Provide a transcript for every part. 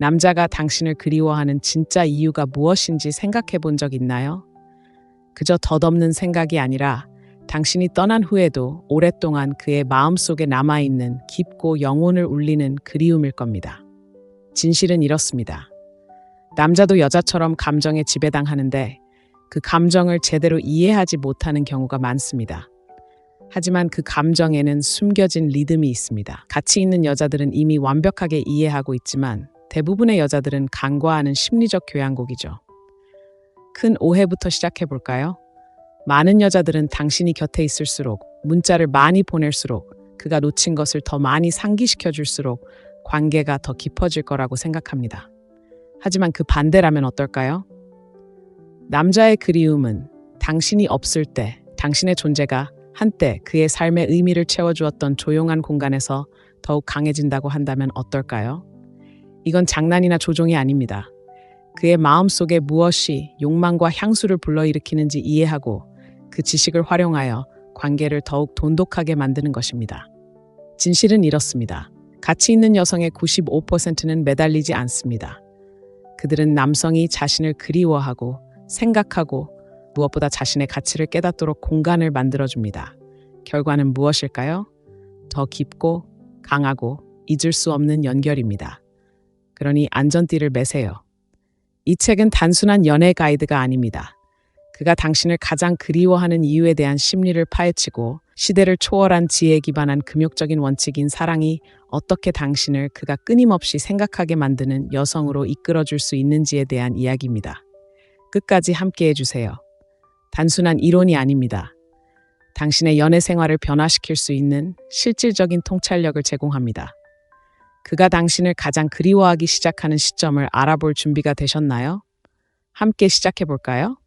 남자가 당신을 그리워하는 진짜 이유가 무엇인지 생각해 본 적 있나요? 그저 덧없는 생각이 아니라 당신이 떠난 후에도 오랫동안 그의 마음속에 남아있는 깊고 영혼을 울리는 그리움일 겁니다. 진실은 이렇습니다. 남자도 여자처럼 감정에 지배당하는데 그 감정을 제대로 이해하지 못하는 경우가 많습니다. 하지만 그 감정에는 숨겨진 리듬이 있습니다. 가치 있는 여자들은 이미 완벽하게 이해하고 있지만 대부분의 여자들은 간과하는 심리적 교양곡이죠. 큰 오해부터 시작해 볼까요? 많은 여자들은 당신이 곁에 있을수록, 문자를 많이 보낼수록, 그가 놓친 것을 더 많이 상기시켜 줄수록 관계가 더 깊어질 거라고 생각합니다. 하지만 그 반대라면 어떨까요? 남자의 그리움은 당신이 없을 때 당신의 존재가 한때 그의 삶의 의미를 채워주었던 조용한 공간에서 더욱 강해진다고 한다면 어떨까요? 이건 장난이나 조종이 아닙니다. 그의 마음속에 무엇이 욕망과 향수를 불러일으키는지 이해하고 그 지식을 활용하여 관계를 더욱 돈독하게 만드는 것입니다. 진실은 이렇습니다. 가치 있는 여성의 95%는 매달리지 않습니다. 그들은 남성이 자신을 그리워하고 생각하고 무엇보다 자신의 가치를 깨닫도록 공간을 만들어줍니다. 결과는 무엇일까요? 더 깊고 강하고 잊을 수 없는 연결입니다. 그러니 안전띠를 매세요. 이 책은 단순한 연애 가이드가 아닙니다. 그가 당신을 가장 그리워하는 이유에 대한 심리를 파헤치고 시대를 초월한 지혜에 기반한 금욕적인 원칙인 사랑이 어떻게 당신을 그가 끊임없이 생각하게 만드는 여성으로 이끌어줄 수 있는지에 대한 이야기입니다. 끝까지 함께해 주세요. 단순한 이론이 아닙니다. 당신의 연애 생활을 변화시킬 수 있는 실질적인 통찰력을 제공합니다. 그가 당신을 가장 그리워하기 시작하는 시점을 알아볼 준비가 되셨나요? 함께 시작해 볼까요?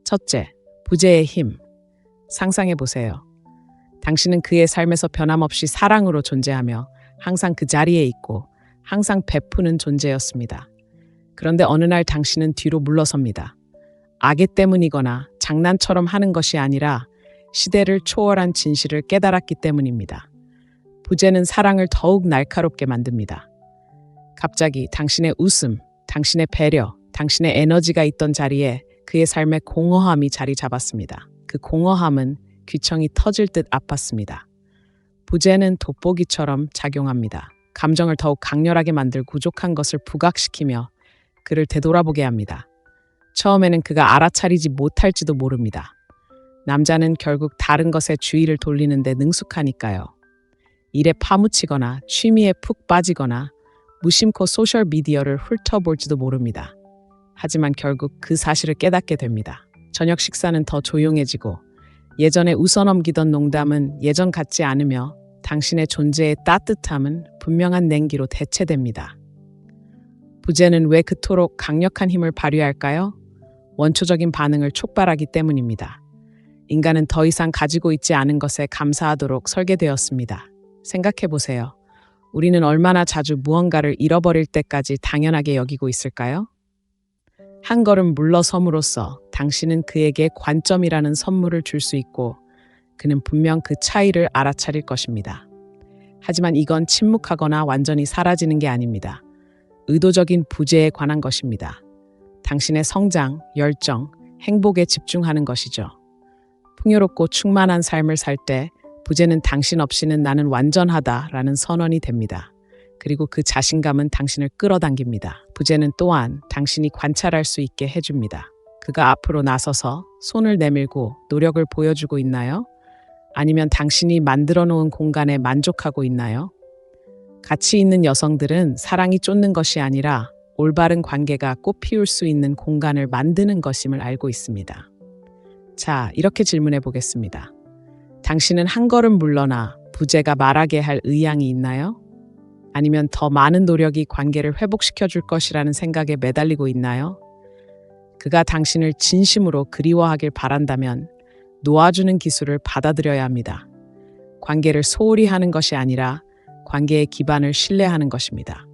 첫째, 부재의 힘. 상상해 보세요. 당신은 그의 삶에서 변함없이 사랑으로 존재하며 항상 그 자리에 있고 항상 베푸는 존재였습니다. 그런데 어느 날 당신은 뒤로 물러섭니다. 악의 때문이거나 장난처럼 하는 것이 아니라 시대를 초월한 진실을 깨달았기 때문입니다. 부재는 사랑을 더욱 날카롭게 만듭니다. 갑자기 당신의 웃음, 당신의 배려, 당신의 에너지가 있던 자리에 그의 삶의 공허함이 자리 잡았습니다. 그 공허함은 귀청이 터질 듯 아팠습니다. 부재는 돋보기처럼 작용합니다. 감정을 더욱 강렬하게 만들 부족한 것을 부각시키며 그를 되돌아보게 합니다. 처음에는 그가 알아차리지 못할지도 모릅니다. 남자는 결국 다른 것에 주의를 돌리는데 능숙하니까요. 일에 파묻히거나 취미에 푹 빠지거나 무심코 소셜미디어를 훑어볼지도 모릅니다. 하지만 결국 그 사실을 깨닫게 됩니다. 저녁 식사는 더 조용해지고 예전에 웃어넘기던 농담은 예전 같지 않으며 당신의 존재의 따뜻함은 분명한 냉기로 대체됩니다. 부재는 왜 그토록 강력한 힘을 발휘할까요? 원초적인 반응을 촉발하기 때문입니다. 인간은 더 이상 가지고 있지 않은 것에 감사하도록 설계되었습니다. 생각해 보세요. 우리는 얼마나 자주 무언가를 잃어버릴 때까지 당연하게 여기고 있을까요? 한 걸음 물러섬으로써 당신은 그에게 관점이라는 선물을 줄 수 있고 그는 분명 그 차이를 알아차릴 것입니다. 하지만 이건 침묵하거나 완전히 사라지는 게 아닙니다. 의도적인 부재에 관한 것입니다. 당신의 성장, 열정, 행복에 집중하는 것이죠. 풍요롭고 충만한 삶을 살 때 부재는 당신 없이는 나는 완전하다라는 선언이 됩니다. 그리고 그 자신감은 당신을 끌어당깁니다. 부재는 또한 당신이 관찰할 수 있게 해줍니다. 그가 앞으로 나서서 손을 내밀고 노력을 보여주고 있나요? 아니면 당신이 만들어 놓은 공간에 만족하고 있나요? 가치 있는 여성들은 사랑이 쫓는 것이 아니라 올바른 관계가 꽃피울 수 있는 공간을 만드는 것임을 알고 있습니다. 자, 이렇게 질문해 보겠습니다. 당신은 한 걸음 물러나 부재가 말하게 할 의향이 있나요? 아니면 더 많은 노력이 관계를 회복시켜 줄 것이라는 생각에 매달리고 있나요? 그가 당신을 진심으로 그리워하길 바란다면 놓아주는 기술을 받아들여야 합니다. 관계를 소홀히 하는 것이 아니라 관계의 기반을 신뢰하는 것입니다.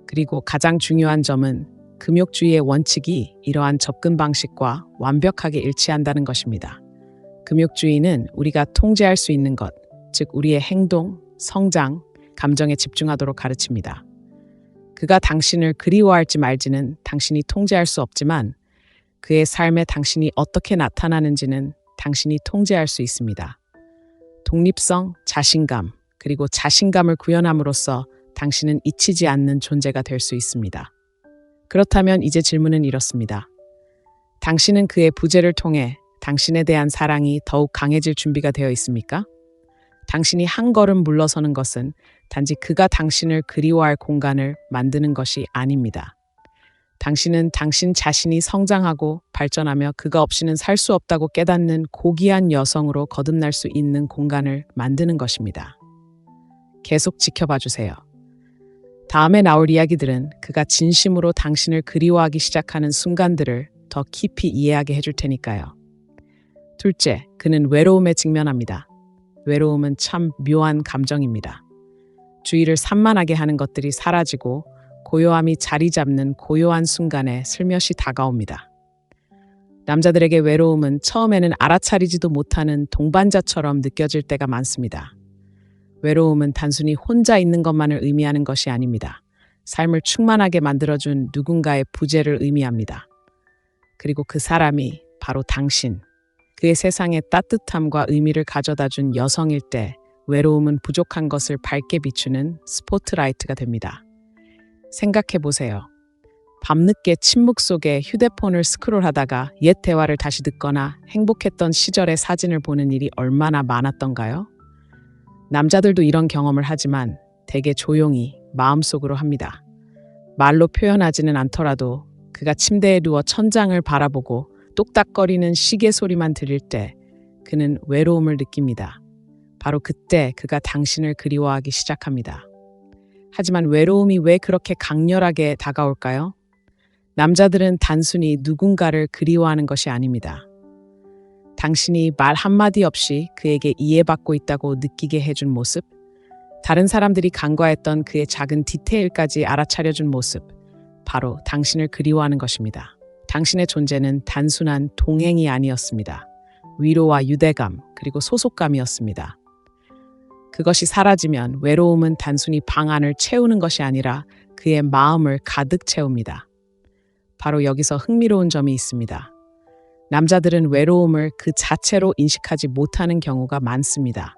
그리고 가장 중요한 점은 금욕주의의 원칙이 이러한 접근 방식과 완벽하게 일치한다는 것입니다. 금욕주의는 우리가 통제할 수 있는 것, 즉 우리의 행동, 성장, 감정에 집중하도록 가르칩니다. 그가 당신을 그리워할지 말지는 당신이 통제할 수 없지만 그의 삶에 당신이 어떻게 나타나는지는 당신이 통제할 수 있습니다. 독립성, 자신감, 그리고 자신감을 구현함으로써 당신은 잊히지 않는 존재가 될 수 있습니다. 그렇다면 이제 질문은 이렇습니다. 당신은 그의 부재를 통해 당신에 대한 사랑이 더욱 강해질 준비가 되어 있습니까? 당신이 한 걸음 물러서는 것은 단지 그가 당신을 그리워할 공간을 만드는 것이 아닙니다. 당신은 당신 자신이 성장하고 발전하며 그가 없이는 살 수 없다고 깨닫는 고귀한 여성으로 거듭날 수 있는 공간을 만드는 것입니다. 계속 지켜봐 주세요. 다음에 나올 이야기들은 그가 진심으로 당신을 그리워하기 시작하는 순간들을 더 깊이 이해하게 해줄 테니까요. 둘째, 그는 외로움에 직면합니다. 외로움은 참 묘한 감정입니다. 주위를 산만하게 하는 것들이 사라지고 고요함이 자리 잡는 고요한 순간에 슬며시 다가옵니다. 남자들에게 외로움은 처음에는 알아차리지도 못하는 동반자처럼 느껴질 때가 많습니다. 외로움은 단순히 혼자 있는 것만을 의미하는 것이 아닙니다. 삶을 충만하게 만들어준 누군가의 부재를 의미합니다. 그리고 그 사람이 바로 당신, 그의 세상에 따뜻함과 의미를 가져다준 여성일 때 외로움은 부족한 것을 밝게 비추는 스포트라이트가 됩니다. 생각해 보세요. 밤늦게 침묵 속에 휴대폰을 스크롤하다가 옛 대화를 다시 듣거나 행복했던 시절의 사진을 보는 일이 얼마나 많았던가요? 남자들도 이런 경험을 하지만 되게 조용히 마음속으로 합니다. 말로 표현하지는 않더라도 그가 침대에 누워 천장을 바라보고 똑딱거리는 시계 소리만 들릴 때 그는 외로움을 느낍니다. 바로 그때 그가 당신을 그리워하기 시작합니다. 하지만 외로움이 왜 그렇게 강렬하게 다가올까요? 남자들은 단순히 누군가를 그리워하는 것이 아닙니다. 당신이 말 한마디 없이 그에게 이해받고 있다고 느끼게 해준 모습, 다른 사람들이 간과했던 그의 작은 디테일까지 알아차려준 모습, 바로 당신을 그리워하는 것입니다. 당신의 존재는 단순한 동행이 아니었습니다. 위로와 유대감, 그리고 소속감이었습니다. 그것이 사라지면 외로움은 단순히 방 안을 채우는 것이 아니라 그의 마음을 가득 채웁니다. 바로 여기서 흥미로운 점이 있습니다. 남자들은 외로움을 그 자체로 인식하지 못하는 경우가 많습니다.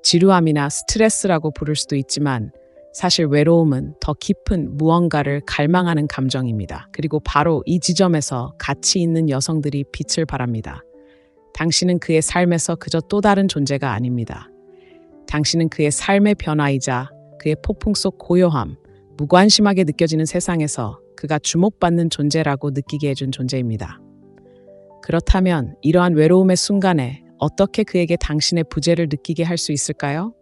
지루함이나 스트레스라고 부를 수도 있지만 사실 외로움은 더 깊은 무언가를 갈망하는 감정입니다. 그리고 바로 이 지점에서 가치 있는 여성들이 빛을 발합니다. 당신은 그의 삶에서 그저 또 다른 존재가 아닙니다. 당신은 그의 삶의 변화이자 그의 폭풍 속 고요함, 무관심하게 느껴지는 세상에서 그가 주목받는 존재라고 느끼게 해준 존재입니다. 그렇다면 이러한 외로움의 순간에 어떻게 그에게 당신의 부재를 느끼게 할 수 있을까요?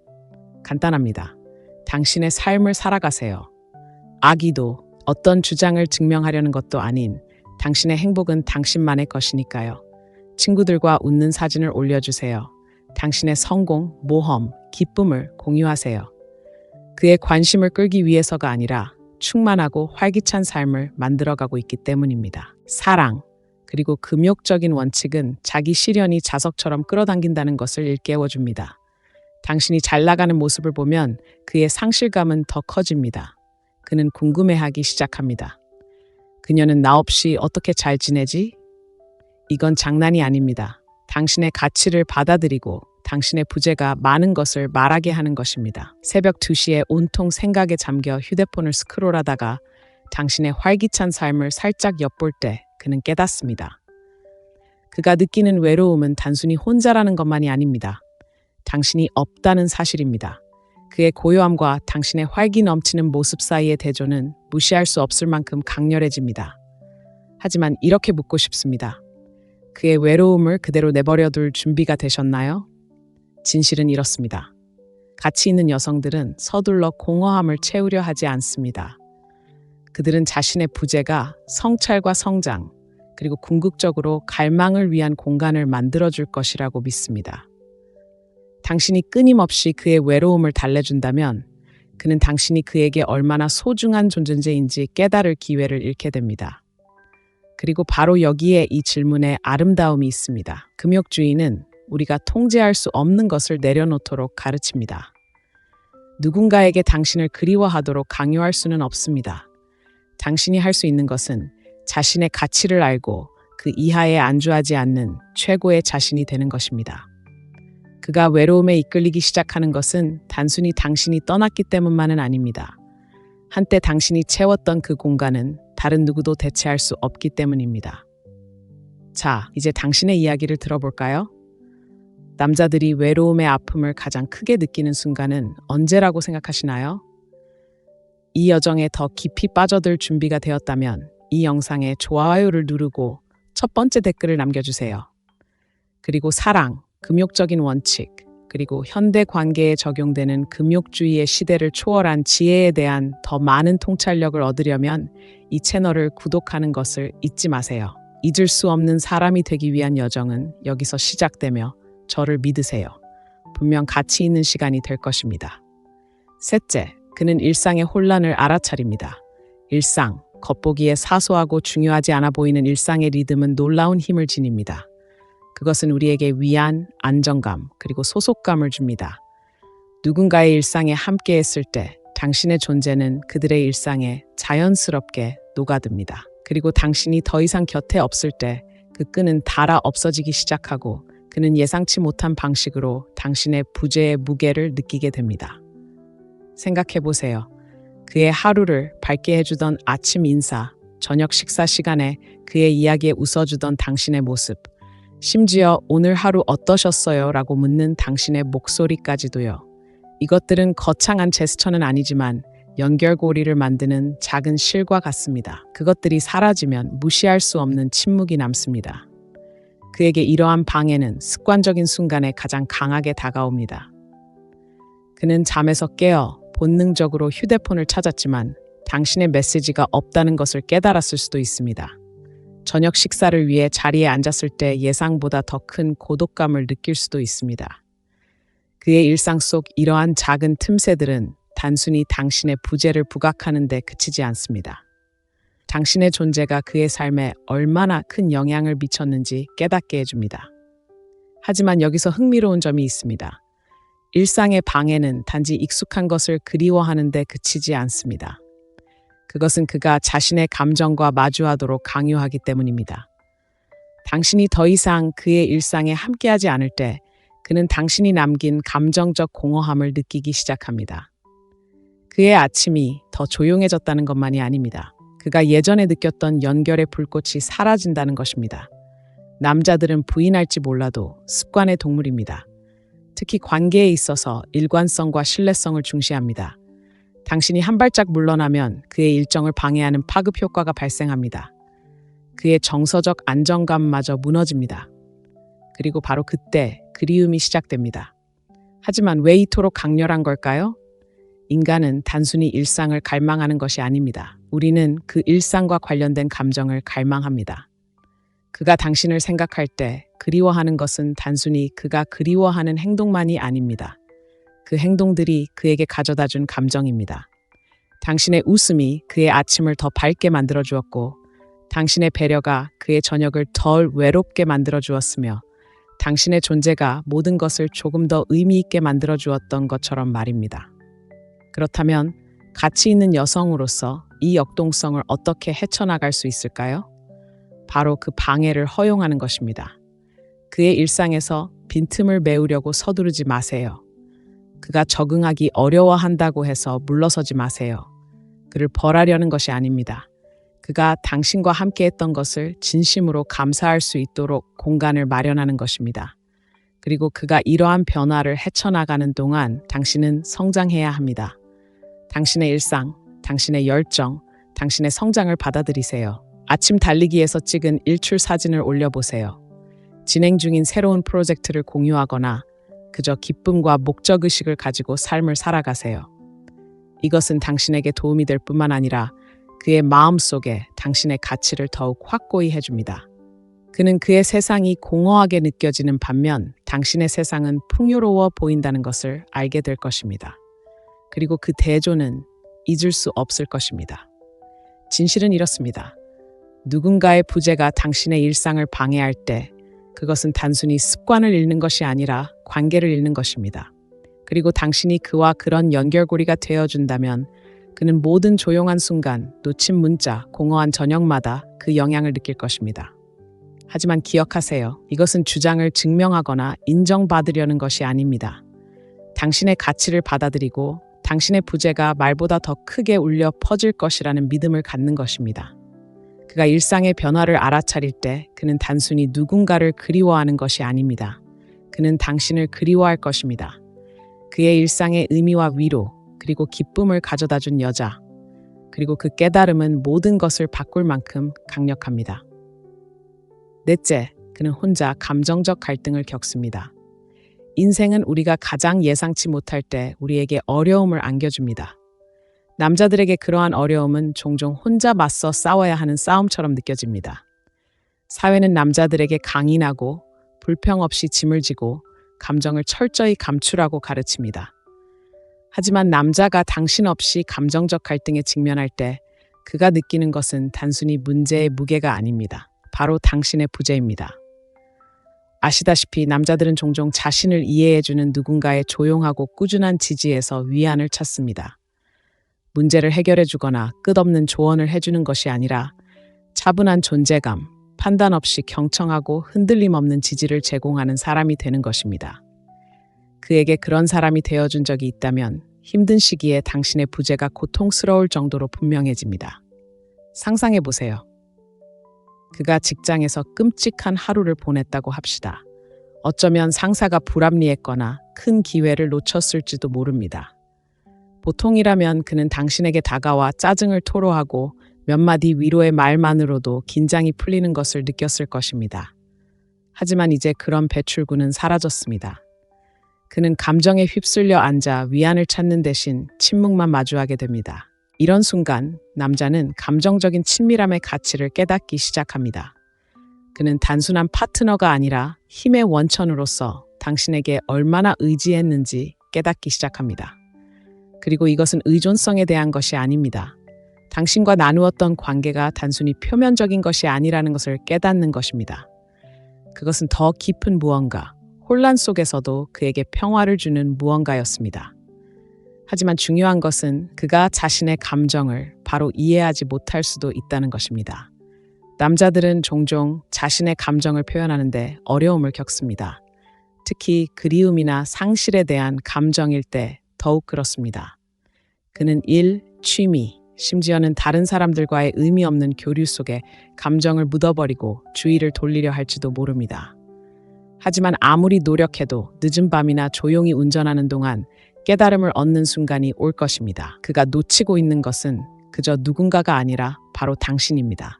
간단합니다. 당신의 삶을 살아가세요. 악의도 어떤 주장을 증명하려는 것도 아닌 당신의 행복은 당신만의 것이니까요. 친구들과 웃는 사진을 올려주세요. 당신의 성공, 모험, 기쁨을 공유하세요. 그의 관심을 끌기 위해서가 아니라 충만하고 활기찬 삶을 만들어가고 있기 때문입니다. 사랑, 그리고 금욕적인 원칙은 자기 실현이 자석처럼 끌어당긴다는 것을 일깨워줍니다. 당신이 잘 나가는 모습을 보면 그의 상실감은 더 커집니다. 그는 궁금해하기 시작합니다. 그녀는 나 없이 어떻게 잘 지내지? 이건 장난이 아닙니다. 당신의 가치를 받아들이고 당신의 부재가 많은 것을 말하게 하는 것입니다. 새벽 2시에 온통 생각에 잠겨 휴대폰을 스크롤하다가 당신의 활기찬 삶을 살짝 엿볼 때 그는 깨닫습니다. 그가 느끼는 외로움은 단순히 혼자라는 것만이 아닙니다. 당신이 없다는 사실입니다. 그의 고요함과 당신의 활기 넘치는 모습 사이의 대조는 무시할 수 없을 만큼 강렬해집니다. 하지만 이렇게 묻고 싶습니다. 그의 외로움을 그대로 내버려둘 준비가 되셨나요? 진실은 이렇습니다. 가치 있는 여성들은 서둘러 공허함을 채우려 하지 않습니다. 그들은 자신의 부재가 성찰과 성장, 그리고 궁극적으로 갈망을 위한 공간을 만들어줄 것이라고 믿습니다. 당신이 끊임없이 그의 외로움을 달래준다면 그는 당신이 그에게 얼마나 소중한 존재인지 깨달을 기회를 잃게 됩니다. 그리고 바로 여기에 이 질문의 아름다움이 있습니다. 금욕주의는 우리가 통제할 수 없는 것을 내려놓도록 가르칩니다. 누군가에게 당신을 그리워하도록 강요할 수는 없습니다. 당신이 할 수 있는 것은 자신의 가치를 알고 그 이하에 안주하지 않는 최고의 자신이 되는 것입니다. 그가 외로움에 이끌리기 시작하는 것은 단순히 당신이 떠났기 때문만은 아닙니다. 한때 당신이 채웠던 그 공간은 다른 누구도 대체할 수 없기 때문입니다. 자, 이제 당신의 이야기를 들어볼까요? 남자들이 외로움의 아픔을 가장 크게 느끼는 순간은 언제라고 생각하시나요? 이 여정에 더 깊이 빠져들 준비가 되었다면 이 영상에 좋아요를 누르고 첫 번째 댓글을 남겨주세요. 그리고 사랑, 금욕적인 원칙, 그리고 현대 관계에 적용되는 금욕주의의 시대를 초월한 지혜에 대한 더 많은 통찰력을 얻으려면 이 채널을 구독하는 것을 잊지 마세요. 잊을 수 없는 사람이 되기 위한 여정은 여기서 시작되며 저를 믿으세요. 분명 가치 있는 시간이 될 것입니다. 셋째, 그는 일상의 혼란을 알아차립니다. 일상, 겉보기에 사소하고 중요하지 않아 보이는 일상의 리듬은 놀라운 힘을 지닙니다. 그것은 우리에게 위안, 안정감, 그리고 소속감을 줍니다. 누군가의 일상에 함께했을 때 당신의 존재는 그들의 일상에 자연스럽게 녹아듭니다. 그리고 당신이 더 이상 곁에 없을 때 그 끈은 닳아 없어지기 시작하고 그는 예상치 못한 방식으로 당신의 부재의 무게를 느끼게 됩니다. 생각해보세요. 그의 하루를 밝게 해주던 아침 인사, 저녁 식사 시간에 그의 이야기에 웃어주던 당신의 모습, 심지어 오늘 하루 어떠셨어요? 라고 묻는 당신의 목소리까지도요. 이것들은 거창한 제스처는 아니지만 연결고리를 만드는 작은 실과 같습니다. 그것들이 사라지면 무시할 수 없는 침묵이 남습니다. 그에게 이러한 방해는 습관적인 순간에 가장 강하게 다가옵니다. 그는 잠에서 깨어 본능적으로 휴대폰을 찾았지만 당신의 메시지가 없다는 것을 깨달았을 수도 있습니다. 저녁 식사를 위해 자리에 앉았을 때 예상보다 더 큰 고독감을 느낄 수도 있습니다. 그의 일상 속 이러한 작은 틈새들은 단순히 당신의 부재를 부각하는 데 그치지 않습니다. 당신의 존재가 그의 삶에 얼마나 큰 영향을 미쳤는지 깨닫게 해줍니다. 하지만 여기서 흥미로운 점이 있습니다. 일상의 방해는 단지 익숙한 것을 그리워하는 데 그치지 않습니다. 그것은 그가 자신의 감정과 마주하도록 강요하기 때문입니다. 당신이 더 이상 그의 일상에 함께하지 않을 때 그는 당신이 남긴 감정적 공허함을 느끼기 시작합니다. 그의 아침이 더 조용해졌다는 것만이 아닙니다. 그가 예전에 느꼈던 연결의 불꽃이 사라진다는 것입니다. 남자들은 부인할지 몰라도 습관의 동물입니다. 특히 관계에 있어서 일관성과 신뢰성을 중시합니다. 당신이 한 발짝 물러나면 그의 일정을 방해하는 파급 효과가 발생합니다. 그의 정서적 안정감마저 무너집니다. 그리고 바로 그때 그리움이 시작됩니다. 하지만 왜 이토록 강렬한 걸까요? 인간은 단순히 일상을 갈망하는 것이 아닙니다. 우리는 그 일상과 관련된 감정을 갈망합니다. 그가 당신을 생각할 때 그리워하는 것은 단순히 그가 그리워하는 행동만이 아닙니다. 그 행동들이 그에게 가져다 준 감정입니다. 당신의 웃음이 그의 아침을 더 밝게 만들어 주었고, 당신의 배려가 그의 저녁을 덜 외롭게 만들어 주었으며, 당신의 존재가 모든 것을 조금 더 의미 있게 만들어 주었던 것처럼 말입니다. 그렇다면 가치 있는 여성으로서 이 역동성을 어떻게 헤쳐나갈 수 있을까요? 바로 그 방해를 허용하는 것입니다. 그의 일상에서 빈틈을 메우려고 서두르지 마세요. 그가 적응하기 어려워한다고 해서 물러서지 마세요. 그를 벌하려는 것이 아닙니다. 그가 당신과 함께했던 것을 진심으로 감사할 수 있도록 공간을 마련하는 것입니다. 그리고 그가 이러한 변화를 헤쳐나가는 동안 당신은 성장해야 합니다. 당신의 일상, 당신의 열정, 당신의 성장을 받아들이세요. 아침 달리기에서 찍은 일출 사진을 올려보세요. 진행 중인 새로운 프로젝트를 공유하거나 그저 기쁨과 목적의식을 가지고 삶을 살아가세요. 이것은 당신에게 도움이 될 뿐만 아니라 그의 마음속에 당신의 가치를 더욱 확고히 해줍니다. 그는 그의 세상이 공허하게 느껴지는 반면 당신의 세상은 풍요로워 보인다는 것을 알게 될 것입니다. 그리고 그 대조는 잊을 수 없을 것입니다. 진실은 이렇습니다. 누군가의 부재가 당신의 일상을 방해할 때 그것은 단순히 습관을 잃는 것이 아니라 관계를 잃는 것입니다. 그리고 당신이 그와 그런 연결고리가 되어준다면 그는 모든 조용한 순간, 놓친 문자, 공허한 저녁마다 그 영향을 느낄 것입니다. 하지만 기억하세요. 이것은 주장을 증명하거나 인정받으려는 것이 아닙니다. 당신의 가치를 받아들이고 당신의 부재가 말보다 더 크게 울려 퍼질 것이라는 믿음을 갖는 것입니다. 그가 일상의 변화를 알아차릴 때 그는 단순히 누군가를 그리워하는 것이 아닙니다. 그는 당신을 그리워할 것입니다. 그의 일상의 의미와 위로, 그리고 기쁨을 가져다 준 여자, 그리고 그 깨달음은 모든 것을 바꿀 만큼 강력합니다. 넷째, 그는 혼자 감정적 갈등을 겪습니다. 인생은 우리가 가장 예상치 못할 때 우리에게 어려움을 안겨줍니다. 남자들에게 그러한 어려움은 종종 혼자 맞서 싸워야 하는 싸움처럼 느껴집니다. 사회는 남자들에게 강인하고 불평 없이 짐을 지고 감정을 철저히 감추라고 가르칩니다. 하지만 남자가 당신 없이 감정적 갈등에 직면할 때 그가 느끼는 것은 단순히 문제의 무게가 아닙니다. 바로 당신의 부재입니다. 아시다시피 남자들은 종종 자신을 이해해주는 누군가의 조용하고 꾸준한 지지에서 위안을 찾습니다. 문제를 해결해주거나 끝없는 조언을 해주는 것이 아니라 차분한 존재감, 판단 없이 경청하고 흔들림 없는 지지를 제공하는 사람이 되는 것입니다. 그에게 그런 사람이 되어준 적이 있다면 힘든 시기에 당신의 부재가 고통스러울 정도로 분명해집니다. 상상해보세요. 그가 직장에서 끔찍한 하루를 보냈다고 합시다. 어쩌면 상사가 불합리했거나 큰 기회를 놓쳤을지도 모릅니다. 보통이라면 그는 당신에게 다가와 짜증을 토로하고 몇 마디 위로의 말만으로도 긴장이 풀리는 것을 느꼈을 것입니다. 하지만 이제 그런 배출구는 사라졌습니다. 그는 감정에 휩쓸려 앉아 위안을 찾는 대신 침묵만 마주하게 됩니다. 이런 순간 남자는 감정적인 친밀함의 가치를 깨닫기 시작합니다. 그는 단순한 파트너가 아니라 힘의 원천으로서 당신에게 얼마나 의지했는지 깨닫기 시작합니다. 그리고 이것은 의존성에 대한 것이 아닙니다. 당신과 나누었던 관계가 단순히 표면적인 것이 아니라는 것을 깨닫는 것입니다. 그것은 더 깊은 무언가, 혼란 속에서도 그에게 평화를 주는 무언가였습니다. 하지만 중요한 것은 그가 자신의 감정을 바로 이해하지 못할 수도 있다는 것입니다. 남자들은 종종 자신의 감정을 표현하는데 어려움을 겪습니다. 특히 그리움이나 상실에 대한 감정일 때 더욱 그렇습니다. 그는 일, 취미, 심지어는 다른 사람들과의 의미 없는 교류 속에 감정을 묻어버리고 주의를 돌리려 할지도 모릅니다. 하지만 아무리 노력해도 늦은 밤이나 조용히 운전하는 동안 깨달음을 얻는 순간이 올 것입니다. 그가 놓치고 있는 것은 그저 누군가가 아니라 바로 당신입니다.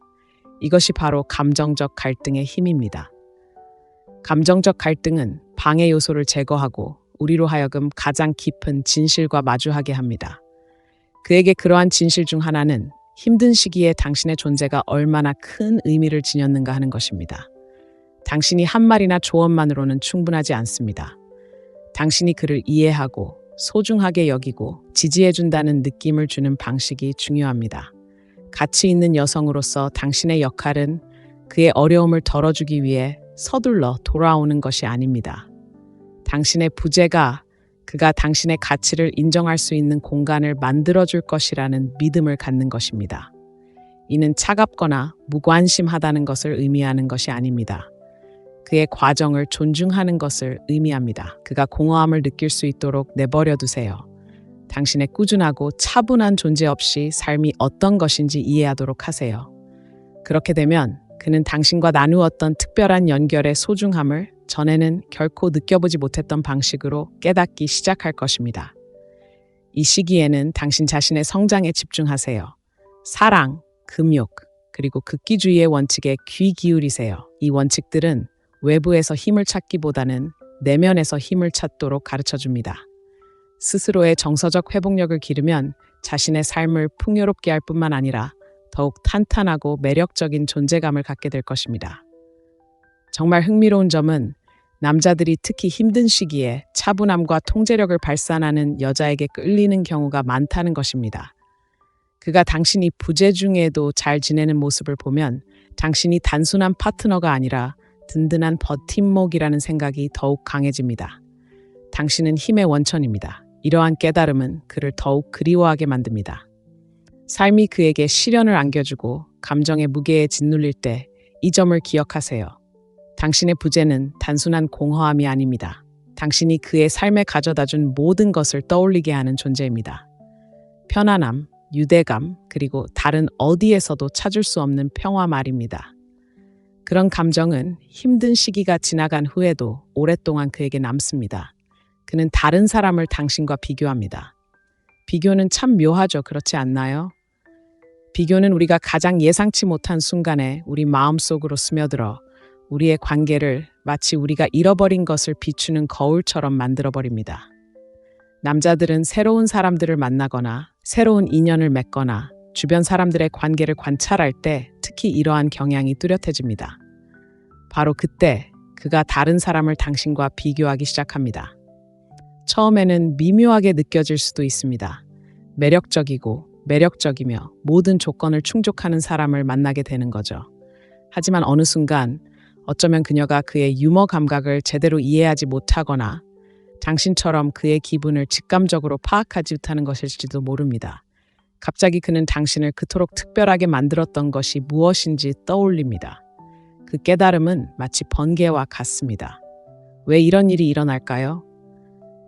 이것이 바로 감정적 갈등의 힘입니다. 감정적 갈등은 방해 요소를 제거하고 우리로 하여금 가장 깊은 진실과 마주하게 합니다. 그에게 그러한 진실 중 하나는 힘든 시기에 당신의 존재가 얼마나 큰 의미를 지녔는가 하는 것입니다. 당신이 한 말이나 조언만으로는 충분하지 않습니다. 당신이 그를 이해하고 소중하게 여기고 지지해준다는 느낌을 주는 방식이 중요합니다. 가치 있는 여성으로서 당신의 역할은 그의 어려움을 덜어주기 위해 서둘러 돌아오는 것이 아닙니다. 당신의 부재가 그가 당신의 가치를 인정할 수 있는 공간을 만들어줄 것이라는 믿음을 갖는 것입니다. 이는 차갑거나 무관심하다는 것을 의미하는 것이 아닙니다. 그의 과정을 존중하는 것을 의미합니다. 그가 공허함을 느낄 수 있도록 내버려 두세요. 당신의 꾸준하고 차분한 존재 없이 삶이 어떤 것인지 이해하도록 하세요. 그렇게 되면 그는 당신과 나누었던 특별한 연결의 소중함을 전에는 결코 느껴보지 못했던 방식으로 깨닫기 시작할 것입니다. 이 시기에는 당신 자신의 성장에 집중하세요. 사랑, 금욕, 그리고 극기주의의 원칙에 귀 기울이세요. 이 원칙들은 외부에서 힘을 찾기보다는 내면에서 힘을 찾도록 가르쳐줍니다. 스스로의 정서적 회복력을 기르면 자신의 삶을 풍요롭게 할 뿐만 아니라 더욱 탄탄하고 매력적인 존재감을 갖게 될 것입니다. 정말 흥미로운 점은 남자들이 특히 힘든 시기에 차분함과 통제력을 발산하는 여자에게 끌리는 경우가 많다는 것입니다. 그가 당신이 부재 중에도 잘 지내는 모습을 보면 당신이 단순한 파트너가 아니라 든든한 버팀목이라는 생각이 더욱 강해집니다. 당신은 힘의 원천입니다. 이러한 깨달음은 그를 더욱 그리워하게 만듭니다. 삶이 그에게 시련을 안겨주고 감정의 무게에 짓눌릴 때 이 점을 기억하세요. 당신의 부재는 단순한 공허함이 아닙니다. 당신이 그의 삶에 가져다준 모든 것을 떠올리게 하는 존재입니다. 편안함, 유대감, 그리고 다른 어디에서도 찾을 수 없는 평화 말입니다. 그런 감정은 힘든 시기가 지나간 후에도 오랫동안 그에게 남습니다. 그는 다른 사람을 당신과 비교합니다. 비교는 참 묘하죠, 그렇지 않나요? 비교는 우리가 가장 예상치 못한 순간에 우리 마음속으로 스며들어 우리의 관계를 마치 우리가 잃어버린 것을 비추는 거울처럼 만들어버립니다. 남자들은 새로운 사람들을 만나거나 새로운 인연을 맺거나 주변 사람들의 관계를 관찰할 때 특히 이러한 경향이 뚜렷해집니다. 바로 그때 그가 다른 사람을 당신과 비교하기 시작합니다. 처음에는 미묘하게 느껴질 수도 있습니다. 매력적이며 모든 조건을 충족하는 사람을 만나게 되는 거죠. 하지만 어느 순간 어쩌면 그녀가 그의 유머 감각을 제대로 이해하지 못하거나 당신처럼 그의 기분을 직감적으로 파악하지 못하는 것일지도 모릅니다. 갑자기 그는 당신을 그토록 특별하게 만들었던 것이 무엇인지 떠올립니다. 그 깨달음은 마치 번개와 같습니다. 왜 이런 일이 일어날까요?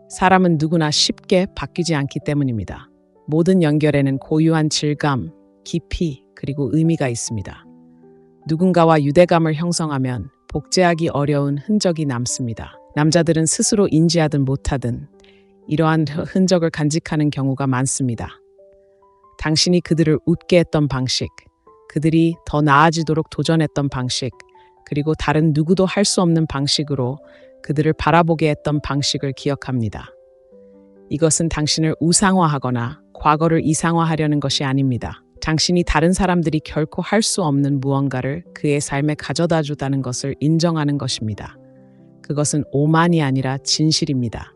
사람은 누구나 쉽게 바뀌지 않기 때문입니다. 모든 연결에는 고유한 질감, 깊이, 그리고 의미가 있습니다. 누군가와 유대감을 형성하면 복제하기 어려운 흔적이 남습니다. 남자들은 스스로 인지하든 못하든 이러한 흔적을 간직하는 경우가 많습니다. 당신이 그들을 웃게 했던 방식, 그들이 더 나아지도록 도전했던 방식, 그리고 다른 누구도 할 수 없는 방식으로 그들을 바라보게 했던 방식을 기억합니다. 이것은 당신을 우상화하거나 과거를 이상화하려는 것이 아닙니다. 당신이 다른 사람들이 결코 할 수 없는 무언가를 그의 삶에 가져다 주다는 것을 인정하는 것입니다. 그것은 오만이 아니라 진실입니다.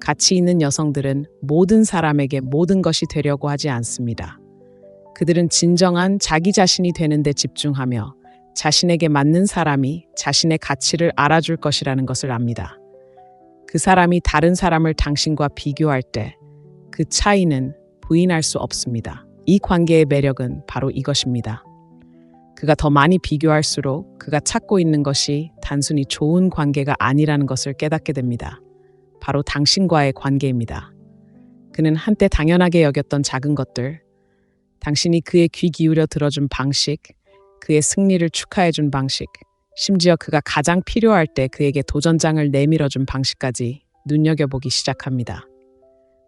가치 있는 여성들은 모든 사람에게 모든 것이 되려고 하지 않습니다. 그들은 진정한 자기 자신이 되는 데 집중하며 자신에게 맞는 사람이 자신의 가치를 알아줄 것이라는 것을 압니다. 그 사람이 다른 사람을 당신과 비교할 때 그 차이는 부인할 수 없습니다. 이 관계의 매력은 바로 이것입니다. 그가 더 많이 비교할수록 그가 찾고 있는 것이 단순히 좋은 관계가 아니라는 것을 깨닫게 됩니다. 바로 당신과의 관계입니다. 그는 한때 당연하게 여겼던 작은 것들, 당신이 그의 귀 기울여 들어준 방식, 그의 승리를 축하해준 방식, 심지어 그가 가장 필요할 때 그에게 도전장을 내밀어준 방식까지 눈여겨보기 시작합니다.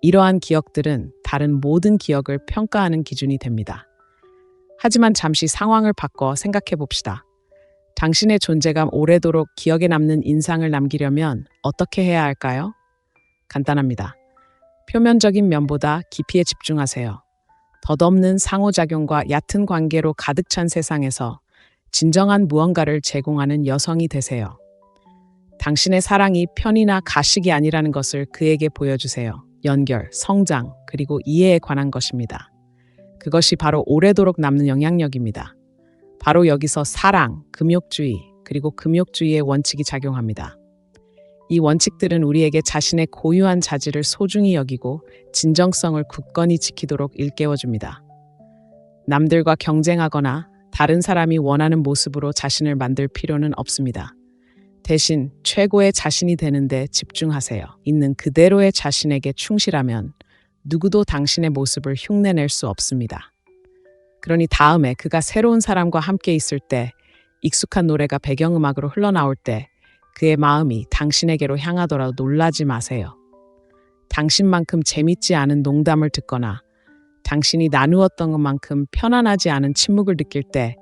이러한 기억들은 다른 모든 기억을 평가하는 기준이 됩니다. 하지만 잠시 상황을 바꿔 생각해 봅시다. 당신의 존재가 오래도록 기억에 남는 인상을 남기려면 어떻게 해야 할까요? 간단합니다. 표면적인 면보다 깊이에 집중하세요. 덧없는 상호작용과 얕은 관계로 가득 찬 세상에서 진정한 무언가를 제공하는 여성이 되세요. 당신의 사랑이 편이나 가식이 아니라는 것을 그에게 보여주세요. 연결, 성장, 그리고 이해에 관한 것입니다. 그것이 바로 오래도록 남는 영향력입니다. 바로 여기서 사랑, 금욕주의, 그리고 금욕주의의 원칙이 작용합니다. 이 원칙들은 우리에게 자신의 고유한 자질을 소중히 여기고 진정성을 굳건히 지키도록 일깨워줍니다. 남들과 경쟁하거나 다른 사람이 원하는 모습으로 자신을 만들 필요는 없습니다. 대신 최고의 자신이 되는 데 집중하세요. 있는 그대로의 자신에게 충실하면 누구도 당신의 모습을 흉내낼 수 없습니다. 그러니 다음에 그가 새로운 사람과 함께 있을 때, 익숙한 노래가 배경음악으로 흘러나올 때 그의 마음이 당신에게로 향하더라도 놀라지 마세요. 당신만큼 재밌지 않은 농담을 듣거나 당신이 나누었던 것만큼 편안하지 않은 침묵을 느낄 때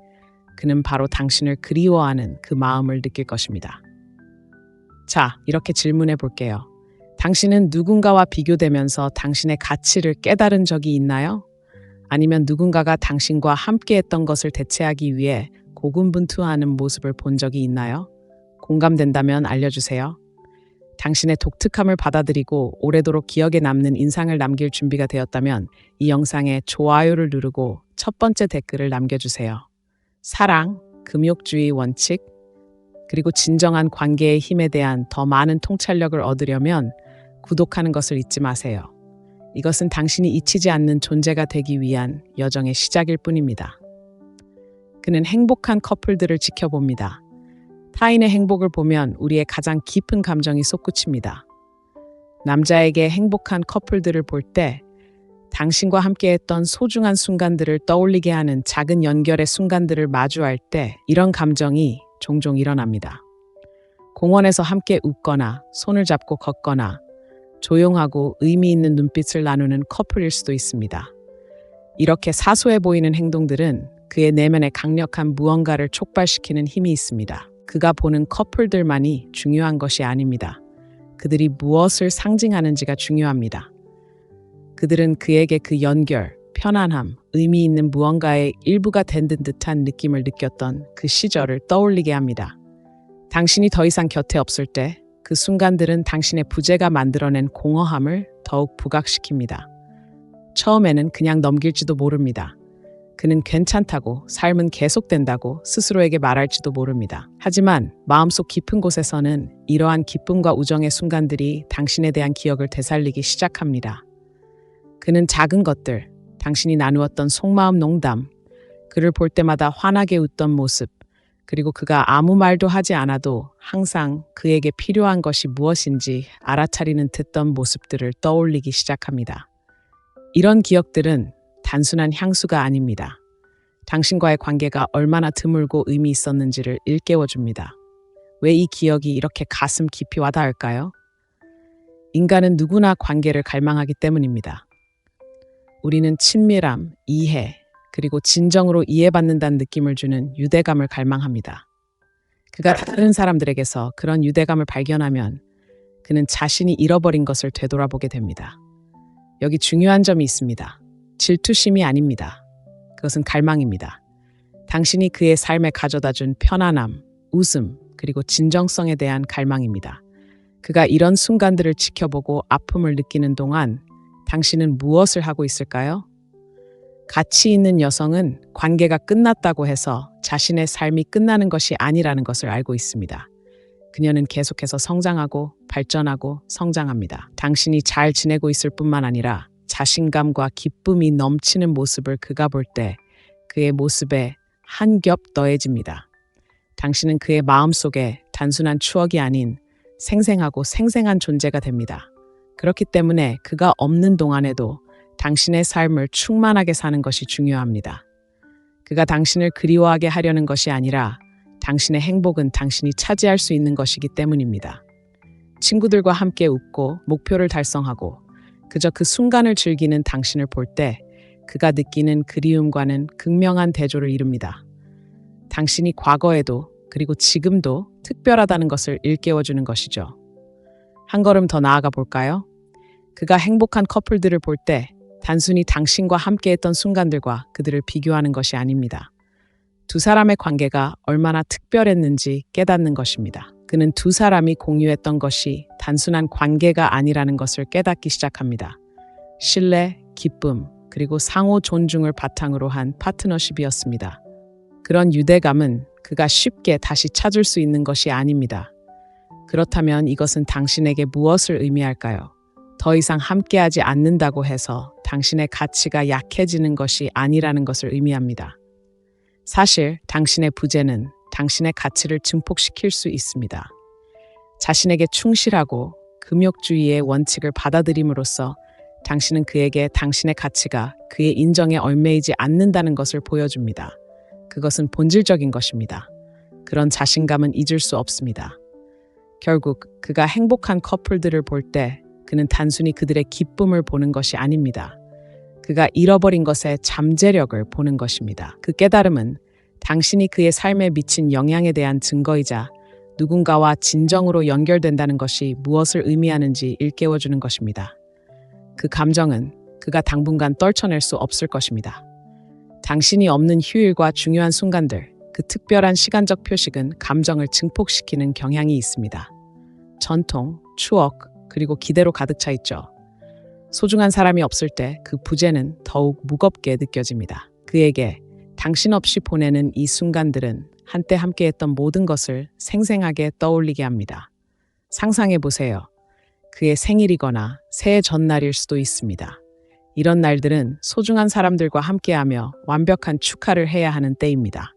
그는 바로 당신을 그리워하는 그 마음을 느낄 것입니다. 자, 이렇게 질문해 볼게요. 당신은 누군가와 비교되면서 당신의 가치를 깨달은 적이 있나요? 아니면 누군가가 당신과 함께했던 것을 대체하기 위해 고군분투하는 모습을 본 적이 있나요? 공감된다면 알려주세요. 당신의 독특함을 받아들이고 오래도록 기억에 남는 인상을 남길 준비가 되었다면 이 영상에 좋아요를 누르고 첫 번째 댓글을 남겨주세요. 사랑, 금욕주의 원칙, 그리고 진정한 관계의 힘에 대한 더 많은 통찰력을 얻으려면 구독하는 것을 잊지 마세요. 이것은 당신이 잊히지 않는 존재가 되기 위한 여정의 시작일 뿐입니다. 그는 행복한 커플들을 지켜봅니다. 타인의 행복을 보면 우리의 가장 깊은 감정이 솟구칩니다. 남자에게 행복한 커플들을 볼 때 당신과 함께했던 소중한 순간들을 떠올리게 하는 작은 연결의 순간들을 마주할 때 이런 감정이 종종 일어납니다. 공원에서 함께 웃거나 손을 잡고 걷거나 조용하고 의미 있는 눈빛을 나누는 커플일 수도 있습니다. 이렇게 사소해 보이는 행동들은 그의 내면에 강력한 무언가를 촉발시키는 힘이 있습니다. 그가 보는 커플들만이 중요한 것이 아닙니다. 그들이 무엇을 상징하는지가 중요합니다. 그들은 그에게 그 연결, 편안함, 의미 있는 무언가의 일부가 된 듯한 느낌을 느꼈던 그 시절을 떠올리게 합니다. 당신이 더 이상 곁에 없을 때 그 순간들은 당신의 부재가 만들어낸 공허함을 더욱 부각시킵니다. 처음에는 그냥 넘길지도 모릅니다. 그는 괜찮다고, 삶은 계속된다고 스스로에게 말할지도 모릅니다. 하지만 마음속 깊은 곳에서는 이러한 기쁨과 우정의 순간들이 당신에 대한 기억을 되살리기 시작합니다. 그는 작은 것들, 당신이 나누었던 속마음 농담, 그를 볼 때마다 환하게 웃던 모습, 그리고 그가 아무 말도 하지 않아도 항상 그에게 필요한 것이 무엇인지 알아차리는 듯한 모습들을 떠올리기 시작합니다. 이런 기억들은 단순한 향수가 아닙니다. 당신과의 관계가 얼마나 드물고 의미 있었는지를 일깨워줍니다. 왜 이 기억이 이렇게 가슴 깊이 와닿을까요? 인간은 누구나 관계를 갈망하기 때문입니다. 우리는 친밀함, 이해, 그리고 진정으로 이해받는다는 느낌을 주는 유대감을 갈망합니다. 그가 다른 사람들에게서 그런 유대감을 발견하면 그는 자신이 잃어버린 것을 되돌아보게 됩니다. 여기 중요한 점이 있습니다. 질투심이 아닙니다. 그것은 갈망입니다. 당신이 그의 삶에 가져다준 편안함, 웃음, 그리고 진정성에 대한 갈망입니다. 그가 이런 순간들을 지켜보고 아픔을 느끼는 동안 당신은 무엇을 하고 있을까요? 가치 있는 여성은 관계가 끝났다고 해서 자신의 삶이 끝나는 것이 아니라는 것을 알고 있습니다. 그녀는 계속해서 성장하고 발전하고 성장합니다. 당신이 잘 지내고 있을 뿐만 아니라 자신감과 기쁨이 넘치는 모습을 그가 볼 때 그의 모습에 한 겹 더해집니다. 당신은 그의 마음속에 단순한 추억이 아닌 생생하고 생생한 존재가 됩니다. 그렇기 때문에 그가 없는 동안에도 당신의 삶을 충만하게 사는 것이 중요합니다. 그가 당신을 그리워하게 하려는 것이 아니라 당신의 행복은 당신이 차지할 수 있는 것이기 때문입니다. 친구들과 함께 웃고 목표를 달성하고 그저 그 순간을 즐기는 당신을 볼 때 그가 느끼는 그리움과는 극명한 대조를 이룹니다. 당신이 과거에도 그리고 지금도 특별하다는 것을 일깨워주는 것이죠. 한 걸음 더 나아가 볼까요? 그가 행복한 커플들을 볼 때 단순히 당신과 함께했던 순간들과 그들을 비교하는 것이 아닙니다. 두 사람의 관계가 얼마나 특별했는지 깨닫는 것입니다. 그는 두 사람이 공유했던 것이 단순한 관계가 아니라는 것을 깨닫기 시작합니다. 신뢰, 기쁨, 그리고 상호 존중을 바탕으로 한 파트너십이었습니다. 그런 유대감은 그가 쉽게 다시 찾을 수 있는 것이 아닙니다. 그렇다면 이것은 당신에게 무엇을 의미할까요? 더 이상 함께하지 않는다고 해서 당신의 가치가 약해지는 것이 아니라는 것을 의미합니다. 사실 당신의 부재는 당신의 가치를 증폭시킬 수 있습니다. 자신에게 충실하고 금욕주의의 원칙을 받아들임으로써 당신은 그에게 당신의 가치가 그의 인정에 얽매이지 않는다는 것을 보여줍니다. 그것은 본질적인 것입니다. 그런 자신감은 잊을 수 없습니다. 결국 그가 행복한 커플들을 볼 때 그는 단순히 그들의 기쁨을 보는 것이 아닙니다. 그가 잃어버린 것의 잠재력을 보는 것입니다. 그 깨달음은 당신이 그의 삶에 미친 영향에 대한 증거이자 누군가와 진정으로 연결된다는 것이 무엇을 의미하는지 일깨워주는 것입니다. 그 감정은 그가 당분간 떨쳐낼 수 없을 것입니다. 당신이 없는 휴일과 중요한 순간들, 그 특별한 시간적 표식은 감정을 증폭시키는 경향이 있습니다. 전통, 추억, 그리고 기대로 가득 차 있죠. 소중한 사람이 없을 때 그 부재는 더욱 무겁게 느껴집니다. 그에게 당신 없이 보내는 이 순간들은 한때 함께했던 모든 것을 생생하게 떠올리게 합니다. 상상해 보세요. 그의 생일이거나 새해 전날일 수도 있습니다. 이런 날들은 소중한 사람들과 함께하며 완벽한 축하를 해야 하는 때입니다.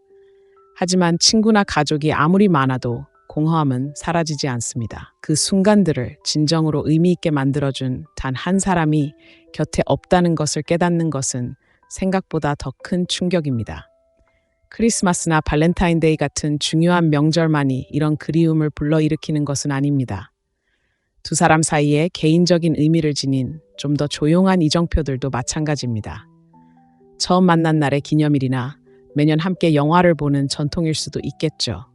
하지만 친구나 가족이 아무리 많아도 공허함은 사라지지 않습니다. 그 순간들을 진정으로 의미 있게 만들어준 단 한 사람이 곁에 없다는 것을 깨닫는 것은 생각보다 더 큰 충격입니다. 크리스마스나 발렌타인데이 같은 중요한 명절만이 이런 그리움을 불러일으키는 것은 아닙니다. 두 사람 사이에 개인적인 의미를 지닌 좀 더 조용한 이정표들도 마찬가지입니다. 처음 만난 날의 기념일이나 매년 함께 영화를 보는 전통일 수도 있겠죠.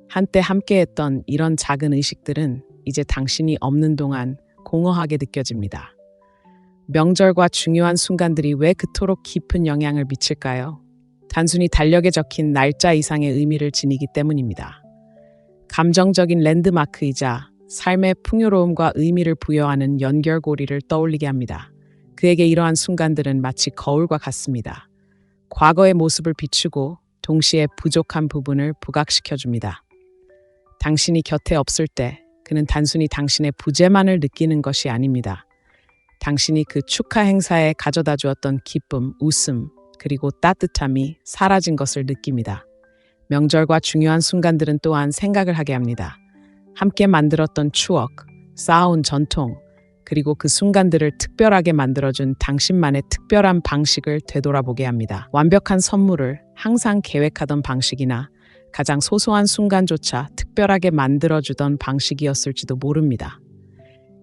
한때 함께했던 이런 작은 의식들은 이제 당신이 없는 동안 공허하게 느껴집니다. 명절과 중요한 순간들이 왜 그토록 깊은 영향을 미칠까요? 단순히 달력에 적힌 날짜 이상의 의미를 지니기 때문입니다. 감정적인 랜드마크이자 삶의 풍요로움과 의미를 부여하는 연결고리를 떠올리게 합니다. 그에게 이러한 순간들은 마치 거울과 같습니다. 과거의 모습을 비추고 동시에 부족한 부분을 부각시켜줍니다. 당신이 곁에 없을 때 그는 단순히 당신의 부재만을 느끼는 것이 아닙니다. 당신이 그 축하 행사에 가져다 주었던 기쁨, 웃음, 그리고 따뜻함이 사라진 것을 느낍니다. 명절과 중요한 순간들은 또한 생각을 하게 합니다. 함께 만들었던 추억, 쌓아온 전통, 그리고 그 순간들을 특별하게 만들어준 당신만의 특별한 방식을 되돌아보게 합니다. 완벽한 선물을 항상 계획하던 방식이나 가장 소소한 순간조차 특별하게 만들어주던 방식이었을지도 모릅니다.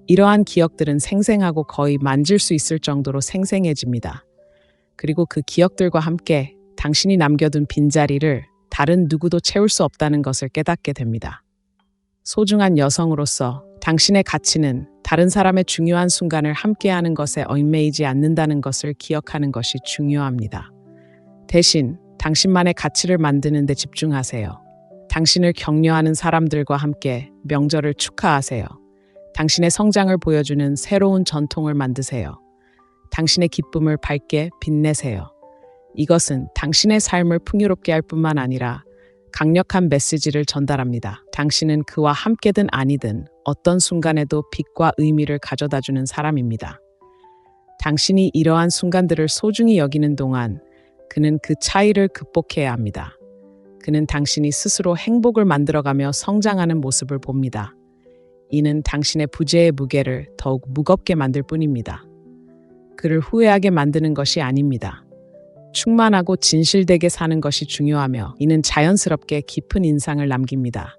이러한 기억들은 생생하고 거의 만질 수 있을 정도로 생생해집니다. 그리고 그 기억들과 함께 당신이 남겨둔 빈자리를 다른 누구도 채울 수 없다는 것을 깨닫게 됩니다. 소중한 여성으로서 당신의 가치는 다른 사람의 중요한 순간을 함께하는 것에 얽매이지 않는다는 것을 기억하는 것이 중요합니다. 대신 당신만의 가치를 만드는 데 집중하세요. 당신을 격려하는 사람들과 함께 명절을 축하하세요. 당신의 성장을 보여주는 새로운 전통을 만드세요. 당신의 기쁨을 밝게 빛내세요. 이것은 당신의 삶을 풍요롭게 할 뿐만 아니라 강력한 메시지를 전달합니다. 당신은 그와 함께든 아니든 어떤 순간에도 빛과 의미를 가져다주는 사람입니다. 당신이 이러한 순간들을 소중히 여기는 동안 그는 그 차이를 극복해야 합니다. 그는 당신이 스스로 행복을 만들어가며 성장하는 모습을 봅니다. 이는 당신의 부재의 무게를 더욱 무겁게 만들 뿐입니다. 그를 후회하게 만드는 것이 아닙니다. 충만하고 진실되게 사는 것이 중요하며 이는 자연스럽게 깊은 인상을 남깁니다.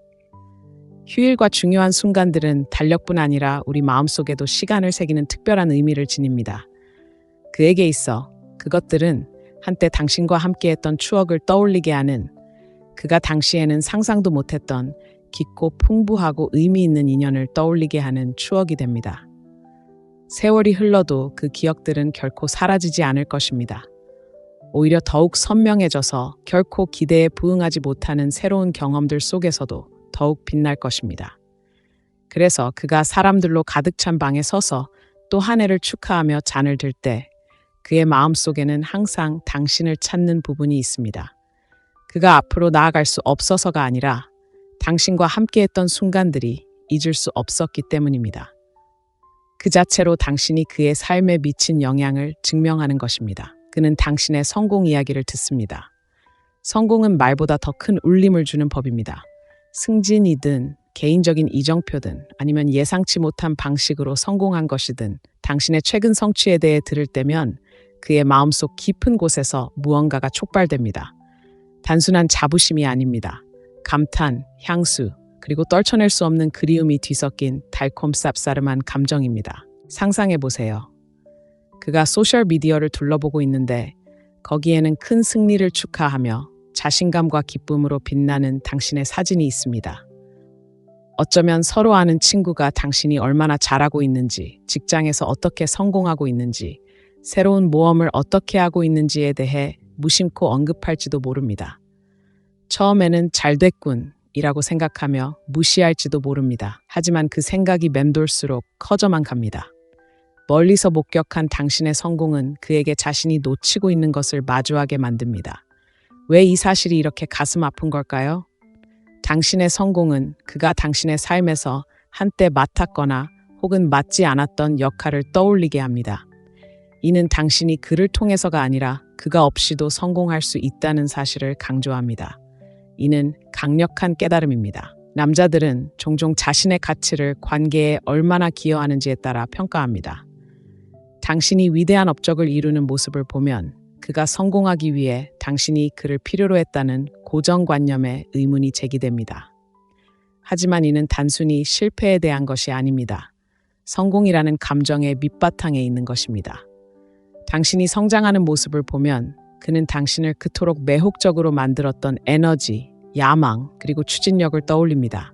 휴일과 중요한 순간들은 달력뿐 아니라 우리 마음속에도 시간을 새기는 특별한 의미를 지닙니다. 그에게 있어 그것들은 한때 당신과 함께했던 추억을 떠올리게 하는, 그가 당시에는 상상도 못했던 깊고 풍부하고 의미 있는 인연을 떠올리게 하는 추억이 됩니다. 세월이 흘러도 그 기억들은 결코 사라지지 않을 것입니다. 오히려 더욱 선명해져서 결코 기대에 부응하지 못하는 새로운 경험들 속에서도 더욱 빛날 것입니다. 그래서 그가 사람들로 가득 찬 방에 서서 또 한 해를 축하하며 잔을 들 때 그의 마음속에는 항상 당신을 찾는 부분이 있습니다. 그가 앞으로 나아갈 수 없어서가 아니라 당신과 함께했던 순간들이 잊을 수 없었기 때문입니다. 그 자체로 당신이 그의 삶에 미친 영향을 증명하는 것입니다. 그는 당신의 성공 이야기를 듣습니다. 성공은 말보다 더 큰 울림을 주는 법입니다. 승진이든 개인적인 이정표든 아니면 예상치 못한 방식으로 성공한 것이든 당신의 최근 성취에 대해 들을 때면 그의 마음속 깊은 곳에서 무언가가 촉발됩니다. 단순한 자부심이 아닙니다. 감탄, 향수, 그리고 떨쳐낼 수 없는 그리움이 뒤섞인 달콤 쌉싸름한 감정입니다. 상상해 보세요. 그가 소셜미디어를 둘러보고 있는데 거기에는 큰 승리를 축하하며 자신감과 기쁨으로 빛나는 당신의 사진이 있습니다. 어쩌면 서로 아는 친구가 당신이 얼마나 잘하고 있는지, 직장에서 어떻게 성공하고 있는지, 새로운 모험을 어떻게 하고 있는지에 대해 무심코 언급할지도 모릅니다. 처음에는 잘 됐군이라고 생각하며 무시할지도 모릅니다. 하지만 그 생각이 맴돌수록 커져만 갑니다. 멀리서 목격한 당신의 성공은 그에게 자신이 놓치고 있는 것을 마주하게 만듭니다. 왜 이 사실이 이렇게 가슴 아픈 걸까요? 당신의 성공은 그가 당신의 삶에서 한때 맡았거나 혹은 맡지 않았던 역할을 떠올리게 합니다. 이는 당신이 그를 통해서가 아니라 그가 없이도 성공할 수 있다는 사실을 강조합니다. 이는 강력한 깨달음입니다. 남자들은 종종 자신의 가치를 관계에 얼마나 기여하는지에 따라 평가합니다. 당신이 위대한 업적을 이루는 모습을 보면 그가 성공하기 위해 당신이 그를 필요로 했다는 고정관념에 의문이 제기됩니다. 하지만 이는 단순히 실패에 대한 것이 아닙니다. 성공이라는 감정의 밑바탕에 있는 것입니다. 당신이 성장하는 모습을 보면 그는 당신을 그토록 매혹적으로 만들었던 에너지, 야망, 그리고 추진력을 떠올립니다.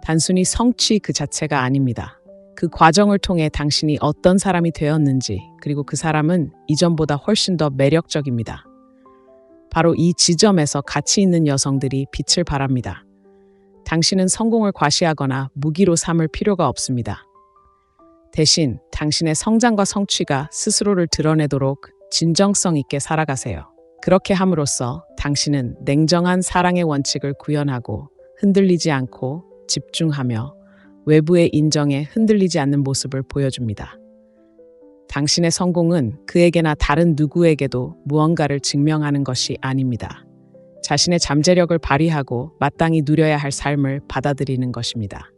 단순히 성취 그 자체가 아닙니다. 그 과정을 통해 당신이 어떤 사람이 되었는지, 그리고 그 사람은 이전보다 훨씬 더 매력적입니다. 바로 이 지점에서 가치 있는 여성들이 빛을 발합니다. 당신은 성공을 과시하거나 무기로 삼을 필요가 없습니다. 대신 당신의 성장과 성취가 스스로를 드러내도록 진정성 있게 살아가세요. 그렇게 함으로써 당신은 냉정한 사랑의 원칙을 구현하고 흔들리지 않고 집중하며 외부의 인정에 흔들리지 않는 모습을 보여줍니다. 당신의 성공은 그에게나 다른 누구에게도 무언가를 증명하는 것이 아닙니다. 자신의 잠재력을 발휘하고 마땅히 누려야 할 삶을 받아들이는 것입니다.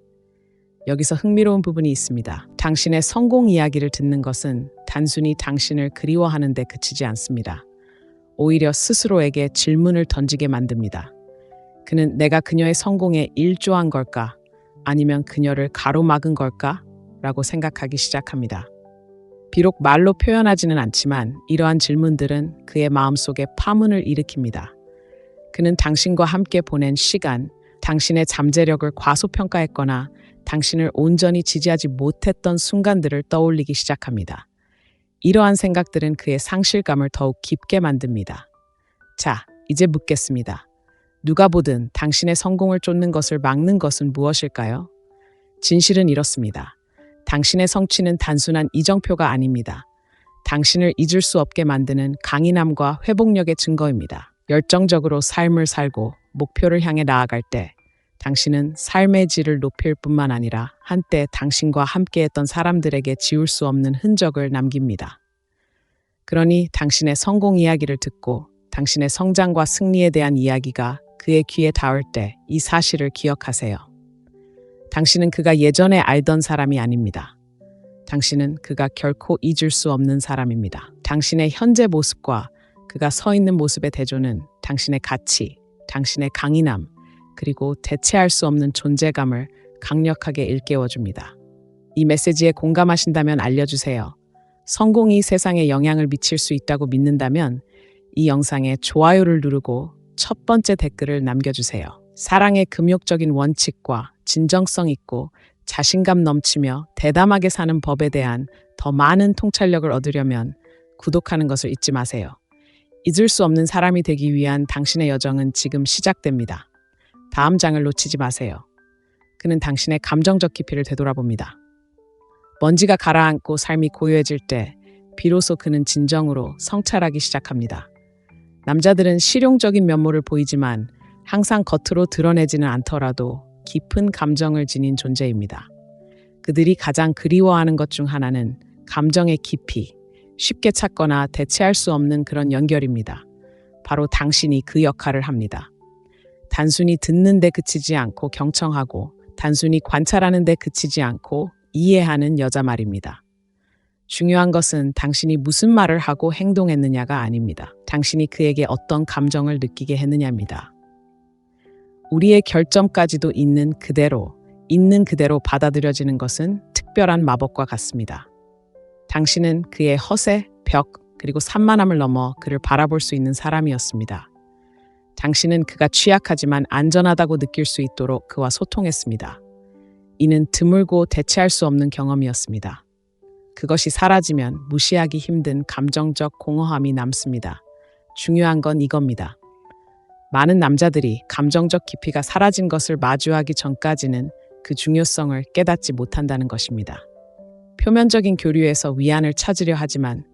여기서 흥미로운 부분이 있습니다. 당신의 성공 이야기를 듣는 것은 단순히 당신을 그리워하는 데 그치지 않습니다. 오히려 스스로에게 질문을 던지게 만듭니다. 그는 내가 그녀의 성공에 일조한 걸까? 아니면 그녀를 가로막은 걸까? 라고 생각하기 시작합니다. 비록 말로 표현하지는 않지만 이러한 질문들은 그의 마음속에 파문을 일으킵니다. 그는 당신과 함께 보낸 시간, 당신의 잠재력을 과소평가했거나 당신을 온전히 지지하지 못했던 순간들을 떠올리기 시작합니다. 이러한 생각들은 그의 상실감을 더욱 깊게 만듭니다. 자, 이제 묻겠습니다. 누가 보든 당신의 성공을 쫓는 것을 막는 것은 무엇일까요? 진실은 이렇습니다. 당신의 성취는 단순한 이정표가 아닙니다. 당신을 잊을 수 없게 만드는 강인함과 회복력의 증거입니다. 열정적으로 삶을 살고 목표를 향해 나아갈 때 당신은 삶의 질을 높일 뿐만 아니라 한때 당신과 함께했던 사람들에게 지울 수 없는 흔적을 남깁니다. 그러니 당신의 성공 이야기를 듣고 당신의 성장과 승리에 대한 이야기가 그의 귀에 닿을 때 이 사실을 기억하세요. 당신은 그가 예전에 알던 사람이 아닙니다. 당신은 그가 결코 잊을 수 없는 사람입니다. 당신의 현재 모습과 그가 서 있는 모습의 대조는 당신의 가치, 당신의 강인함, 그리고 대체할 수 없는 존재감을 강력하게 일깨워줍니다. 이 메시지에 공감하신다면 알려주세요. 성공이 세상에 영향을 미칠 수 있다고 믿는다면 이 영상에 좋아요를 누르고 첫 번째 댓글을 남겨주세요. 사랑의 금욕적인 원칙과 진정성 있고 자신감 넘치며 대담하게 사는 법에 대한 더 많은 통찰력을 얻으려면 구독하는 것을 잊지 마세요. 잊을 수 없는 사람이 되기 위한 당신의 여정은 지금 시작됩니다. 다음 장을 놓치지 마세요. 그는 당신의 감정적 깊이를 되돌아봅니다. 먼지가 가라앉고 삶이 고요해질 때 비로소 그는 진정으로 성찰하기 시작합니다. 남자들은 실용적인 면모를 보이지만 항상 겉으로 드러내지는 않더라도 깊은 감정을 지닌 존재입니다. 그들이 가장 그리워하는 것 중 하나는 감정의 깊이, 쉽게 찾거나 대체할 수 없는 그런 연결입니다. 바로 당신이 그 역할을 합니다. 단순히 듣는 데 그치지 않고 경청하고 단순히 관찰하는 데 그치지 않고 이해하는 여자 말입니다. 중요한 것은 당신이 무슨 말을 하고 행동했느냐가 아닙니다. 당신이 그에게 어떤 감정을 느끼게 했느냐입니다. 우리의 결점까지도 있는 그대로 받아들여지는 것은 특별한 마법과 같습니다. 당신은 그의 허세, 벽, 그리고 산만함을 넘어 그를 바라볼 수 있는 사람이었습니다. 당신은 그가 취약하지만 안전하다고 느낄 수 있도록 그와 소통했습니다. 이는 드물고 대체할 수 없는 경험이었습니다. 그것이 사라지면 무시하기 힘든 감정적 공허함이 남습니다. 중요한 건 이겁니다. 많은 남자들이 감정적 깊이가 사라진 것을 마주하기 전까지는 그 중요성을 깨닫지 못한다는 것입니다. 표면적인 교류에서 위안을 찾으려 하지만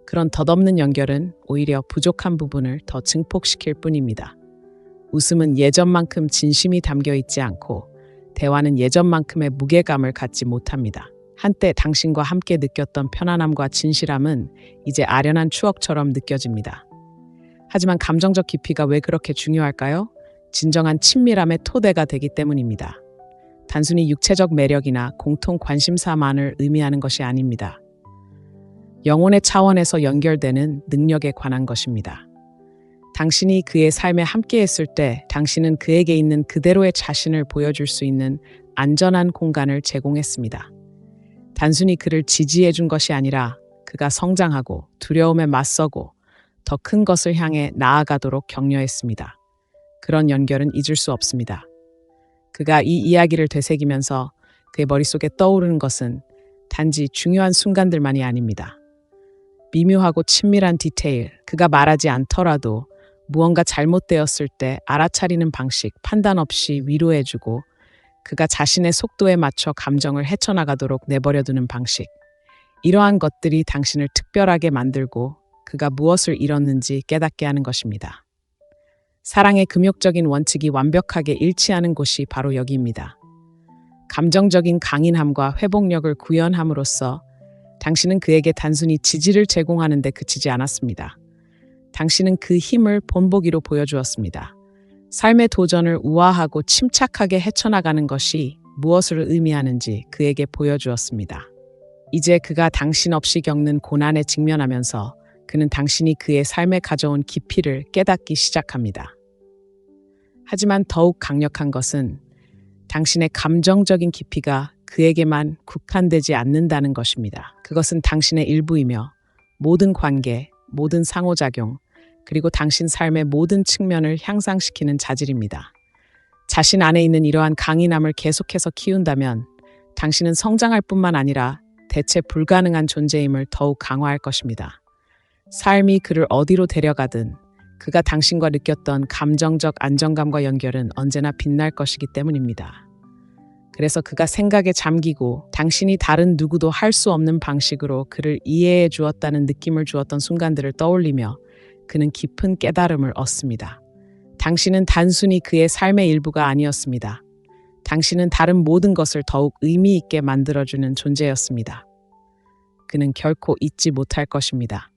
그런 덧없는 연결은 오히려 부족한 부분을 더 증폭시킬 뿐입니다. 웃음은 예전만큼 진심이 담겨 있지 않고 대화는 예전만큼의 무게감을 갖지 못합니다. 한때 당신과 함께 느꼈던 편안함과 진실함은 이제 아련한 추억처럼 느껴집니다. 하지만 감정적 깊이가 왜 그렇게 중요할까요? 진정한 친밀함의 토대가 되기 때문입니다. 단순히 육체적 매력이나 공통 관심사만을 의미하는 것이 아닙니다. 영혼의 차원에서 연결되는 능력에 관한 것입니다. 당신이 그의 삶에 함께했을 때 당신은 그에게 있는 그대로의 자신을 보여줄 수 있는 안전한 공간을 제공했습니다. 단순히 그를 지지해 준 것이 아니라 그가 성장하고 두려움에 맞서고 더 큰 것을 향해 나아가도록 격려했습니다. 그런 연결은 잊을 수 없습니다. 그가 이 이야기를 되새기면서 그의 머릿속에 떠오르는 것은 단지 중요한 순간들만이 아닙니다. 미묘하고 친밀한 디테일, 그가 말하지 않더라도 무언가 잘못되었을 때 알아차리는 방식, 판단 없이 위로해주고 그가 자신의 속도에 맞춰 감정을 헤쳐나가도록 내버려두는 방식. 이러한 것들이 당신을 특별하게 만들고 그가 무엇을 잃었는지 깨닫게 하는 것입니다. 사랑의 금욕적인 원칙이 완벽하게 일치하는 곳이 바로 여기입니다. 감정적인 강인함과 회복력을 구현함으로써 당신은 그에게 단순히 지지를 제공하는 데 그치지 않았습니다. 당신은 그 힘을 본보기로 보여주었습니다. 삶의 도전을 우아하고 침착하게 헤쳐나가는 것이 무엇을 의미하는지 그에게 보여주었습니다. 이제 그가 당신 없이 겪는 고난에 직면하면서 그는 당신이 그의 삶에 가져온 깊이를 깨닫기 시작합니다. 하지만 더욱 강력한 것은 당신의 감정적인 깊이가 그에게만 국한되지 않는다는 것입니다. 그것은 당신의 일부이며 모든 관계, 모든 상호작용, 그리고 당신 삶의 모든 측면을 향상시키는 자질입니다. 자신 안에 있는 이러한 강인함을 계속해서 키운다면 당신은 성장할 뿐만 아니라 대체 불가능한 존재임을 더욱 강화할 것입니다. 삶이 그를 어디로 데려가든 그가 당신과 느꼈던 감정적 안정감과 연결은 언제나 빛날 것이기 때문입니다. 그래서 그가 생각에 잠기고 당신이 다른 누구도 할 수 없는 방식으로 그를 이해해 주었다는 느낌을 주었던 순간들을 떠올리며 그는 깊은 깨달음을 얻습니다. 당신은 단순히 그의 삶의 일부가 아니었습니다. 당신은 다른 모든 것을 더욱 의미 있게 만들어주는 존재였습니다. 그는 결코 잊지 못할 것입니다.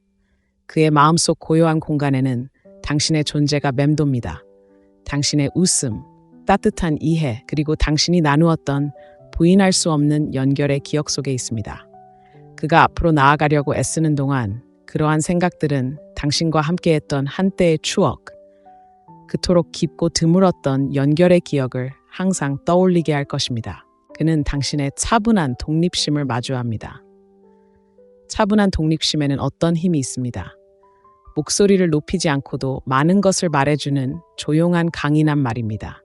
그의 마음속 고요한 공간에는 당신의 존재가 맴돕니다. 당신의 웃음, 따뜻한 이해, 그리고 당신이 나누었던 부인할 수 없는 연결의 기억 속에 있습니다. 그가 앞으로 나아가려고 애쓰는 동안 그러한 생각들은 당신과 함께했던 한때의 추억, 그토록 깊고 드물었던 연결의 기억을 항상 떠올리게 할 것입니다. 그는 당신의 차분한 독립심을 마주합니다. 차분한 독립심에는 어떤 힘이 있습니다. 목소리를 높이지 않고도 많은 것을 말해주는 조용한 강인한 말입니다.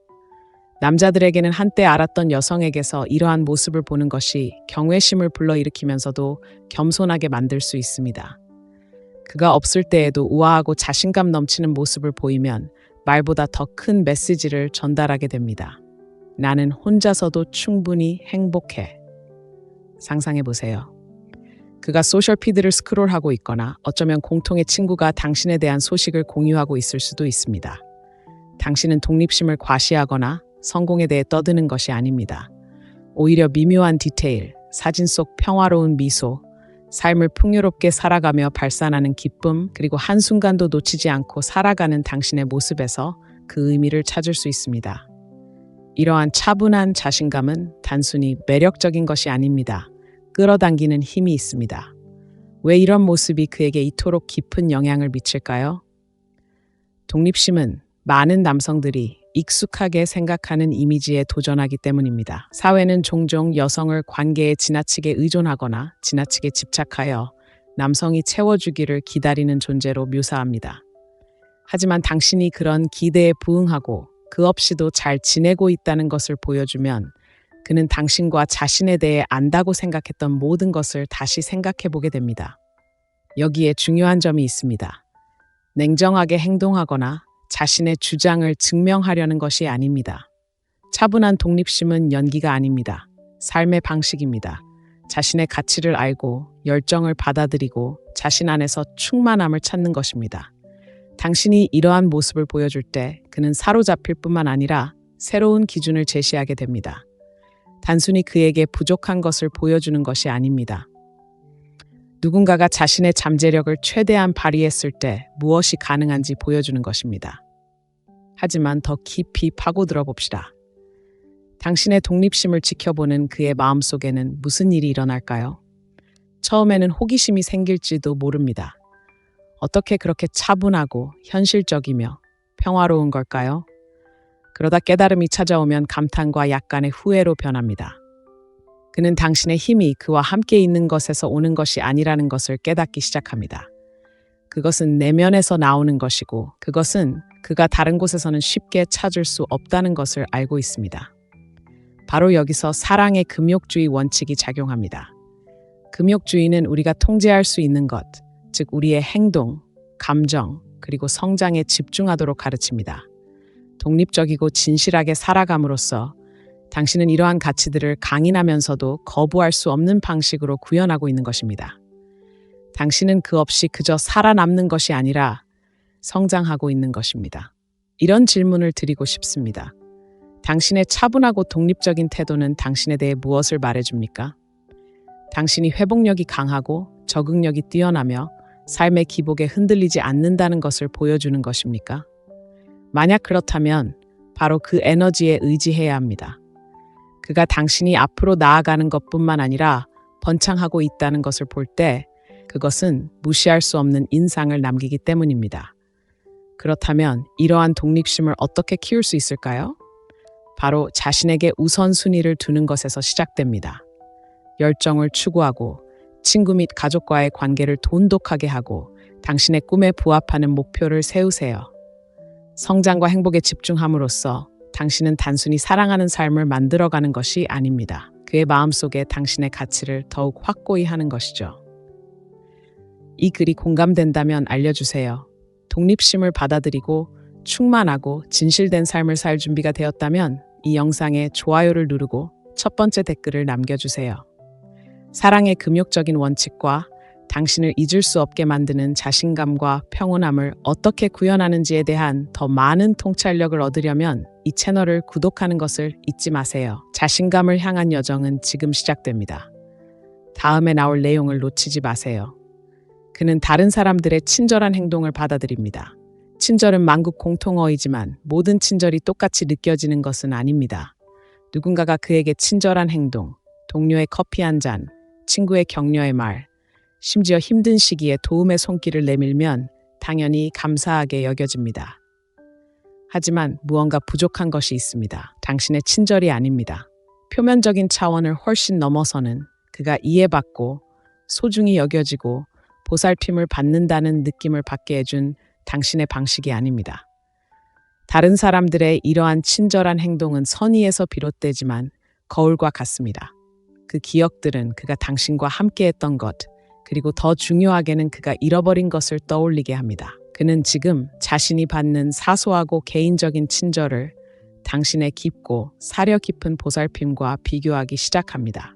남자들에게는 한때 알았던 여성에게서 이러한 모습을 보는 것이 경외심을 불러일으키면서도 겸손하게 만들 수 있습니다. 그가 없을 때에도 우아하고 자신감 넘치는 모습을 보이면 말보다 더 큰 메시지를 전달하게 됩니다. 나는 혼자서도 충분히 행복해. 상상해 보세요. 그가 소셜피드를 스크롤하고 있거나 어쩌면 공통의 친구가 당신에 대한 소식을 공유하고 있을 수도 있습니다. 당신은 독립심을 과시하거나 성공에 대해 떠드는 것이 아닙니다. 오히려 미묘한 디테일, 사진 속 평화로운 미소, 삶을 풍요롭게 살아가며 발산하는 기쁨, 그리고 한순간도 놓치지 않고 살아가는 당신의 모습에서 그 의미를 찾을 수 있습니다. 이러한 차분한 자신감은 단순히 매력적인 것이 아닙니다. 끌어당기는 힘이 있습니다. 왜 이런 모습이 그에게 이토록 깊은 영향을 미칠까요? 독립심은 많은 남성들이 익숙하게 생각하는 이미지에 도전하기 때문입니다. 사회는 종종 여성을 관계에 지나치게 의존하거나 지나치게 집착하여 남성이 채워주기를 기다리는 존재로 묘사합니다. 하지만 당신이 그런 기대에 부응하고 그 없이도 잘 지내고 있다는 것을 보여주면 그는 당신과 자신에 대해 안다고 생각했던 모든 것을 다시 생각해 보게 됩니다. 여기에 중요한 점이 있습니다. 냉정하게 행동하거나 자신의 주장을 증명하려는 것이 아닙니다. 차분한 독립심은 연기가 아닙니다. 삶의 방식입니다. 자신의 가치를 알고 열정을 받아들이고 자신 안에서 충만함을 찾는 것입니다. 당신이 이러한 모습을 보여줄 때 그는 사로잡힐 뿐만 아니라 새로운 기준을 제시하게 됩니다. 단순히 그에게 부족한 것을 보여주는 것이 아닙니다. 누군가가 자신의 잠재력을 최대한 발휘했을 때 무엇이 가능한지 보여주는 것입니다. 하지만 더 깊이 파고들어 봅시다. 당신의 독립심을 지켜보는 그의 마음속에는 무슨 일이 일어날까요? 처음에는 호기심이 생길지도 모릅니다. 어떻게 그렇게 차분하고 현실적이며 평화로운 걸까요? 그러다 깨달음이 찾아오면 감탄과 약간의 후회로 변합니다. 그는 당신의 힘이 그와 함께 있는 것에서 오는 것이 아니라는 것을 깨닫기 시작합니다. 그것은 내면에서 나오는 것이고 그것은 그가 다른 곳에서는 쉽게 찾을 수 없다는 것을 알고 있습니다. 바로 여기서 사랑의 금욕주의 원칙이 작용합니다. 금욕주의는 우리가 통제할 수 있는 것, 즉 우리의 행동, 감정, 그리고 성장에 집중하도록 가르칩니다. 독립적이고 진실하게 살아감으로써 당신은 이러한 가치들을 강인하면서도 거부할 수 없는 방식으로 구현하고 있는 것입니다. 당신은 그 없이 그저 살아남는 것이 아니라 성장하고 있는 것입니다. 이런 질문을 드리고 싶습니다. 당신의 차분하고 독립적인 태도는 당신에 대해 무엇을 말해줍니까? 당신이 회복력이 강하고 적응력이 뛰어나며 삶의 기복에 흔들리지 않는다는 것을 보여주는 것입니까? 만약 그렇다면 바로 그 에너지에 의지해야 합니다. 그가 당신이 앞으로 나아가는 것뿐만 아니라 번창하고 있다는 것을 볼 때 그것은 무시할 수 없는 인상을 남기기 때문입니다. 그렇다면 이러한 독립심을 어떻게 키울 수 있을까요? 바로 자신에게 우선순위를 두는 것에서 시작됩니다. 열정을 추구하고 친구 및 가족과의 관계를 돈독하게 하고 당신의 꿈에 부합하는 목표를 세우세요. 성장과 행복에 집중함으로써 당신은 단순히 사랑하는 삶을 만들어가는 것이 아닙니다. 그의 마음속에 당신의 가치를 더욱 확고히 하는 것이죠. 이 글이 공감된다면 알려주세요. 독립심을 받아들이고 충만하고 진실된 삶을 살 준비가 되었다면 이 영상에 좋아요를 누르고 첫 번째 댓글을 남겨주세요. 사랑의 금욕적인 원칙과 당신을 잊을 수 없게 만드는 자신감과 평온함을 어떻게 구현하는지에 대한 더 많은 통찰력을 얻으려면 이 채널을 구독하는 것을 잊지 마세요. 자신감을 향한 여정은 지금 시작됩니다. 다음에 나올 내용을 놓치지 마세요. 그는 다른 사람들의 친절한 행동을 받아들입니다. 친절은 만국 공통어이지만 모든 친절이 똑같이 느껴지는 것은 아닙니다. 누군가가 그에게 친절한 행동, 동료의 커피 한 잔, 친구의 격려의 말, 심지어 힘든 시기에 도움의 손길을 내밀면 당연히 감사하게 여겨집니다. 하지만 무언가 부족한 것이 있습니다. 당신의 친절이 아닙니다. 표면적인 차원을 훨씬 넘어서는 그가 이해받고 소중히 여겨지고 보살핌을 받는다는 느낌을 받게 해준 당신의 방식이 아닙니다. 다른 사람들의 이러한 친절한 행동은 선의에서 비롯되지만 거울과 같습니다. 그 기억들은 그가 당신과 함께했던 것, 그리고 더 중요하게는 그가 잃어버린 것을 떠올리게 합니다. 그는 지금 자신이 받는 사소하고 개인적인 친절을 당신의 깊고 사려 깊은 보살핌과 비교하기 시작합니다.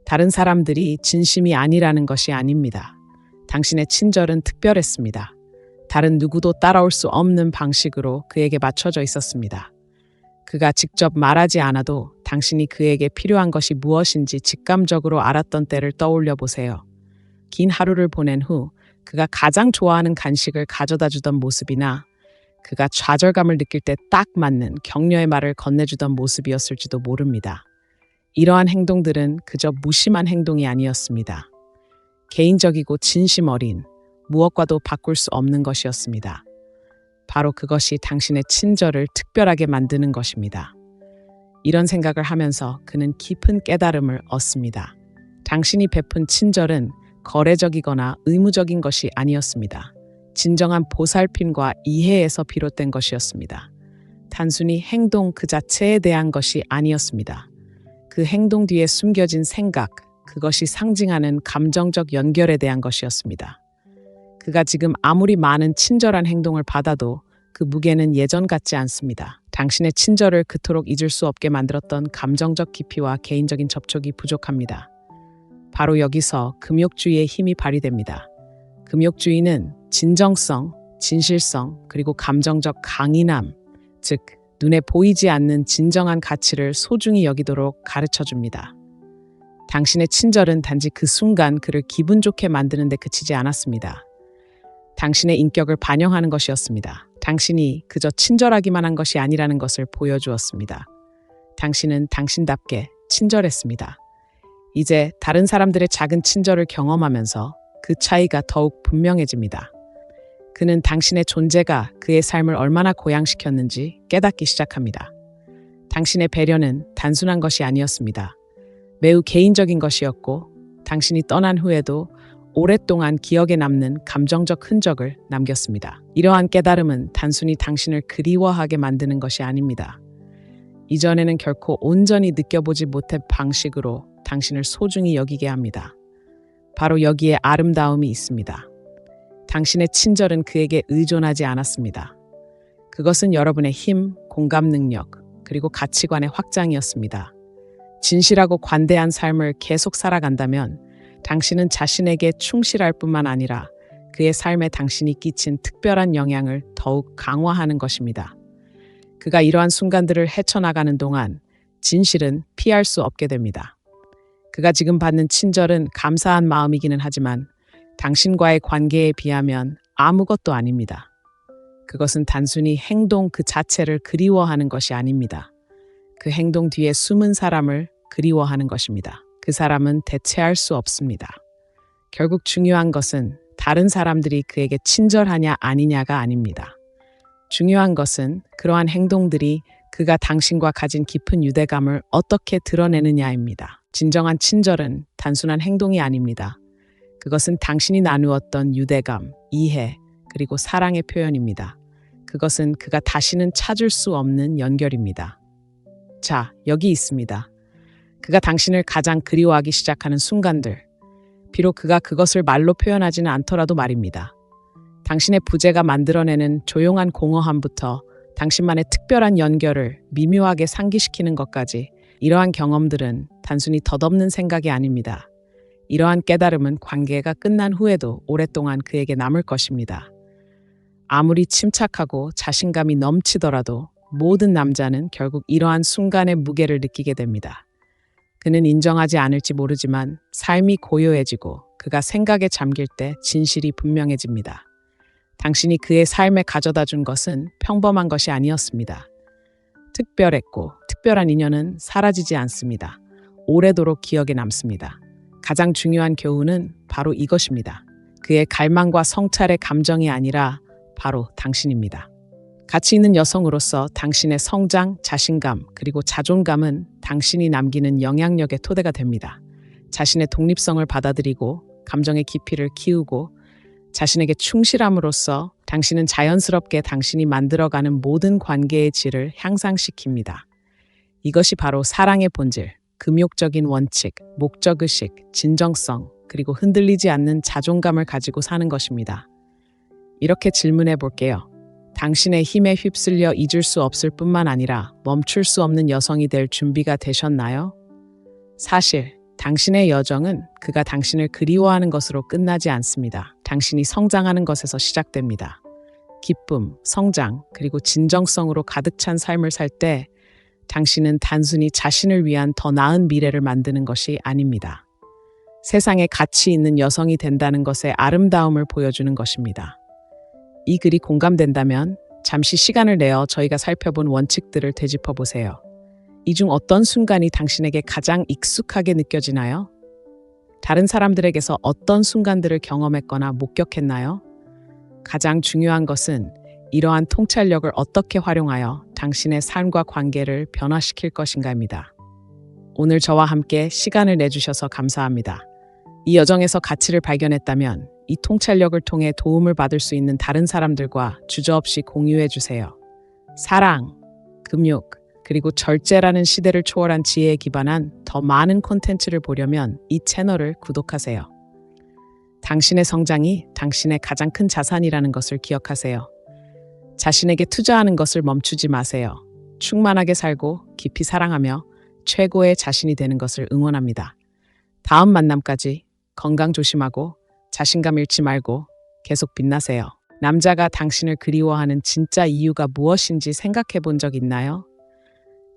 다른 사람들이 진심이 아니라는 것이 아닙니다. 당신의 친절은 특별했습니다. 다른 누구도 따라올 수 없는 방식으로 그에게 맞춰져 있었습니다. 그가 직접 말하지 않아도 당신이 그에게 필요한 것이 무엇인지 직감적으로 알았던 때를 떠올려 보세요. 긴 하루를 보낸 후 그가 가장 좋아하는 간식을 가져다 주던 모습이나 그가 좌절감을 느낄 때 딱 맞는 격려의 말을 건네주던 모습이었을지도 모릅니다. 이러한 행동들은 그저 무심한 행동이 아니었습니다. 개인적이고 진심 어린, 무엇과도 바꿀 수 없는 것이었습니다. 바로 그것이 당신의 친절을 특별하게 만드는 것입니다. 이런 생각을 하면서 그는 깊은 깨달음을 얻습니다. 당신이 베푼 친절은 거래적이거나 의무적인 것이 아니었습니다. 진정한 보살핌과 이해에서 비롯된 것이었습니다. 단순히 행동 그 자체에 대한 것이 아니었습니다. 그 행동 뒤에 숨겨진 생각, 그것이 상징하는 감정적 연결에 대한 것이었습니다. 그가 지금 아무리 많은 친절한 행동을 받아도 그 무게는 예전 같지 않습니다. 당신의 친절을 그토록 잊을 수 없게 만들었던 감정적 깊이와 개인적인 접촉이 부족합니다. 바로 여기서 금욕주의의 힘이 발휘됩니다. 금욕주의는 진정성, 진실성, 그리고 감정적 강인함, 즉 눈에 보이지 않는 진정한 가치를 소중히 여기도록 가르쳐 줍니다. 당신의 친절은 단지 그 순간 그를 기분 좋게 만드는 데 그치지 않았습니다. 당신의 인격을 반영하는 것이었습니다. 당신이 그저 친절하기만 한 것이 아니라는 것을 보여주었습니다. 당신은 당신답게 친절했습니다. 이제 다른 사람들의 작은 친절을 경험하면서 그 차이가 더욱 분명해집니다. 그는 당신의 존재가 그의 삶을 얼마나 고양시켰는지 깨닫기 시작합니다. 당신의 배려는 단순한 것이 아니었습니다. 매우 개인적인 것이었고 당신이 떠난 후에도 오랫동안 기억에 남는 감정적 흔적을 남겼습니다. 이러한 깨달음은 단순히 당신을 그리워하게 만드는 것이 아닙니다. 이전에는 결코 온전히 느껴보지 못한 방식으로 당신을 소중히 여기게 합니다. 바로 여기에 아름다움이 있습니다. 당신의 친절은 그에게 의존하지 않았습니다. 그것은 여러분의 힘, 공감 능력, 그리고 가치관의 확장이었습니다. 진실하고 관대한 삶을 계속 살아간다면 당신은 자신에게 충실할 뿐만 아니라 그의 삶에 당신이 끼친 특별한 영향을 더욱 강화하는 것입니다. 그가 이러한 순간들을 헤쳐나가는 동안 진실은 피할 수 없게 됩니다. 그가 지금 받는 친절은 감사한 마음이기는 하지만 당신과의 관계에 비하면 아무것도 아닙니다. 그것은 단순히 행동 그 자체를 그리워하는 것이 아닙니다. 그 행동 뒤에 숨은 사람을 그리워하는 것입니다. 그 사람은 대체할 수 없습니다. 결국 중요한 것은 다른 사람들이 그에게 친절하냐 아니냐가 아닙니다. 중요한 것은 그러한 행동들이 그가 당신과 가진 깊은 유대감을 어떻게 드러내느냐입니다. 진정한 친절은 단순한 행동이 아닙니다. 그것은 당신이 나누었던 유대감, 이해, 그리고 사랑의 표현입니다. 그것은 그가 다시는 찾을 수 없는 연결입니다. 자, 여기 있습니다. 그가 당신을 가장 그리워하기 시작하는 순간들. 비록 그가 그것을 말로 표현하지는 않더라도 말입니다. 당신의 부재가 만들어내는 조용한 공허함부터 당신만의 특별한 연결을 미묘하게 상기시키는 것까지 이러한 경험들은 단순히 덧없는 생각이 아닙니다. 이러한 깨달음은 관계가 끝난 후에도 오랫동안 그에게 남을 것입니다. 아무리 침착하고 자신감이 넘치더라도 모든 남자는 결국 이러한 순간의 무게를 느끼게 됩니다. 그는 인정하지 않을지 모르지만 삶이 고요해지고 그가 생각에 잠길 때 진실이 분명해집니다. 당신이 그의 삶에 가져다 준 것은 평범한 것이 아니었습니다. 특별했고 특별한 인연은 사라지지 않습니다. 오래도록 기억에 남습니다. 가장 중요한 교훈은 바로 이것입니다. 그의 갈망과 성찰의 감정이 아니라 바로 당신입니다. 가치 있는 여성으로서 당신의 성장, 자신감, 그리고 자존감은 당신이 남기는 영향력의 토대가 됩니다. 자신의 독립성을 받아들이고 감정의 깊이를 키우고 자신에게 충실함으로써 당신은 자연스럽게 당신이 만들어가는 모든 관계의 질을 향상시킵니다. 이것이 바로 사랑의 본질, 금욕적인 원칙, 목적의식, 진정성, 그리고 흔들리지 않는 자존감을 가지고 사는 것입니다. 이렇게 질문해 볼게요. 당신의 힘에 휩쓸려 잊을 수 없을 뿐만 아니라 멈출 수 없는 여성이 될 준비가 되셨나요? 사실 당신의 여정은 그가 당신을 그리워하는 것으로 끝나지 않습니다. 당신이 성장하는 것에서 시작됩니다. 기쁨, 성장, 그리고 진정성으로 가득 찬 삶을 살 때 당신은 단순히 자신을 위한 더 나은 미래를 만드는 것이 아닙니다. 세상에 가치 있는 여성이 된다는 것의 아름다움을 보여주는 것입니다. 이 글이 공감된다면 잠시 시간을 내어 저희가 살펴본 원칙들을 되짚어 보세요. 이 중 어떤 순간이 당신에게 가장 익숙하게 느껴지나요? 다른 사람들에게서 어떤 순간들을 경험했거나 목격했나요? 가장 중요한 것은 이러한 통찰력을 어떻게 활용하여 당신의 삶과 관계를 변화시킬 것인가입니다. 오늘 저와 함께 시간을 내주셔서 감사합니다. 이 여정에서 가치를 발견했다면 이 통찰력을 통해 도움을 받을 수 있는 다른 사람들과 주저없이 공유해 주세요. 사랑, 금욕, 그리고 절제라는 시대를 초월한 지혜에 기반한 더 많은 콘텐츠를 보려면 이 채널을 구독하세요. 당신의 성장이 당신의 가장 큰 자산이라는 것을 기억하세요. 자신에게 투자하는 것을 멈추지 마세요. 충만하게 살고 깊이 사랑하며 최고의 자신이 되는 것을 응원합니다. 다음 만남까지 건강 조심하고 자신감 잃지 말고 계속 빛나세요. 남자가 당신을 그리워하는 진짜 이유가 무엇인지 생각해 본 적 있나요?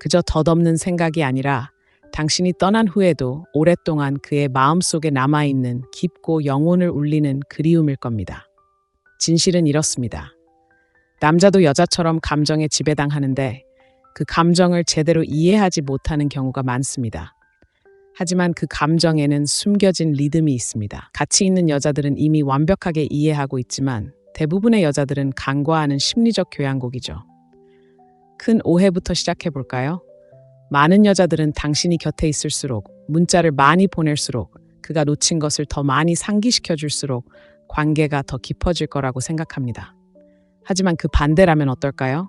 그저 덧없는 생각이 아니라 당신이 떠난 후에도 오랫동안 그의 마음속에 남아있는 깊고 영혼을 울리는 그리움일 겁니다. 진실은 이렇습니다. 남자도 여자처럼 감정에 지배당하는데 그 감정을 제대로 이해하지 못하는 경우가 많습니다. 하지만 그 감정에는 숨겨진 리듬이 있습니다. 가치 있는 여자들은 이미 완벽하게 이해하고 있지만 대부분의 여자들은 간과하는 심리적 교양곡이죠. 큰 오해부터 시작해 볼까요? 많은 여자들은 당신이 곁에 있을수록, 문자를 많이 보낼수록, 그가 놓친 것을 더 많이 상기시켜 줄수록 관계가 더 깊어질 거라고 생각합니다. 하지만 그 반대라면 어떨까요?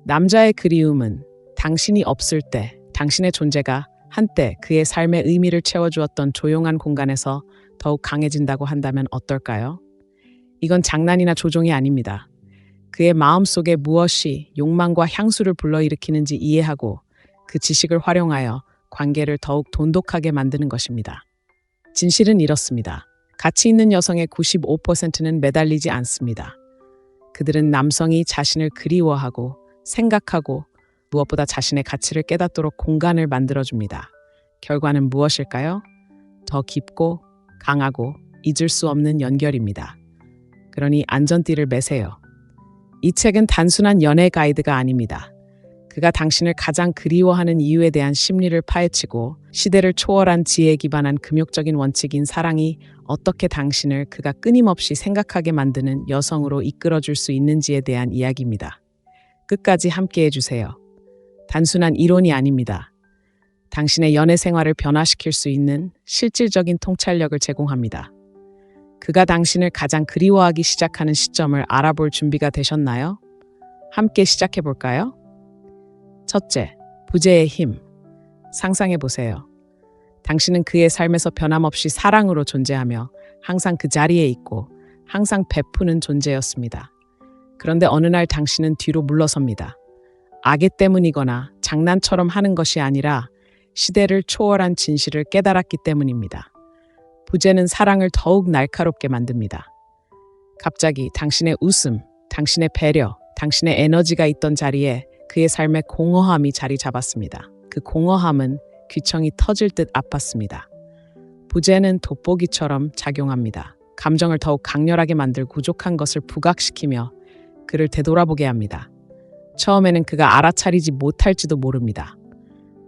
남자의 그리움은 당신이 없을 때 당신의 존재가 한때 그의 삶의 의미를 채워주었던 조용한 공간에서 더욱 강해진다고 한다면 어떨까요? 이건 장난이나 조종이 아닙니다. 그의 마음속에 무엇이 욕망과 향수를 불러일으키는지 이해하고 그 지식을 활용하여 관계를 더욱 돈독하게 만드는 것입니다. 진실은 이렇습니다. 가치 있는 여성의 95%는 매달리지 않습니다. 그들은 남성이 자신을 그리워하고 생각하고 무엇보다 자신의 가치를 깨닫도록 공간을 만들어줍니다. 결과는 무엇일까요? 더 깊고 강하고 잊을 수 없는 연결입니다. 그러니 안전띠를 매세요. 이 책은 단순한 연애 가이드가 아닙니다. 그가 당신을 가장 그리워하는 이유에 대한 심리를 파헤치고 시대를 초월한 지혜에 기반한 금욕적인 원칙인 사랑이 어떻게 당신을 그가 끊임없이 생각하게 만드는 여성으로 이끌어줄 수 있는지에 대한 이야기입니다. 끝까지 함께해 주세요. 단순한 이론이 아닙니다. 당신의 연애 생활을 변화시킬 수 있는 실질적인 통찰력을 제공합니다. 그가 당신을 가장 그리워하기 시작하는 시점을 알아볼 준비가 되셨나요? 함께 시작해 볼까요? 첫째, 부재의 힘. 상상해 보세요. 당신은 그의 삶에서 변함없이 사랑으로 존재하며 항상 그 자리에 있고 항상 베푸는 존재였습니다. 그런데 어느 날 당신은 뒤로 물러섭니다. 악의 때문이거나 장난처럼 하는 것이 아니라 시대를 초월한 진실을 깨달았기 때문입니다. 부재는 사랑을 더욱 날카롭게 만듭니다. 갑자기 당신의 웃음, 당신의 배려, 당신의 에너지가 있던 자리에 그의 삶의 공허함이 자리 잡았습니다. 그 공허함은 귀청이 터질 듯 아팠습니다. 부재는 돋보기처럼 작용합니다. 감정을 더욱 강렬하게 만들 부족한 것을 부각시키며 그를 되돌아보게 합니다. 처음에는 그가 알아차리지 못할지도 모릅니다.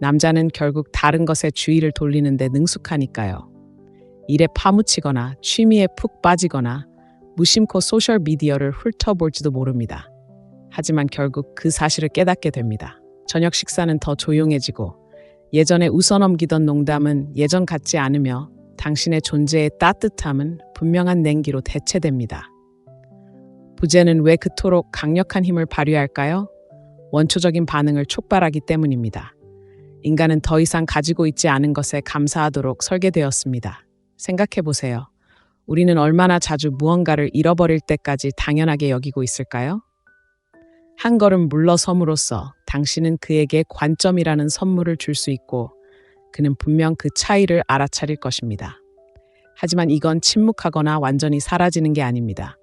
남자는 결국 다른 것에 주의를 돌리는데 능숙하니까요. 일에 파묻히거나 취미에 푹 빠지거나 무심코 소셜미디어를 훑어볼지도 모릅니다. 하지만 결국 그 사실을 깨닫게 됩니다. 저녁 식사는 더 조용해지고 예전에 웃어넘기던 농담은 예전 같지 않으며 당신의 존재의 따뜻함은 분명한 냉기로 대체됩니다. 부재는 왜 그토록 강력한 힘을 발휘할까요? 원초적인 반응을 촉발하기 때문입니다. 인간은 더 이상 가지고 있지 않은 것에 감사하도록 설계되었습니다. 생각해 보세요. 우리는 얼마나 자주 무언가를 잃어버릴 때까지 당연하게 여기고 있을까요? 한 걸음 물러섬으로써 당신은 그에게 관점이라는 선물을 줄 수 있고 그는 분명 그 차이를 알아차릴 것입니다. 하지만 이건 침묵하거나 완전히 사라지는 게 아닙니다.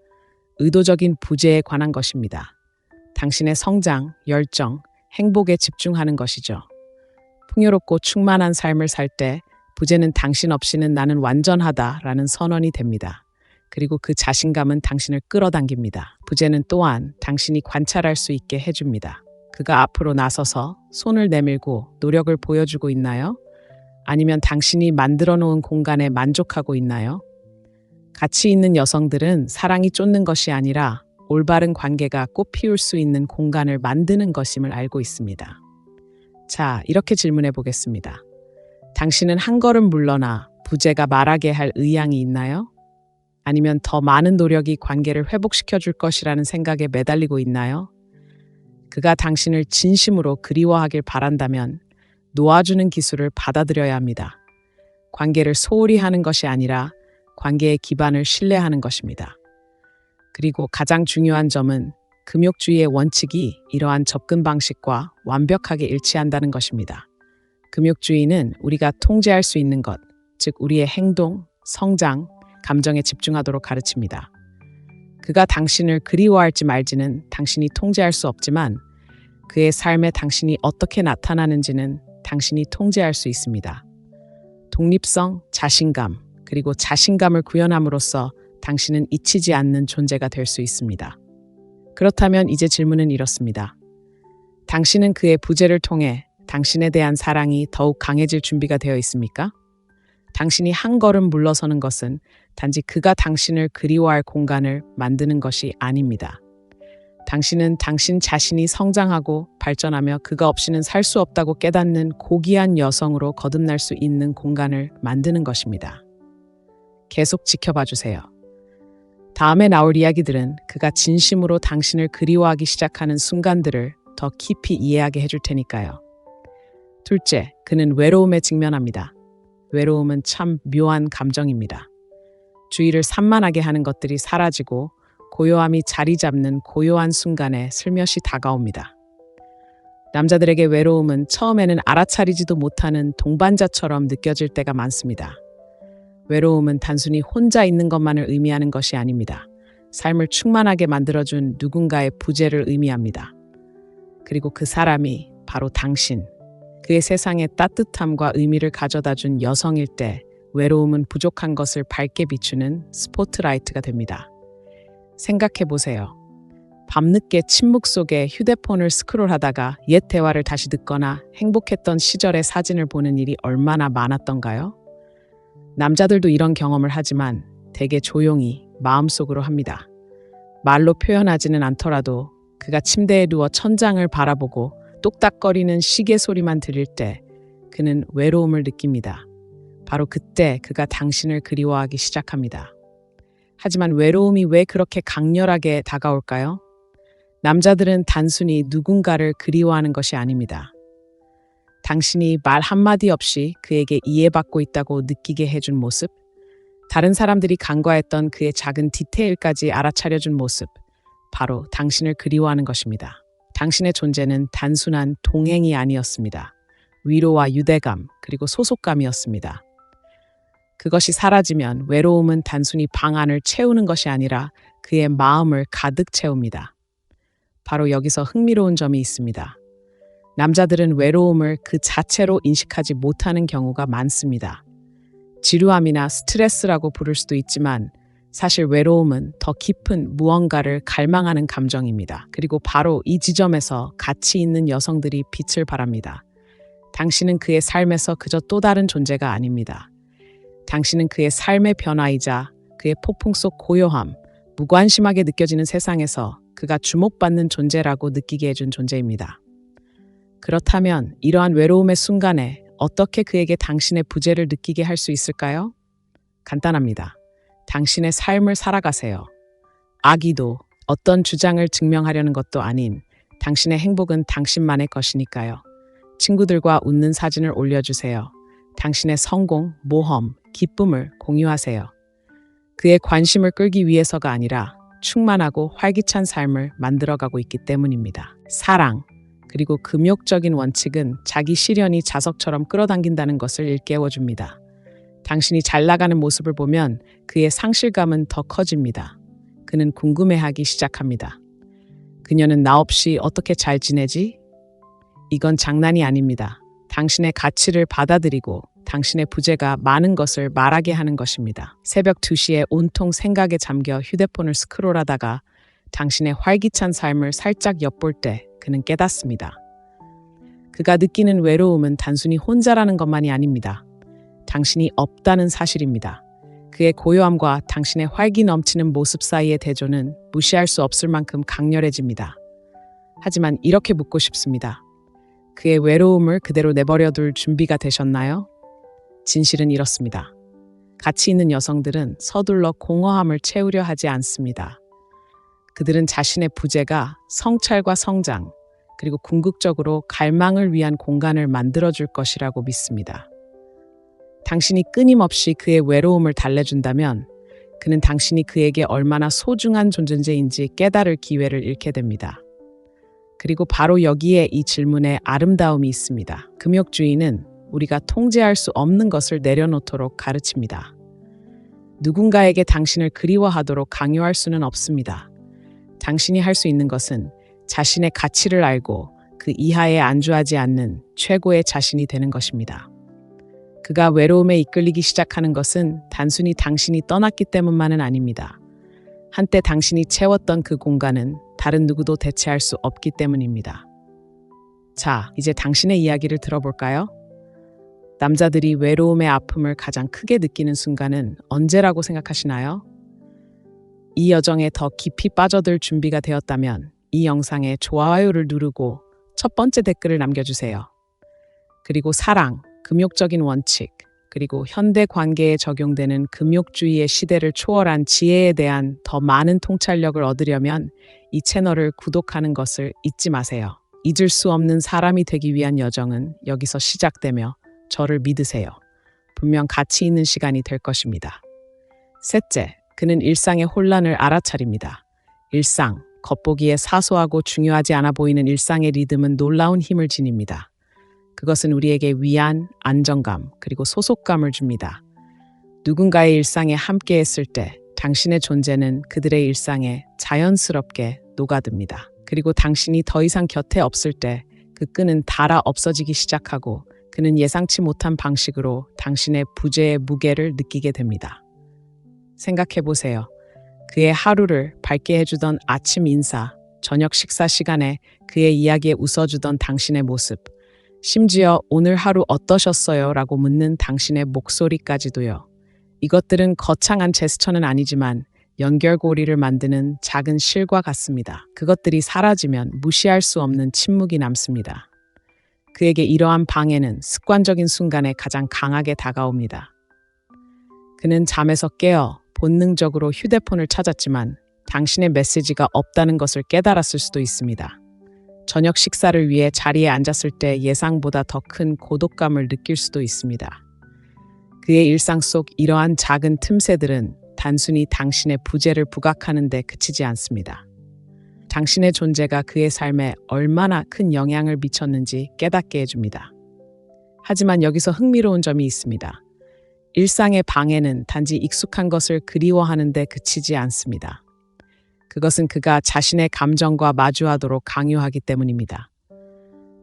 의도적인 부재에 관한 것입니다. 당신의 성장, 열정, 행복에 집중하는 것이죠. 풍요롭고 충만한 삶을 살 때 부재는 당신 없이는 나는 완전하다라는 선언이 됩니다. 그리고 그 자신감은 당신을 끌어당깁니다. 부재는 또한 당신이 관찰할 수 있게 해줍니다. 그가 앞으로 나서서 손을 내밀고 노력을 보여주고 있나요? 아니면 당신이 만들어 놓은 공간에 만족하고 있나요? 가치 있는 여성들은 사랑이 쫓는 것이 아니라 올바른 관계가 꽃피울 수 있는 공간을 만드는 것임을 알고 있습니다. 자, 이렇게 질문해 보겠습니다. 당신은 한 걸음 물러나 부재가 말하게 할 의향이 있나요? 아니면 더 많은 노력이 관계를 회복시켜 줄 것이라는 생각에 매달리고 있나요? 그가 당신을 진심으로 그리워하길 바란다면 놓아주는 기술을 받아들여야 합니다. 관계를 소홀히 하는 것이 아니라 관계의 기반을 신뢰하는 것입니다. 그리고 가장 중요한 점은 금욕주의의 원칙이 이러한 접근 방식과 완벽하게 일치한다는 것입니다. 금욕주의는 우리가 통제할 수 있는 것, 즉 우리의 행동, 성장, 감정에 집중하도록 가르칩니다. 그가 당신을 그리워할지 말지는 당신이 통제할 수 없지만 그의 삶에 당신이 어떻게 나타나는지는 당신이 통제할 수 있습니다. 독립성, 자신감, 그리고 자신감을 구현함으로써 당신은 잊히지 않는 존재가 될 수 있습니다. 그렇다면 이제 질문은 이렇습니다. 당신은 그의 부재를 통해 당신에 대한 사랑이 더욱 강해질 준비가 되어 있습니까? 당신이 한 걸음 물러서는 것은 단지 그가 당신을 그리워할 공간을 만드는 것이 아닙니다. 당신은 당신 자신이 성장하고 발전하며 그가 없이는 살 수 없다고 깨닫는 고귀한 여성으로 거듭날 수 있는 공간을 만드는 것입니다. 계속 지켜봐 주세요. 다음에 나올 이야기들은 그가 진심으로 당신을 그리워하기 시작하는 순간들을 더 깊이 이해하게 해줄 테니까요. 둘째, 그는 외로움에 직면합니다. 외로움은 참 묘한 감정입니다. 주위를 산만하게 하는 것들이 사라지고 고요함이 자리 잡는 고요한 순간에 슬며시 다가옵니다. 남자들에게 외로움은 처음에는 알아차리지도 못하는 동반자처럼 느껴질 때가 많습니다. 외로움은 단순히 혼자 있는 것만을 의미하는 것이 아닙니다. 삶을 충만하게 만들어준 누군가의 부재를 의미합니다. 그리고 그 사람이 바로 당신, 그의 세상에 따뜻함과 의미를 가져다준 여성일 때 외로움은 부족한 것을 밝게 비추는 스포트라이트가 됩니다. 생각해 보세요. 밤늦게 침묵 속에 휴대폰을 스크롤하다가 옛 대화를 다시 듣거나 행복했던 시절의 사진을 보는 일이 얼마나 많았던가요? 남자들도 이런 경험을 하지만 되게 조용히 마음속으로 합니다. 말로 표현하지는 않더라도 그가 침대에 누워 천장을 바라보고 똑딱거리는 시계 소리만 들릴 때 그는 외로움을 느낍니다. 바로 그때 그가 당신을 그리워하기 시작합니다. 하지만 외로움이 왜 그렇게 강렬하게 다가올까요? 남자들은 단순히 누군가를 그리워하는 것이 아닙니다. 당신이 말 한마디 없이 그에게 이해받고 있다고 느끼게 해준 모습, 다른 사람들이 간과했던 그의 작은 디테일까지 알아차려준 모습, 바로 당신을 그리워하는 것입니다. 당신의 존재는 단순한 동행이 아니었습니다. 위로와 유대감, 그리고 소속감이었습니다. 그것이 사라지면 외로움은 단순히 방 안을 채우는 것이 아니라 그의 마음을 가득 채웁니다. 바로 여기서 흥미로운 점이 있습니다. 남자들은 외로움을 그 자체로 인식하지 못하는 경우가 많습니다. 지루함이나 스트레스라고 부를 수도 있지만 사실 외로움은 더 깊은 무언가를 갈망하는 감정입니다. 그리고 바로 이 지점에서 가치 있는 여성들이 빛을 발합니다. 당신은 그의 삶에서 그저 또 다른 존재가 아닙니다. 당신은 그의 삶의 변화이자 그의 폭풍 속 고요함, 무관심하게 느껴지는 세상에서 그가 주목받는 존재라고 느끼게 해준 존재입니다. 그렇다면 이러한 외로움의 순간에 어떻게 그에게 당신의 부재를 느끼게 할 수 있을까요? 간단합니다. 당신의 삶을 살아가세요. 악의도 어떤 주장을 증명하려는 것도 아닌 당신의 행복은 당신만의 것이니까요. 친구들과 웃는 사진을 올려주세요. 당신의 성공, 모험, 기쁨을 공유하세요. 그의 관심을 끌기 위해서가 아니라 충만하고 활기찬 삶을 만들어가고 있기 때문입니다. 사랑, 그리고 금욕적인 원칙은 자기 실현이 자석처럼 끌어당긴다는 것을 일깨워줍니다. 당신이 잘 나가는 모습을 보면 그의 상실감은 더 커집니다. 그는 궁금해하기 시작합니다. 그녀는 나 없이 어떻게 잘 지내지? 이건 장난이 아닙니다. 당신의 가치를 받아들이고 당신의 부재가 많은 것을 말하게 하는 것입니다. 새벽 2시에 온통 생각에 잠겨 휴대폰을 스크롤하다가 당신의 활기찬 삶을 살짝 엿볼 때 그는 깨닫습니다. 그가 느끼는 외로움은 단순히 혼자라는 것만이 아닙니다. 당신이 없다는 사실입니다. 그의 고요함과 당신의 활기 넘치는 모습 사이의 대조는 무시할 수 없을 만큼 강렬해집니다. 하지만 이렇게 묻고 싶습니다. 그의 외로움을 그대로 내버려둘 준비가 되셨나요? 진실은 이렇습니다. 가치 있는 여성들은 서둘러 공허함을 채우려 하지 않습니다. 그들은 자신의 부재가 성찰과 성장, 그리고 궁극적으로 갈망을 위한 공간을 만들어줄 것이라고 믿습니다. 당신이 끊임없이 그의 외로움을 달래준다면 그는 당신이 그에게 얼마나 소중한 존재인지 깨달을 기회를 잃게 됩니다. 그리고 바로 여기에 이 질문에 아름다움이 있습니다. 금욕주의는 우리가 통제할 수 없는 것을 내려놓도록 가르칩니다. 누군가에게 당신을 그리워하도록 강요할 수는 없습니다. 당신이 할 수 있는 것은 자신의 가치를 알고 그 이하에 안주하지 않는 최고의 자신이 되는 것입니다. 그가 외로움에 이끌리기 시작하는 것은 단순히 당신이 떠났기 때문만은 아닙니다. 한때 당신이 채웠던 그 공간은 다른 누구도 대체할 수 없기 때문입니다. 자, 이제 당신의 이야기를 들어볼까요? 남자들이 외로움의 아픔을 가장 크게 느끼는 순간은 언제라고 생각하시나요? 이 여정에 더 깊이 빠져들 준비가 되었다면 이 영상에 좋아요를 누르고 첫 번째 댓글을 남겨주세요. 그리고 사랑, 금욕적인 원칙, 그리고 현대 관계에 적용되는 금욕주의의 시대를 초월한 지혜에 대한 더 많은 통찰력을 얻으려면 이 채널을 구독하는 것을 잊지 마세요. 잊을 수 없는 사람이 되기 위한 여정은 여기서 시작되며 저를 믿으세요. 분명 가치 있는 시간이 될 것입니다. 셋째, 그는 일상의 혼란을 알아차립니다. 일상, 겉보기에 사소하고 중요하지 않아 보이는 일상의 리듬은 놀라운 힘을 지닙니다. 그것은 우리에게 위안, 안정감, 그리고 소속감을 줍니다. 누군가의 일상에 함께 했을 때 당신의 존재는 그들의 일상에 자연스럽게 녹아듭니다. 그리고 당신이 더 이상 곁에 없을 때 그 끈은 닳아 없어지기 시작하고 그는 예상치 못한 방식으로 당신의 부재의 무게를 느끼게 됩니다. 생각해 보세요. 그의 하루를 밝게 해주던 아침 인사, 저녁 식사 시간에 그의 이야기에 웃어주던 당신의 모습, 심지어 오늘 하루 어떠셨어요? 라고 묻는 당신의 목소리까지도요. 이것들은 거창한 제스처는 아니지만 연결고리를 만드는 작은 실과 같습니다. 그것들이 사라지면 무시할 수 없는 침묵이 남습니다. 그에게 이러한 방해는 습관적인 순간에 가장 강하게 다가옵니다. 그는 잠에서 깨어 본능적으로 휴대폰을 찾았지만 당신의 메시지가 없다는 것을 깨달았을 수도 있습니다. 저녁 식사를 위해 자리에 앉았을 때 예상보다 더 큰 고독감을 느낄 수도 있습니다. 그의 일상 속 이러한 작은 틈새들은 단순히 당신의 부재를 부각하는 데 그치지 않습니다. 당신의 존재가 그의 삶에 얼마나 큰 영향을 미쳤는지 깨닫게 해줍니다. 하지만 여기서 흥미로운 점이 있습니다. 일상의 방해는 단지 익숙한 것을 그리워하는 데 그치지 않습니다. 그것은 그가 자신의 감정과 마주하도록 강요하기 때문입니다.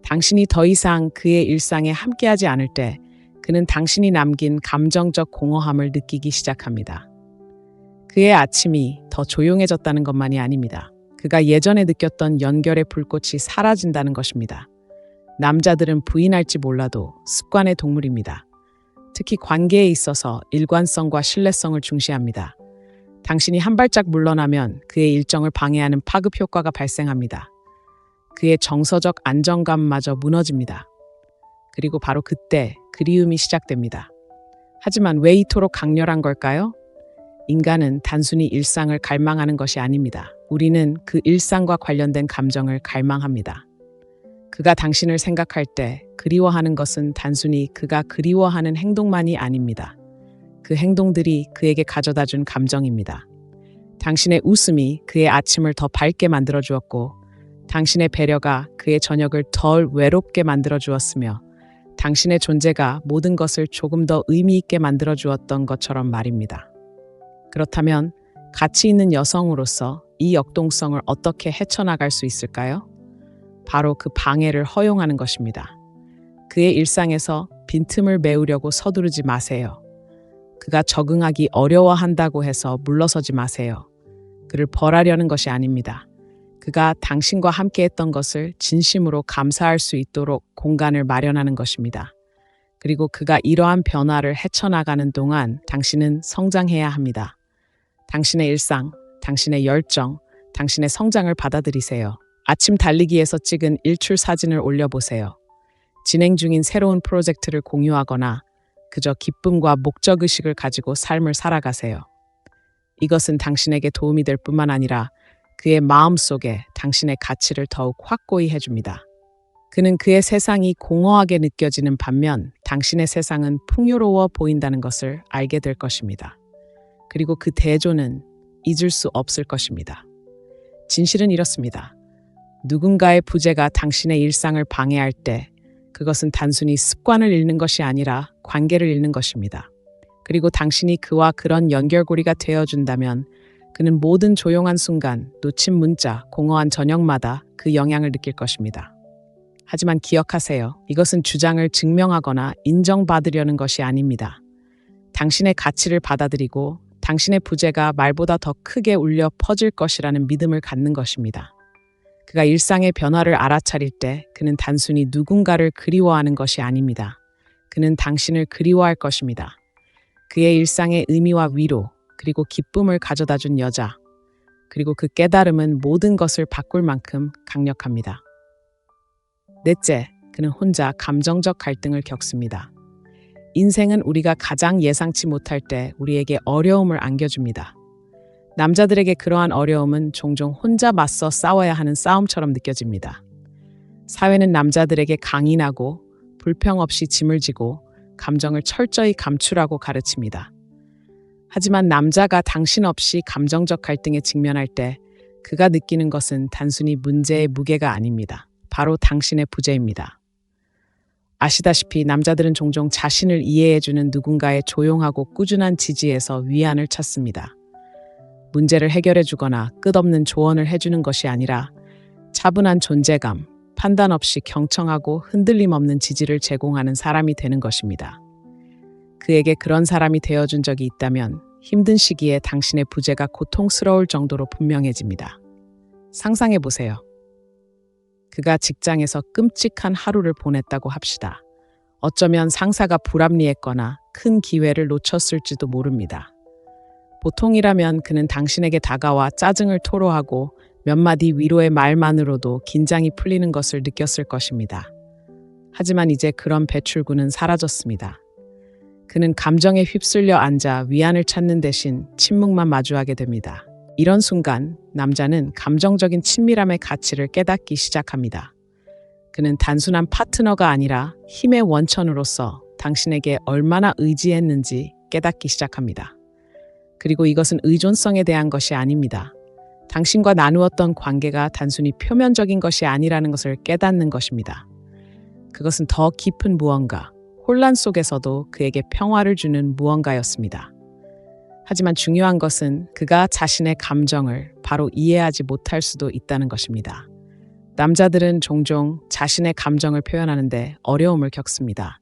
당신이 더 이상 그의 일상에 함께하지 않을 때 그는 당신이 남긴 감정적 공허함을 느끼기 시작합니다. 그의 아침이 더 조용해졌다는 것만이 아닙니다. 그가 예전에 느꼈던 연결의 불꽃이 사라진다는 것입니다. 남자들은 부인할지 몰라도 습관의 동물입니다. 특히 관계에 있어서 일관성과 신뢰성을 중시합니다. 당신이 한 발짝 물러나면 그의 일정을 방해하는 파급 효과가 발생합니다. 그의 정서적 안정감마저 무너집니다. 그리고 바로 그때 그리움이 시작됩니다. 하지만 왜 이토록 강렬한 걸까요? 인간은 단순히 일상을 갈망하는 것이 아닙니다. 우리는 그 일상과 관련된 감정을 갈망합니다. 그가 당신을 생각할 때 그리워하는 것은 단순히 그가 그리워하는 행동만이 아닙니다. 그 행동들이 그에게 가져다 준 감정입니다. 당신의 웃음이 그의 아침을 더 밝게 만들어 주었고, 당신의 배려가 그의 저녁을 덜 외롭게 만들어 주었으며, 당신의 존재가 모든 것을 조금 더 의미 있게 만들어 주었던 것처럼 말입니다. 그렇다면 가치 있는 여성으로서 이 역동성을 어떻게 헤쳐나갈 수 있을까요? 바로 그 방해를 허용하는 것입니다. 그의 일상에서 빈틈을 메우려고 서두르지 마세요. 그가 적응하기 어려워한다고 해서 물러서지 마세요. 그를 벌하려는 것이 아닙니다. 그가 당신과 함께했던 것을 진심으로 감사할 수 있도록 공간을 마련하는 것입니다. 그리고 그가 이러한 변화를 헤쳐나가는 동안 당신은 성장해야 합니다. 당신의 일상, 당신의 열정, 당신의 성장을 받아들이세요. 아침 달리기에서 찍은 일출 사진을 올려보세요. 진행 중인 새로운 프로젝트를 공유하거나 그저 기쁨과 목적의식을 가지고 삶을 살아가세요. 이것은 당신에게 도움이 될 뿐만 아니라 그의 마음속에 당신의 가치를 더욱 확고히 해줍니다. 그는 그의 세상이 공허하게 느껴지는 반면 당신의 세상은 풍요로워 보인다는 것을 알게 될 것입니다. 그리고 그 대조는 잊을 수 없을 것입니다. 진실은 이렇습니다. 누군가의 부재가 당신의 일상을 방해할 때 그것은 단순히 습관을 잃는 것이 아니라 관계를 잃는 것입니다. 그리고 당신이 그와 그런 연결고리가 되어준다면 그는 모든 조용한 순간, 놓친 문자, 공허한 저녁마다 그 영향을 느낄 것입니다. 하지만 기억하세요. 이것은 주장을 증명하거나 인정받으려는 것이 아닙니다. 당신의 가치를 받아들이고 당신의 부재가 말보다 더 크게 울려 퍼질 것이라는 믿음을 갖는 것입니다. 그가 일상의 변화를 알아차릴 때 그는 단순히 누군가를 그리워하는 것이 아닙니다. 그는 당신을 그리워할 것입니다. 그의 일상의 의미와 위로, 그리고 기쁨을 가져다 준 여자, 그리고 그 깨달음은 모든 것을 바꿀 만큼 강력합니다. 넷째, 그는 혼자 감정적 갈등을 겪습니다. 인생은 우리가 가장 예상치 못할 때 우리에게 어려움을 안겨줍니다. 남자들에게 그러한 어려움은 종종 혼자 맞서 싸워야 하는 싸움처럼 느껴집니다. 사회는 남자들에게 강인하고 불평 없이 짐을 지고 감정을 철저히 감추라고 가르칩니다. 하지만 남자가 당신 없이 감정적 갈등에 직면할 때 그가 느끼는 것은 단순히 문제의 무게가 아닙니다. 바로 당신의 부재입니다. 아시다시피 남자들은 종종 자신을 이해해주는 누군가의 조용하고 꾸준한 지지에서 위안을 찾습니다. 문제를 해결해주거나 끝없는 조언을 해주는 것이 아니라 차분한 존재감, 판단 없이 경청하고 흔들림 없는 지지를 제공하는 사람이 되는 것입니다. 그에게 그런 사람이 되어준 적이 있다면 힘든 시기에 당신의 부재가 고통스러울 정도로 분명해집니다. 상상해보세요. 그가 직장에서 끔찍한 하루를 보냈다고 합시다. 어쩌면 상사가 불합리했거나 큰 기회를 놓쳤을지도 모릅니다. 보통이라면 그는 당신에게 다가와 짜증을 토로하고 몇 마디 위로의 말만으로도 긴장이 풀리는 것을 느꼈을 것입니다. 하지만 이제 그런 배출구는 사라졌습니다. 그는 감정에 휩쓸려 앉아 위안을 찾는 대신 침묵만 마주하게 됩니다. 이런 순간 남자는 감정적인 친밀함의 가치를 깨닫기 시작합니다. 그는 단순한 파트너가 아니라 힘의 원천으로서 당신에게 얼마나 의지했는지 깨닫기 시작합니다. 그리고 이것은 의존성에 대한 것이 아닙니다. 당신과 나누었던 관계가 단순히 표면적인 것이 아니라는 것을 깨닫는 것입니다. 그것은 더 깊은 무언가, 혼란 속에서도 그에게 평화를 주는 무언가였습니다. 하지만 중요한 것은 그가 자신의 감정을 바로 이해하지 못할 수도 있다는 것입니다. 남자들은 종종 자신의 감정을 표현하는데 어려움을 겪습니다.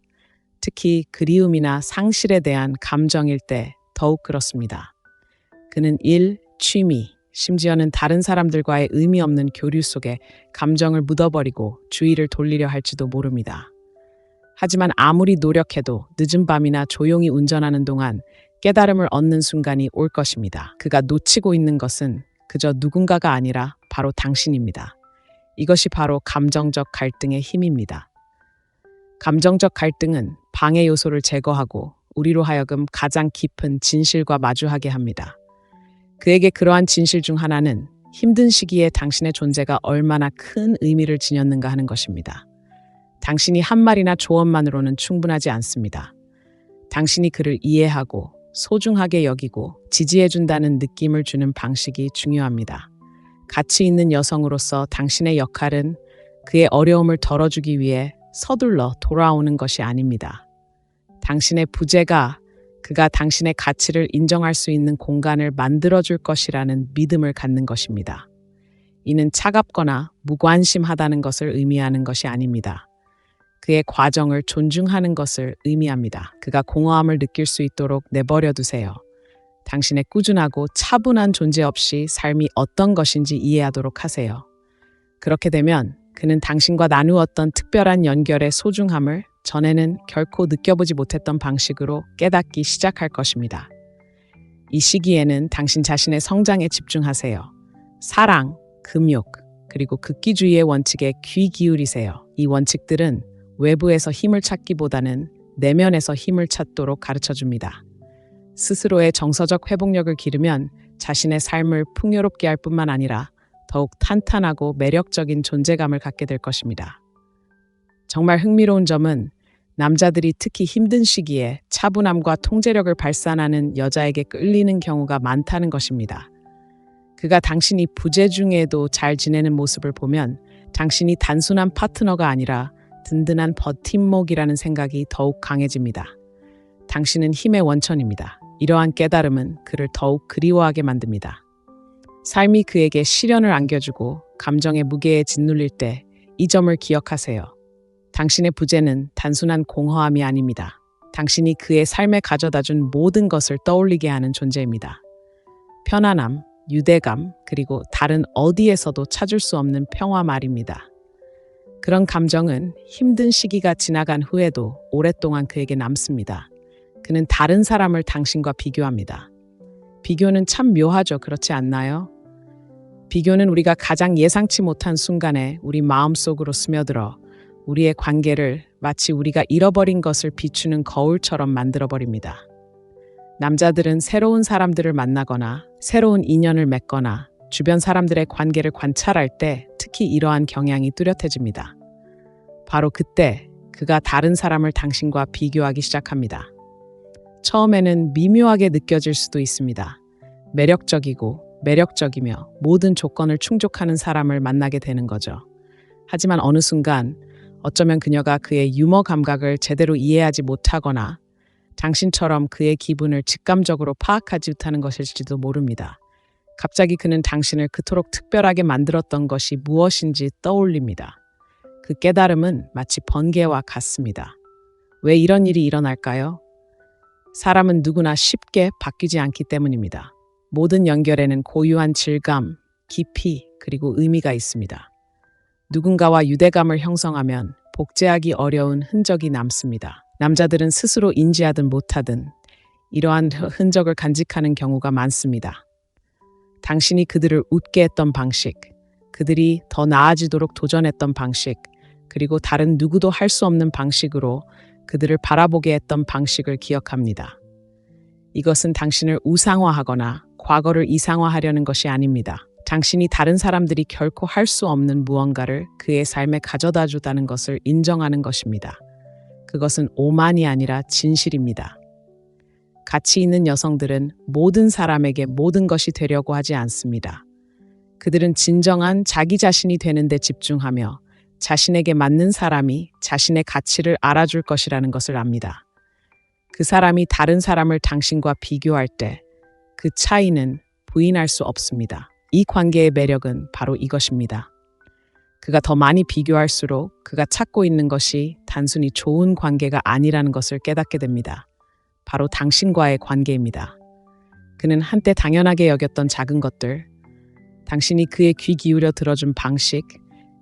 특히 그리움이나 상실에 대한 감정일 때 더욱 그렇습니다. 그는 일, 취미, 심지어는 다른 사람들과의 의미 없는 교류 속에 감정을 묻어버리고 주의를 돌리려 할지도 모릅니다. 하지만 아무리 노력해도 늦은 밤이나 조용히 운전하는 동안 깨달음을 얻는 순간이 올 것입니다. 그가 놓치고 있는 것은 그저 누군가가 아니라 바로 당신입니다. 이것이 바로 감정적 갈등의 힘입니다. 감정적 갈등은 방해 요소를 제거하고 우리로 하여금 가장 깊은 진실과 마주하게 합니다. 그에게 그러한 진실 중 하나는 힘든 시기에 당신의 존재가 얼마나 큰 의미를 지녔는가 하는 것입니다. 당신이 한 말이나 조언만으로는 충분하지 않습니다. 당신이 그를 이해하고 소중하게 여기고 지지해준다는 느낌을 주는 방식이 중요합니다. 가치 있는 여성으로서 당신의 역할은 그의 어려움을 덜어주기 위해 서둘러 돌아오는 것이 아닙니다. 당신의 부재가 그가 당신의 가치를 인정할 수 있는 공간을 만들어줄 것이라는 믿음을 갖는 것입니다. 이는 차갑거나 무관심하다는 것을 의미하는 것이 아닙니다. 그의 과정을 존중하는 것을 의미합니다. 그가 공허함을 느낄 수 있도록 내버려 두세요. 당신의 꾸준하고 차분한 존재 없이 삶이 어떤 것인지 이해하도록 하세요. 그렇게 되면 그는 당신과 나누었던 특별한 연결의 소중함을 전에는 결코 느껴보지 못했던 방식으로 깨닫기 시작할 것입니다. 이 시기에는 당신 자신의 성장에 집중하세요. 사랑, 금욕, 그리고 극기주의의 원칙에 귀 기울이세요. 이 원칙들은 외부에서 힘을 찾기보다는 내면에서 힘을 찾도록 가르쳐줍니다. 스스로의 정서적 회복력을 기르면 자신의 삶을 풍요롭게 할 뿐만 아니라 더욱 탄탄하고 매력적인 존재감을 갖게 될 것입니다. 정말 흥미로운 점은 남자들이 특히 힘든 시기에 차분함과 통제력을 발산하는 여자에게 끌리는 경우가 많다는 것입니다. 그가 당신이 부재 중에도 잘 지내는 모습을 보면 당신이 단순한 파트너가 아니라 든든한 버팀목이라는 생각이 더욱 강해집니다. 당신은 힘의 원천입니다. 이러한 깨달음은 그를 더욱 그리워하게 만듭니다. 삶이 그에게 시련을 안겨주고 감정의 무게에 짓눌릴 때 이 점을 기억하세요. 당신의 부재는 단순한 공허함이 아닙니다. 당신이 그의 삶에 가져다준 모든 것을 떠올리게 하는 존재입니다. 편안함, 유대감, 그리고 다른 어디에서도 찾을 수 없는 평화 말입니다. 그런 감정은 힘든 시기가 지나간 후에도 오랫동안 그에게 남습니다. 그는 다른 사람을 당신과 비교합니다. 비교는 참 묘하죠, 그렇지 않나요? 비교는 우리가 가장 예상치 못한 순간에 우리 마음속으로 스며들어 우리의 관계를 마치 우리가 잃어버린 것을 비추는 거울처럼 만들어버립니다. 남자들은 새로운 사람들을 만나거나 새로운 인연을 맺거나 주변 사람들의 관계를 관찰할 때 특히 이러한 경향이 뚜렷해집니다. 바로 그때 그가 다른 사람을 당신과 비교하기 시작합니다. 처음에는 미묘하게 느껴질 수도 있습니다. 매력적이며 모든 조건을 충족하는 사람을 만나게 되는 거죠. 하지만 어느 순간 어쩌면 그녀가 그의 유머 감각을 제대로 이해하지 못하거나 당신처럼 그의 기분을 직감적으로 파악하지 못하는 것일지도 모릅니다. 갑자기 그는 당신을 그토록 특별하게 만들었던 것이 무엇인지 떠올립니다. 그 깨달음은 마치 번개와 같습니다. 왜 이런 일이 일어날까요? 사람은 누구나 쉽게 바뀌지 않기 때문입니다. 모든 연결에는 고유한 질감, 깊이, 그리고 의미가 있습니다. 누군가와 유대감을 형성하면 복제하기 어려운 흔적이 남습니다. 남자들은 스스로 인지하든 못하든 이러한 흔적을 간직하는 경우가 많습니다. 당신이 그들을 웃게 했던 방식, 그들이 더 나아지도록 도전했던 방식, 그리고 다른 누구도 할 수 없는 방식으로 그들을 바라보게 했던 방식을 기억합니다. 이것은 당신을 우상화하거나 과거를 이상화하려는 것이 아닙니다. 당신이 다른 사람들이 결코 할 수 없는 무언가를 그의 삶에 가져다 주다는 것을 인정하는 것입니다. 그것은 오만이 아니라 진실입니다. 가치 있는 여성들은 모든 사람에게 모든 것이 되려고 하지 않습니다. 그들은 진정한 자기 자신이 되는 데 집중하며 자신에게 맞는 사람이 자신의 가치를 알아줄 것이라는 것을 압니다. 그 사람이 다른 사람을 당신과 비교할 때 그 차이는 부인할 수 없습니다. 이 관계의 매력은 바로 이것입니다. 그가 더 많이 비교할수록 그가 찾고 있는 것이 단순히 좋은 관계가 아니라는 것을 깨닫게 됩니다. 바로 당신과의 관계입니다. 그는 한때 당연하게 여겼던 작은 것들, 당신이 그의 귀 기울여 들어준 방식,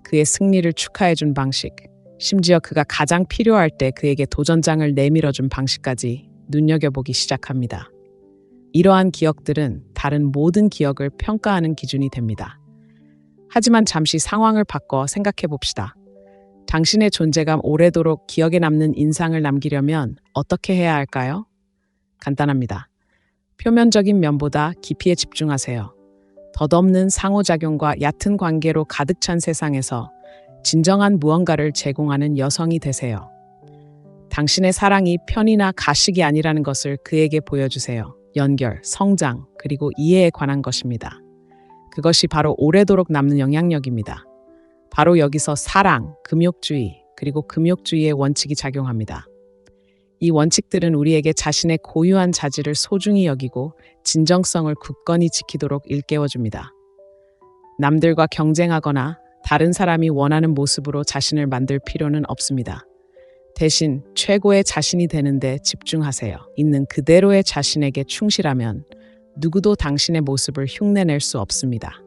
그의 승리를 축하해준 방식, 심지어 그가 가장 필요할 때 그에게 도전장을 내밀어준 방식까지 눈여겨보기 시작합니다. 이러한 기억들은 다른 모든 기억을 평가하는 기준이 됩니다. 하지만 잠시 상황을 바꿔 생각해 봅시다. 당신의 존재가 오래도록 기억에 남는 인상을 남기려면 어떻게 해야 할까요? 간단합니다. 표면적인 면보다 깊이에 집중하세요. 덧없는 상호작용과 얕은 관계로 가득 찬 세상에서 진정한 무언가를 제공하는 여성이 되세요. 당신의 사랑이 편이나 가식이 아니라는 것을 그에게 보여주세요. 연결, 성장, 그리고 이해에 관한 것입니다. 그것이 바로 오래도록 남는 영향력입니다. 바로 여기서 사랑, 금욕주의, 그리고 금욕주의의 원칙이 작용합니다. 이 원칙들은 우리에게 자신의 고유한 자질을 소중히 여기고 진정성을 굳건히 지키도록 일깨워줍니다. 남들과 경쟁하거나 다른 사람이 원하는 모습으로 자신을 만들 필요는 없습니다. 대신 최고의 자신이 되는 데 집중하세요. 있는 그대로의 자신에게 충실하면 누구도 당신의 모습을 흉내낼 수 없습니다.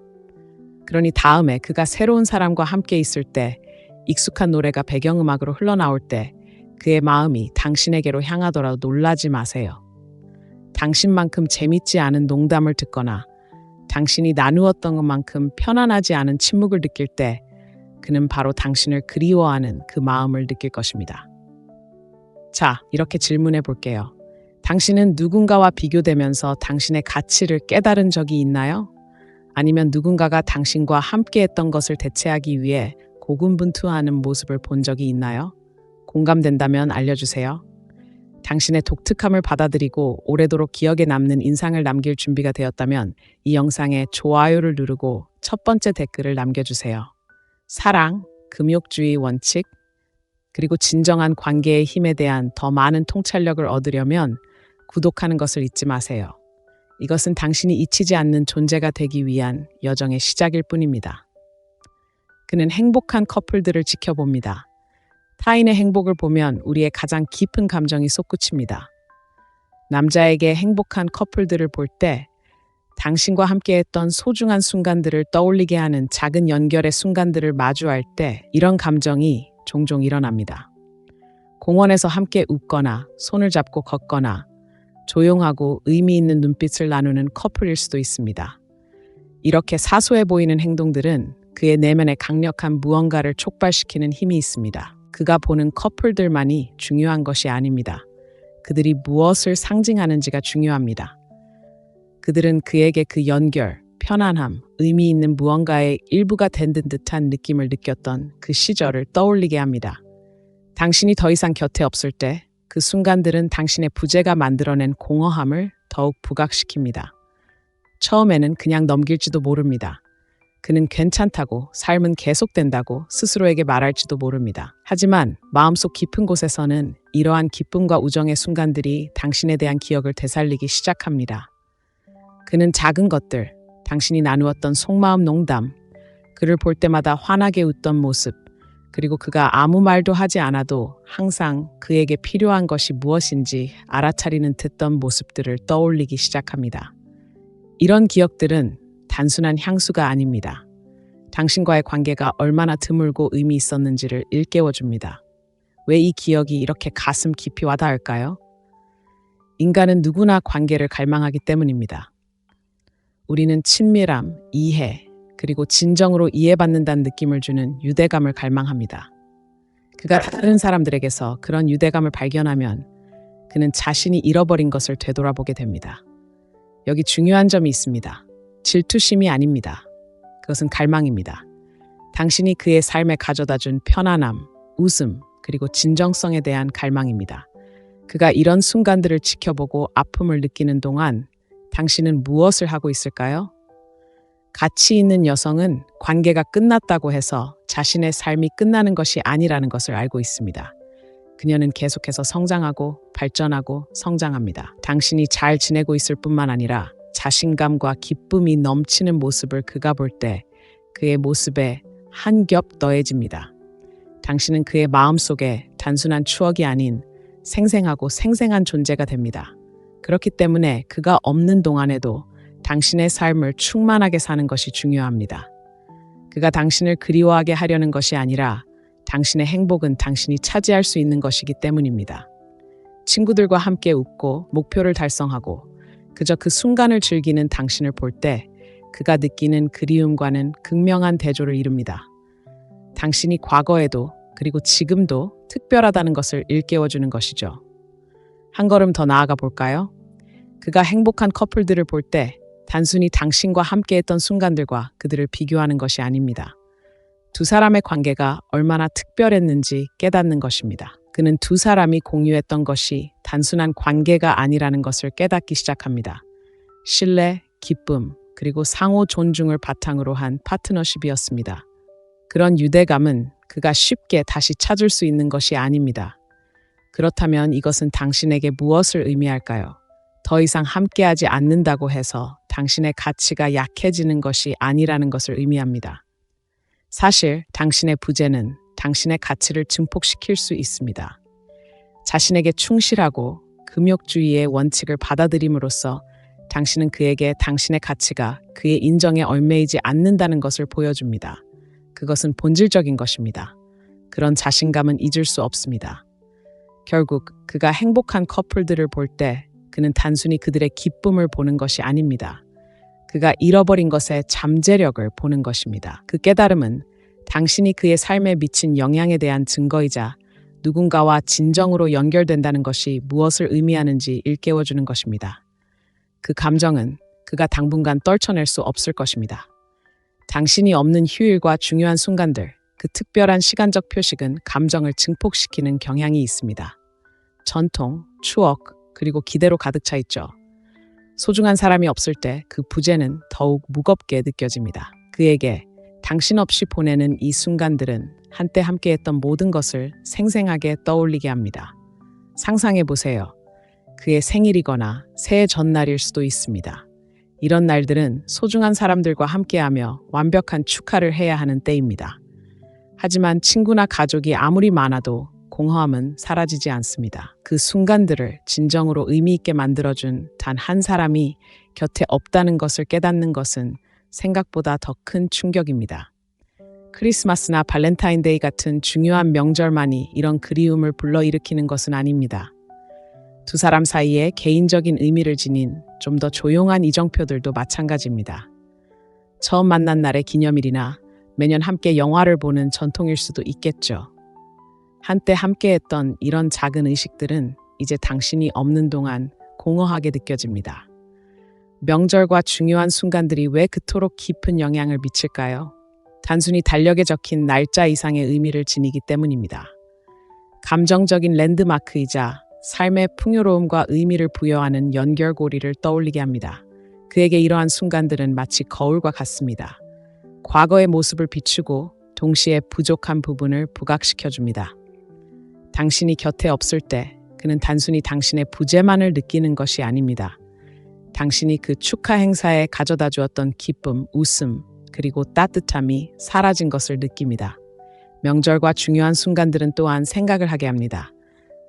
그러니 다음에 그가 새로운 사람과 함께 있을 때, 익숙한 노래가 배경음악으로 흘러나올 때 그의 마음이 당신에게로 향하더라도 놀라지 마세요. 당신만큼 재밌지 않은 농담을 듣거나 당신이 나누었던 것만큼 편안하지 않은 침묵을 느낄 때 그는 바로 당신을 그리워하는 그 마음을 느낄 것입니다. 자, 이렇게 질문해 볼게요. 당신은 누군가와 비교되면서 당신의 가치를 깨달은 적이 있나요? 아니면 누군가가 당신과 함께했던 것을 대체하기 위해 고군분투하는 모습을 본 적이 있나요? 공감된다면 알려주세요. 당신의 독특함을 받아들이고 오래도록 기억에 남는 인상을 남길 준비가 되었다면 이 영상에 좋아요를 누르고 첫 번째 댓글을 남겨주세요. 사랑, 금욕주의 원칙, 그리고 진정한 관계의 힘에 대한 더 많은 통찰력을 얻으려면 구독하는 것을 잊지 마세요. 이것은 당신이 잊히지 않는 존재가 되기 위한 여정의 시작일 뿐입니다. 그는 행복한 커플들을 지켜봅니다. 타인의 행복을 보면 우리의 가장 깊은 감정이 솟구칩니다. 남자에게 행복한 커플들을 볼 때 당신과 함께했던 소중한 순간들을 떠올리게 하는 작은 연결의 순간들을 마주할 때 이런 감정이 종종 일어납니다. 공원에서 함께 웃거나 손을 잡고 걷거나 조용하고 의미 있는 눈빛을 나누는 커플일 수도 있습니다. 이렇게 사소해 보이는 행동들은 그의 내면에 강력한 무언가를 촉발시키는 힘이 있습니다. 그가 보는 커플들만이 중요한 것이 아닙니다. 그들이 무엇을 상징하는지가 중요합니다. 그들은 그에게 그 연결, 편안함, 의미 있는 무언가의 일부가 된 듯한 느낌을 느꼈던 그 시절을 떠올리게 합니다. 당신이 더 이상 곁에 없을 때 그 순간들은 당신의 부재가 만들어낸 공허함을 더욱 부각시킵니다. 처음에는 그냥 넘길지도 모릅니다. 그는 괜찮다고, 삶은 계속된다고 스스로에게 말할지도 모릅니다. 하지만 마음속 깊은 곳에서는 이러한 기쁨과 우정의 순간들이 당신에 대한 기억을 되살리기 시작합니다. 그는 작은 것들, 당신이 나누었던 속마음 농담, 그를 볼 때마다 환하게 웃던 모습, 그리고 그가 아무 말도 하지 않아도 항상 그에게 필요한 것이 무엇인지 알아차리는 듯한 모습들을 떠올리기 시작합니다. 이런 기억들은 단순한 향수가 아닙니다. 당신과의 관계가 얼마나 드물고 의미 있었는지를 일깨워줍니다. 왜 이 기억이 이렇게 가슴 깊이 와닿을까요? 인간은 누구나 관계를 갈망하기 때문입니다. 우리는 친밀함, 이해, 그리고 진정으로 이해받는다는 느낌을 주는 유대감을 갈망합니다. 그가 다른 사람들에게서 그런 유대감을 발견하면 그는 자신이 잃어버린 것을 되돌아보게 됩니다. 여기 중요한 점이 있습니다. 질투심이 아닙니다. 그것은 갈망입니다. 당신이 그의 삶에 가져다준 편안함, 웃음, 그리고 진정성에 대한 갈망입니다. 그가 이런 순간들을 지켜보고 아픔을 느끼는 동안 당신은 무엇을 하고 있을까요? 가치 있는 여성은 관계가 끝났다고 해서 자신의 삶이 끝나는 것이 아니라는 것을 알고 있습니다. 그녀는 계속해서 성장하고 발전하고 성장합니다. 당신이 잘 지내고 있을 뿐만 아니라 자신감과 기쁨이 넘치는 모습을 그가 볼 때 그의 모습에 한 겹 더해집니다. 당신은 그의 마음속에 단순한 추억이 아닌 생생하고 생생한 존재가 됩니다. 그렇기 때문에 그가 없는 동안에도 당신의 삶을 충만하게 사는 것이 중요합니다. 그가 당신을 그리워하게 하려는 것이 아니라 당신의 행복은 당신이 차지할 수 있는 것이기 때문입니다. 친구들과 함께 웃고 목표를 달성하고 그저 그 순간을 즐기는 당신을 볼 때 그가 느끼는 그리움과는 극명한 대조를 이룹니다. 당신이 과거에도 그리고 지금도 특별하다는 것을 일깨워주는 것이죠. 한 걸음 더 나아가 볼까요? 그가 행복한 커플들을 볼 때 단순히 당신과 함께했던 순간들과 그들을 비교하는 것이 아닙니다. 두 사람의 관계가 얼마나 특별했는지 깨닫는 것입니다. 그는 두 사람이 공유했던 것이 단순한 관계가 아니라는 것을 깨닫기 시작합니다. 신뢰, 기쁨, 그리고 상호 존중을 바탕으로 한 파트너십이었습니다. 그런 유대감은 그가 쉽게 다시 찾을 수 있는 것이 아닙니다. 그렇다면 이것은 당신에게 무엇을 의미할까요? 더 이상 함께하지 않는다고 해서 당신의 가치가 약해지는 것이 아니라는 것을 의미합니다. 사실 당신의 부재는 당신의 가치를 증폭시킬 수 있습니다. 자신에게 충실하고 금욕주의의 원칙을 받아들임으로써 당신은 그에게 당신의 가치가 그의 인정에 얽매이지 않는다는 것을 보여줍니다. 그것은 본질적인 것입니다. 그런 자신감은 잊을 수 없습니다. 결국 그가 행복한 커플들을 볼 때 그는 단순히 그들의 기쁨을 보는 것이 아닙니다. 그가 잃어버린 것의 잠재력을 보는 것입니다. 그 깨달음은 당신이 그의 삶에 미친 영향에 대한 증거이자 누군가와 진정으로 연결된다는 것이 무엇을 의미하는지 일깨워주는 것입니다. 그 감정은 그가 당분간 떨쳐낼 수 없을 것입니다. 당신이 없는 휴일과 중요한 순간들, 그 특별한 시간적 표식은 감정을 증폭시키는 경향이 있습니다. 전통, 추억, 그리고 기대로 가득 차 있죠. 소중한 사람이 없을 때 그 부재는 더욱 무겁게 느껴집니다. 그에게 당신 없이 보내는 이 순간들은 한때 함께했던 모든 것을 생생하게 떠올리게 합니다. 상상해 보세요. 그의 생일이거나 새해 전날일 수도 있습니다. 이런 날들은 소중한 사람들과 함께하며 완벽한 축하를 해야 하는 때입니다. 하지만 친구나 가족이 아무리 많아도 공허함은 사라지지 않습니다. 그 순간들을 진정으로 의미 있게 만들어준 단 한 사람이 곁에 없다는 것을 깨닫는 것은 생각보다 더 큰 충격입니다. 크리스마스나 발렌타인데이 같은 중요한 명절만이 이런 그리움을 불러일으키는 것은 아닙니다. 두 사람 사이에 개인적인 의미를 지닌 좀 더 조용한 이정표들도 마찬가지입니다. 처음 만난 날의 기념일이나 매년 함께 영화를 보는 전통일 수도 있겠죠. 한때 함께했던 이런 작은 의식들은 이제 당신이 없는 동안 공허하게 느껴집니다. 명절과 중요한 순간들이 왜 그토록 깊은 영향을 미칠까요? 단순히 달력에 적힌 날짜 이상의 의미를 지니기 때문입니다. 감정적인 랜드마크이자 삶의 풍요로움과 의미를 부여하는 연결고리를 떠올리게 합니다. 그에게 이러한 순간들은 마치 거울과 같습니다. 과거의 모습을 비추고 동시에 부족한 부분을 부각시켜줍니다. 당신이 곁에 없을 때 그는 단순히 당신의 부재만을 느끼는 것이 아닙니다. 당신이 그 축하 행사에 가져다 주었던 기쁨, 웃음, 그리고 따뜻함이 사라진 것을 느낍니다. 명절과 중요한 순간들은 또한 생각을 하게 합니다.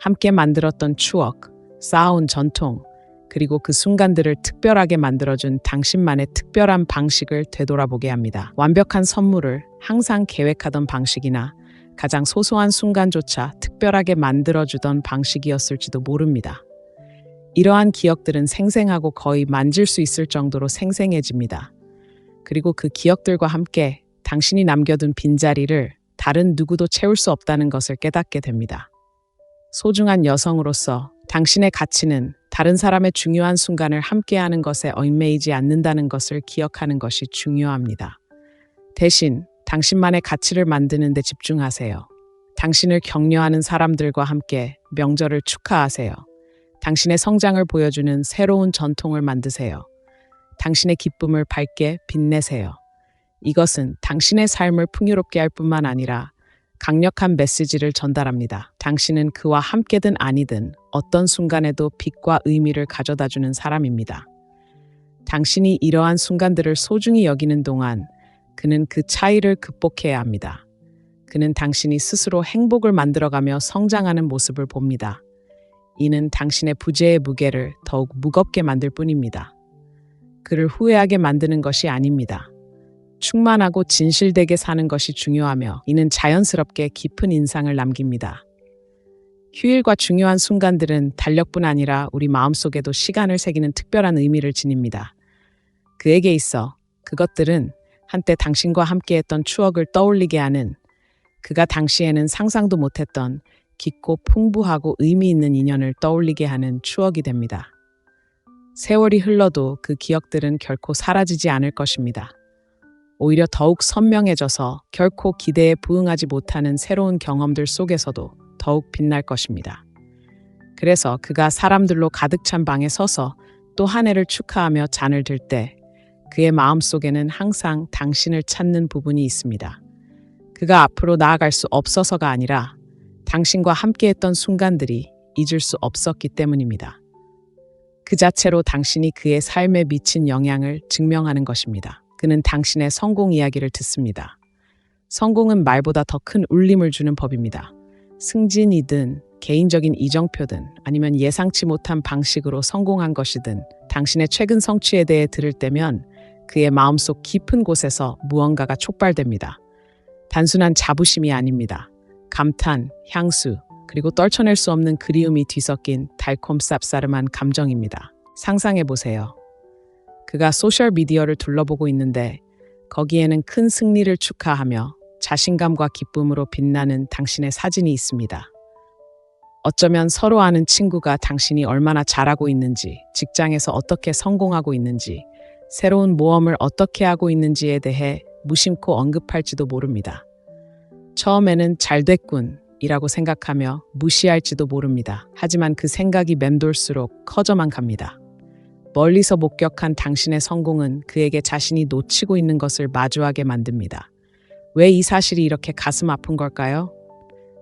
함께 만들었던 추억, 쌓아온 전통, 그리고 그 순간들을 특별하게 만들어준 당신만의 특별한 방식을 되돌아보게 합니다. 완벽한 선물을 항상 계획하던 방식이나 가장 소소한 순간조차 특별하게 만들어주던 방식이었을지도 모릅니다. 이러한 기억들은 생생하고 거의 만질 수 있을 정도로 생생해집니다. 그리고 그 기억들과 함께 당신이 남겨둔 빈자리를 다른 누구도 채울 수 없다는 것을 깨닫게 됩니다. 소중한 여성으로서 당신의 가치는 다른 사람의 중요한 순간을 함께하는 것에 얽매이지 않는다는 것을 기억하는 것이 중요합니다. 대신 당신만의 가치를 만드는 데 집중하세요. 당신을 격려하는 사람들과 함께 명절을 축하하세요. 당신의 성장을 보여주는 새로운 전통을 만드세요. 당신의 기쁨을 밝게 빛내세요. 이것은 당신의 삶을 풍요롭게 할 뿐만 아니라 강력한 메시지를 전달합니다. 당신은 그와 함께든 아니든 어떤 순간에도 빛과 의미를 가져다주는 사람입니다. 당신이 이러한 순간들을 소중히 여기는 동안 그는 그 차이를 극복해야 합니다. 그는 당신이 스스로 행복을 만들어가며 성장하는 모습을 봅니다. 이는 당신의 부재의 무게를 더욱 무겁게 만들 뿐입니다. 그를 후회하게 만드는 것이 아닙니다. 충만하고 진실되게 사는 것이 중요하며 이는 자연스럽게 깊은 인상을 남깁니다. 휴일과 중요한 순간들은 달력뿐 아니라 우리 마음속에도 시간을 새기는 특별한 의미를 지닙니다. 그에게 있어 그것들은 한때 당신과 함께했던 추억을 떠올리게 하는, 그가 당시에는 상상도 못했던 깊고 풍부하고 의미 있는 인연을 떠올리게 하는 추억이 됩니다. 세월이 흘러도 그 기억들은 결코 사라지지 않을 것입니다. 오히려 더욱 선명해져서 결코 기대에 부응하지 못하는 새로운 경험들 속에서도 더욱 빛날 것입니다. 그래서 그가 사람들로 가득 찬 방에 서서 또 한 해를 축하하며 잔을 들 때 그의 마음속에는 항상 당신을 찾는 부분이 있습니다. 그가 앞으로 나아갈 수 없어서가 아니라 당신과 함께했던 순간들이 잊을 수 없었기 때문입니다. 그 자체로 당신이 그의 삶에 미친 영향을 증명하는 것입니다. 그는 당신의 성공 이야기를 듣습니다. 성공은 말보다 더 큰 울림을 주는 법입니다. 승진이든 개인적인 이정표든 아니면 예상치 못한 방식으로 성공한 것이든 당신의 최근 성취에 대해 들을 때면 그의 마음속 깊은 곳에서 무언가가 촉발됩니다. 단순한 자부심이 아닙니다. 감탄, 향수, 그리고 떨쳐낼 수 없는 그리움이 뒤섞인 달콤 쌉싸름한 감정입니다. 상상해 보세요. 그가 소셜미디어를 둘러보고 있는데 거기에는 큰 승리를 축하하며 자신감과 기쁨으로 빛나는 당신의 사진이 있습니다. 어쩌면 서로 아는 친구가 당신이 얼마나 잘하고 있는지, 직장에서 어떻게 성공하고 있는지, 새로운 모험을 어떻게 하고 있는지에 대해 무심코 언급할지도 모릅니다. 처음에는 잘 됐군 이라고 생각하며 무시할지도 모릅니다. 하지만 그 생각이 맴돌수록 커져만 갑니다. 멀리서 목격한 당신의 성공은 그에게 자신이 놓치고 있는 것을 마주하게 만듭니다. 왜 이 사실이 이렇게 가슴 아픈 걸까요?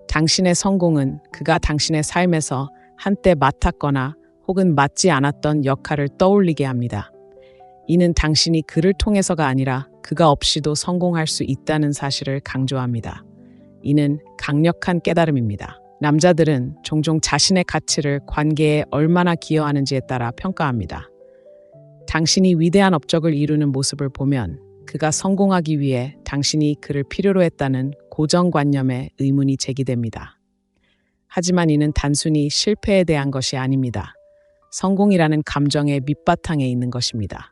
당신의 성공은 그가 당신의 삶에서 한때 맡았거나 혹은 맡지 않았던 역할을 떠올리게 합니다. 이는 당신이 그를 통해서가 아니라 그가 없이도 성공할 수 있다는 사실을 강조합니다. 이는 강력한 깨달음입니다. 남자들은 종종 자신의 가치를 관계에 얼마나 기여하는지에 따라 평가합니다. 당신이 위대한 업적을 이루는 모습을 보면 그가 성공하기 위해 당신이 그를 필요로 했다는 고정관념에 의문이 제기됩니다. 하지만 이는 단순히 실패에 대한 것이 아닙니다. 성공이라는 감정의 밑바탕에 있는 것입니다.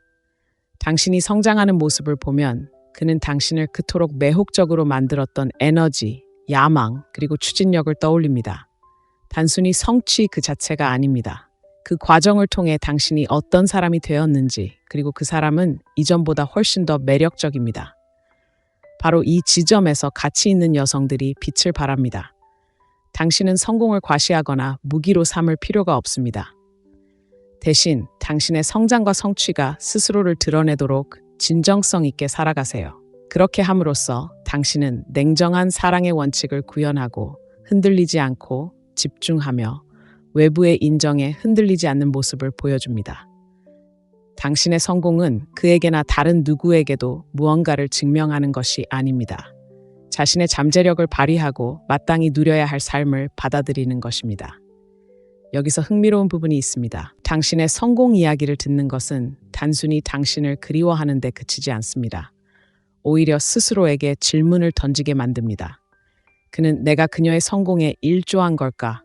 당신이 성장하는 모습을 보면 그는 당신을 그토록 매혹적으로 만들었던 에너지, 야망, 그리고 추진력을 떠올립니다. 단순히 성취 그 자체가 아닙니다. 그 과정을 통해 당신이 어떤 사람이 되었는지, 그리고 그 사람은 이전보다 훨씬 더 매력적입니다. 바로 이 지점에서 가치 있는 여성들이 빛을 발합니다. 당신은 성공을 과시하거나 무기로 삼을 필요가 없습니다. 대신 당신의 성장과 성취가 스스로를 드러내도록 진정성 있게 살아가세요. 그렇게 함으로써 당신은 냉정한 사랑의 원칙을 구현하고 흔들리지 않고 집중하며 외부의 인정에 흔들리지 않는 모습을 보여줍니다. 당신의 성공은 그에게나 다른 누구에게도 무언가를 증명하는 것이 아닙니다. 자신의 잠재력을 발휘하고 마땅히 누려야 할 삶을 받아들이는 것입니다. 여기서 흥미로운 부분이 있습니다. 당신의 성공 이야기를 듣는 것은 단순히 당신을 그리워하는 데 그치지 않습니다. 오히려 스스로에게 질문을 던지게 만듭니다. 그는 내가 그녀의 성공에 일조한 걸까?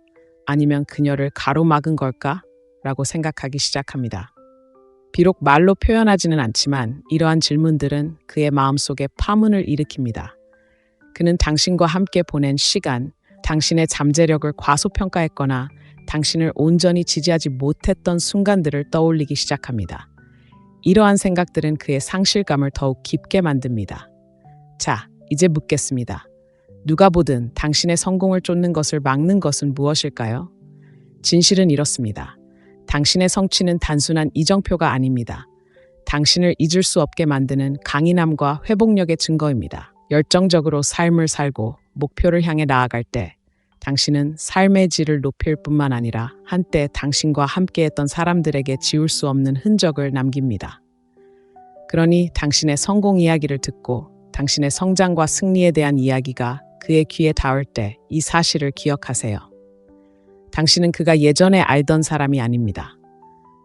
아니면 그녀를 가로막은 걸까? 라고 생각하기 시작합니다. 비록 말로 표현하지는 않지만 이러한 질문들은 그의 마음속에 파문을 일으킵니다. 그는 당신과 함께 보낸 시간, 당신의 잠재력을 과소평가했거나 당신을 온전히 지지하지 못했던 순간들을 떠올리기 시작합니다. 이러한 생각들은 그의 상실감을 더욱 깊게 만듭니다. 자, 이제 묻겠습니다. 누가 보든 당신의 성공을 쫓는 것을 막는 것은 무엇일까요? 진실은 이렇습니다. 당신의 성취는 단순한 이정표가 아닙니다. 당신을 잊을 수 없게 만드는 강인함과 회복력의 증거입니다. 열정적으로 삶을 살고 목표를 향해 나아갈 때 당신은 삶의 질을 높일 뿐만 아니라 한때 당신과 함께했던 사람들에게 지울 수 없는 흔적을 남깁니다. 그러니 당신의 성공 이야기를 듣고 당신의 성장과 승리에 대한 이야기가 그의 귀에 닿을 때 이 사실을 기억하세요. 당신은 그가 예전에 알던 사람이 아닙니다.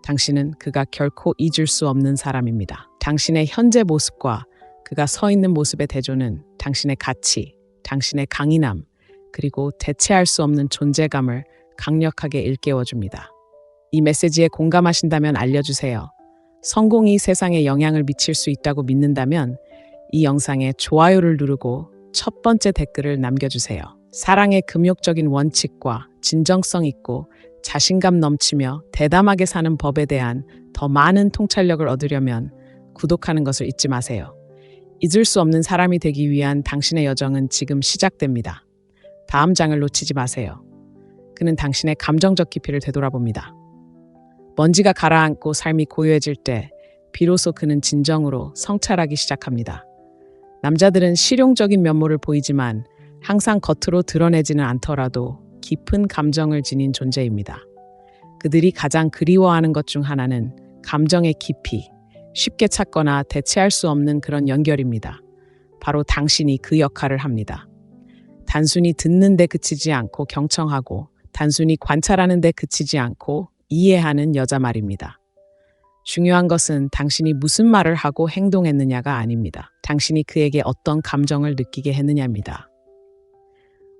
당신은 그가 결코 잊을 수 없는 사람입니다. 당신의 현재 모습과 그가 서 있는 모습의 대조는 당신의 가치, 당신의 강인함, 그리고 대체할 수 없는 존재감을 강력하게 일깨워줍니다. 이 메시지에 공감하신다면 알려주세요. 성공이 세상에 영향을 미칠 수 있다고 믿는다면 이 영상에 좋아요를 누르고 첫 번째 댓글을 남겨주세요. 사랑의 금욕적인 원칙과 진정성 있고 자신감 넘치며 대담하게 사는 법에 대한 더 많은 통찰력을 얻으려면 구독하는 것을 잊지 마세요. 잊을 수 없는 사람이 되기 위한 당신의 여정은 지금 시작됩니다. 다음 장을 놓치지 마세요. 그는 당신의 감정적 깊이를 되돌아봅니다. 먼지가 가라앉고 삶이 고요해질 때 비로소 그는 진정으로 성찰하기 시작합니다. 남자들은 실용적인 면모를 보이지만 항상 겉으로 드러내지는 않더라도 깊은 감정을 지닌 존재입니다. 그들이 가장 그리워하는 것 중 하나는 감정의 깊이, 쉽게 찾거나 대체할 수 없는 그런 연결입니다. 바로 당신이 그 역할을 합니다. 단순히 듣는 데 그치지 않고 경청하고 단순히 관찰하는 데 그치지 않고 이해하는 여자 말입니다. 중요한 것은 당신이 무슨 말을 하고 행동했느냐가 아닙니다. 당신이 그에게 어떤 감정을 느끼게 했느냐입니다.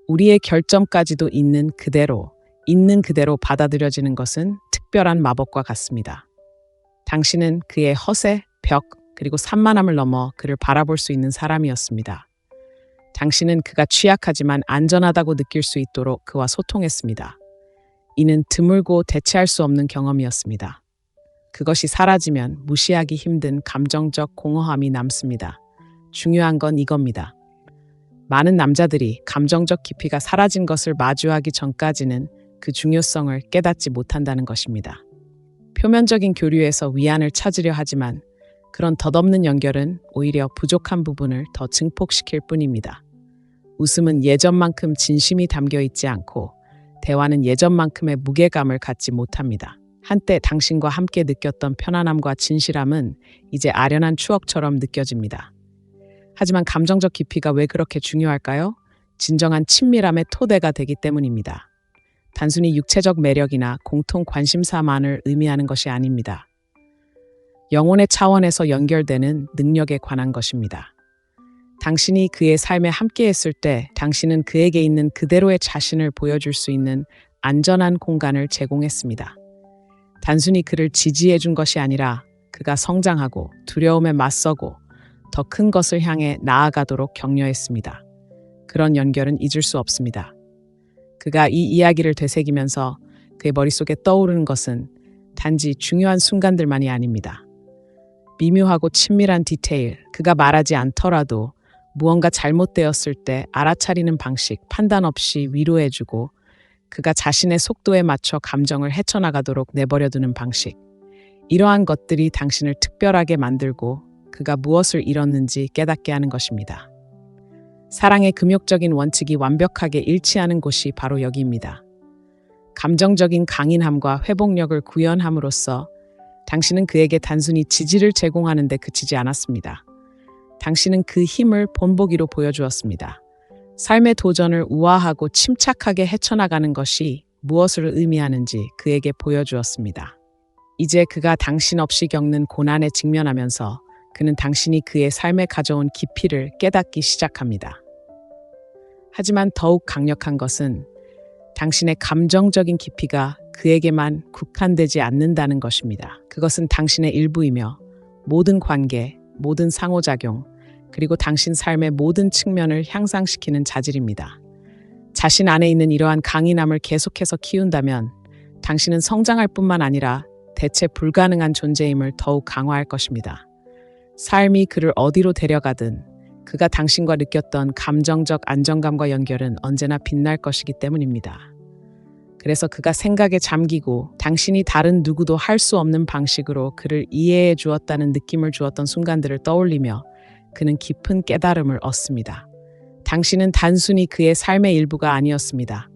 우리의 결점까지도 있는 그대로 받아들여지는 것은 특별한 마법과 같습니다. 당신은 그의 허세, 벽, 그리고 산만함을 넘어 그를 바라볼 수 있는 사람이었습니다. 당신은 그가 취약하지만 안전하다고 느낄 수 있도록 그와 소통했습니다. 이는 드물고 대체할 수 없는 경험이었습니다. 그것이 사라지면 무시하기 힘든 감정적 공허함이 남습니다. 중요한 건 이겁니다. 많은 남자들이 감정적 깊이가 사라진 것을 마주하기 전까지는 그 중요성을 깨닫지 못한다는 것입니다. 표면적인 교류에서 위안을 찾으려 하지만 그런 덧없는 연결은 오히려 부족한 부분을 더 증폭시킬 뿐입니다. 웃음은 예전만큼 진심이 담겨 있지 않고 대화는 예전만큼의 무게감을 갖지 못합니다. 한때 당신과 함께 느꼈던 편안함과 진실함은 이제 아련한 추억처럼 느껴집니다. 하지만 감정적 깊이가 왜 그렇게 중요할까요? 진정한 친밀함의 토대가 되기 때문입니다. 단순히 육체적 매력이나 공통 관심사만을 의미하는 것이 아닙니다. 영혼의 차원에서 연결되는 능력에 관한 것입니다. 당신이 그의 삶에 함께했을 때 당신은 그에게 있는 그대로의 자신을 보여줄 수 있는 안전한 공간을 제공했습니다. 단순히 그를 지지해 준 것이 아니라 그가 성장하고 두려움에 맞서고 더 큰 것을 향해 나아가도록 격려했습니다. 그런 연결은 잊을 수 없습니다. 그가 이 이야기를 되새기면서 그의 머릿속에 떠오르는 것은 단지 중요한 순간들만이 아닙니다. 미묘하고 친밀한 디테일, 그가 말하지 않더라도 무언가 잘못되었을 때 알아차리는 방식, 판단 없이 위로해주고 그가 자신의 속도에 맞춰 감정을 헤쳐나가도록 내버려두는 방식. 이러한 것들이 당신을 특별하게 만들고 그가 무엇을 잃었는지 깨닫게 하는 것입니다. 사랑의 금욕적인 원칙이 완벽하게 일치하는 곳이 바로 여기입니다. 감정적인 강인함과 회복력을 구현함으로써 당신은 그에게 단순히 지지를 제공하는 데 그치지 않았습니다. 당신은 그 힘을 본보기로 보여주었습니다. 삶의 도전을 우아하고 침착하게 헤쳐나가는 것이 무엇을 의미하는지 그에게 보여주었습니다. 이제 그가 당신 없이 겪는 고난에 직면하면서 그는 당신이 그의 삶에 가져온 깊이를 깨닫기 시작합니다. 하지만 더욱 강력한 것은 당신의 감정적인 깊이가 그에게만 국한되지 않는다는 것입니다. 그것은 당신의 일부이며 모든 관계, 모든 상호작용, 그리고 당신 삶의 모든 측면을 향상시키는 자질입니다. 자신 안에 있는 이러한 강인함을 계속해서 키운다면 당신은 성장할 뿐만 아니라 대체 불가능한 존재임을 더욱 강화할 것입니다. 삶이 그를 어디로 데려가든 그가 당신과 느꼈던 감정적 안정감과 연결은 언제나 빛날 것이기 때문입니다. 그래서 그가 생각에 잠기고 당신이 다른 누구도 할 수 없는 방식으로 그를 이해해 주었다는 느낌을 주었던 순간들을 떠올리며 그는 깊은 깨달음을 얻습니다. 당신은 단순히 그의 삶의 일부가 아니었습니다.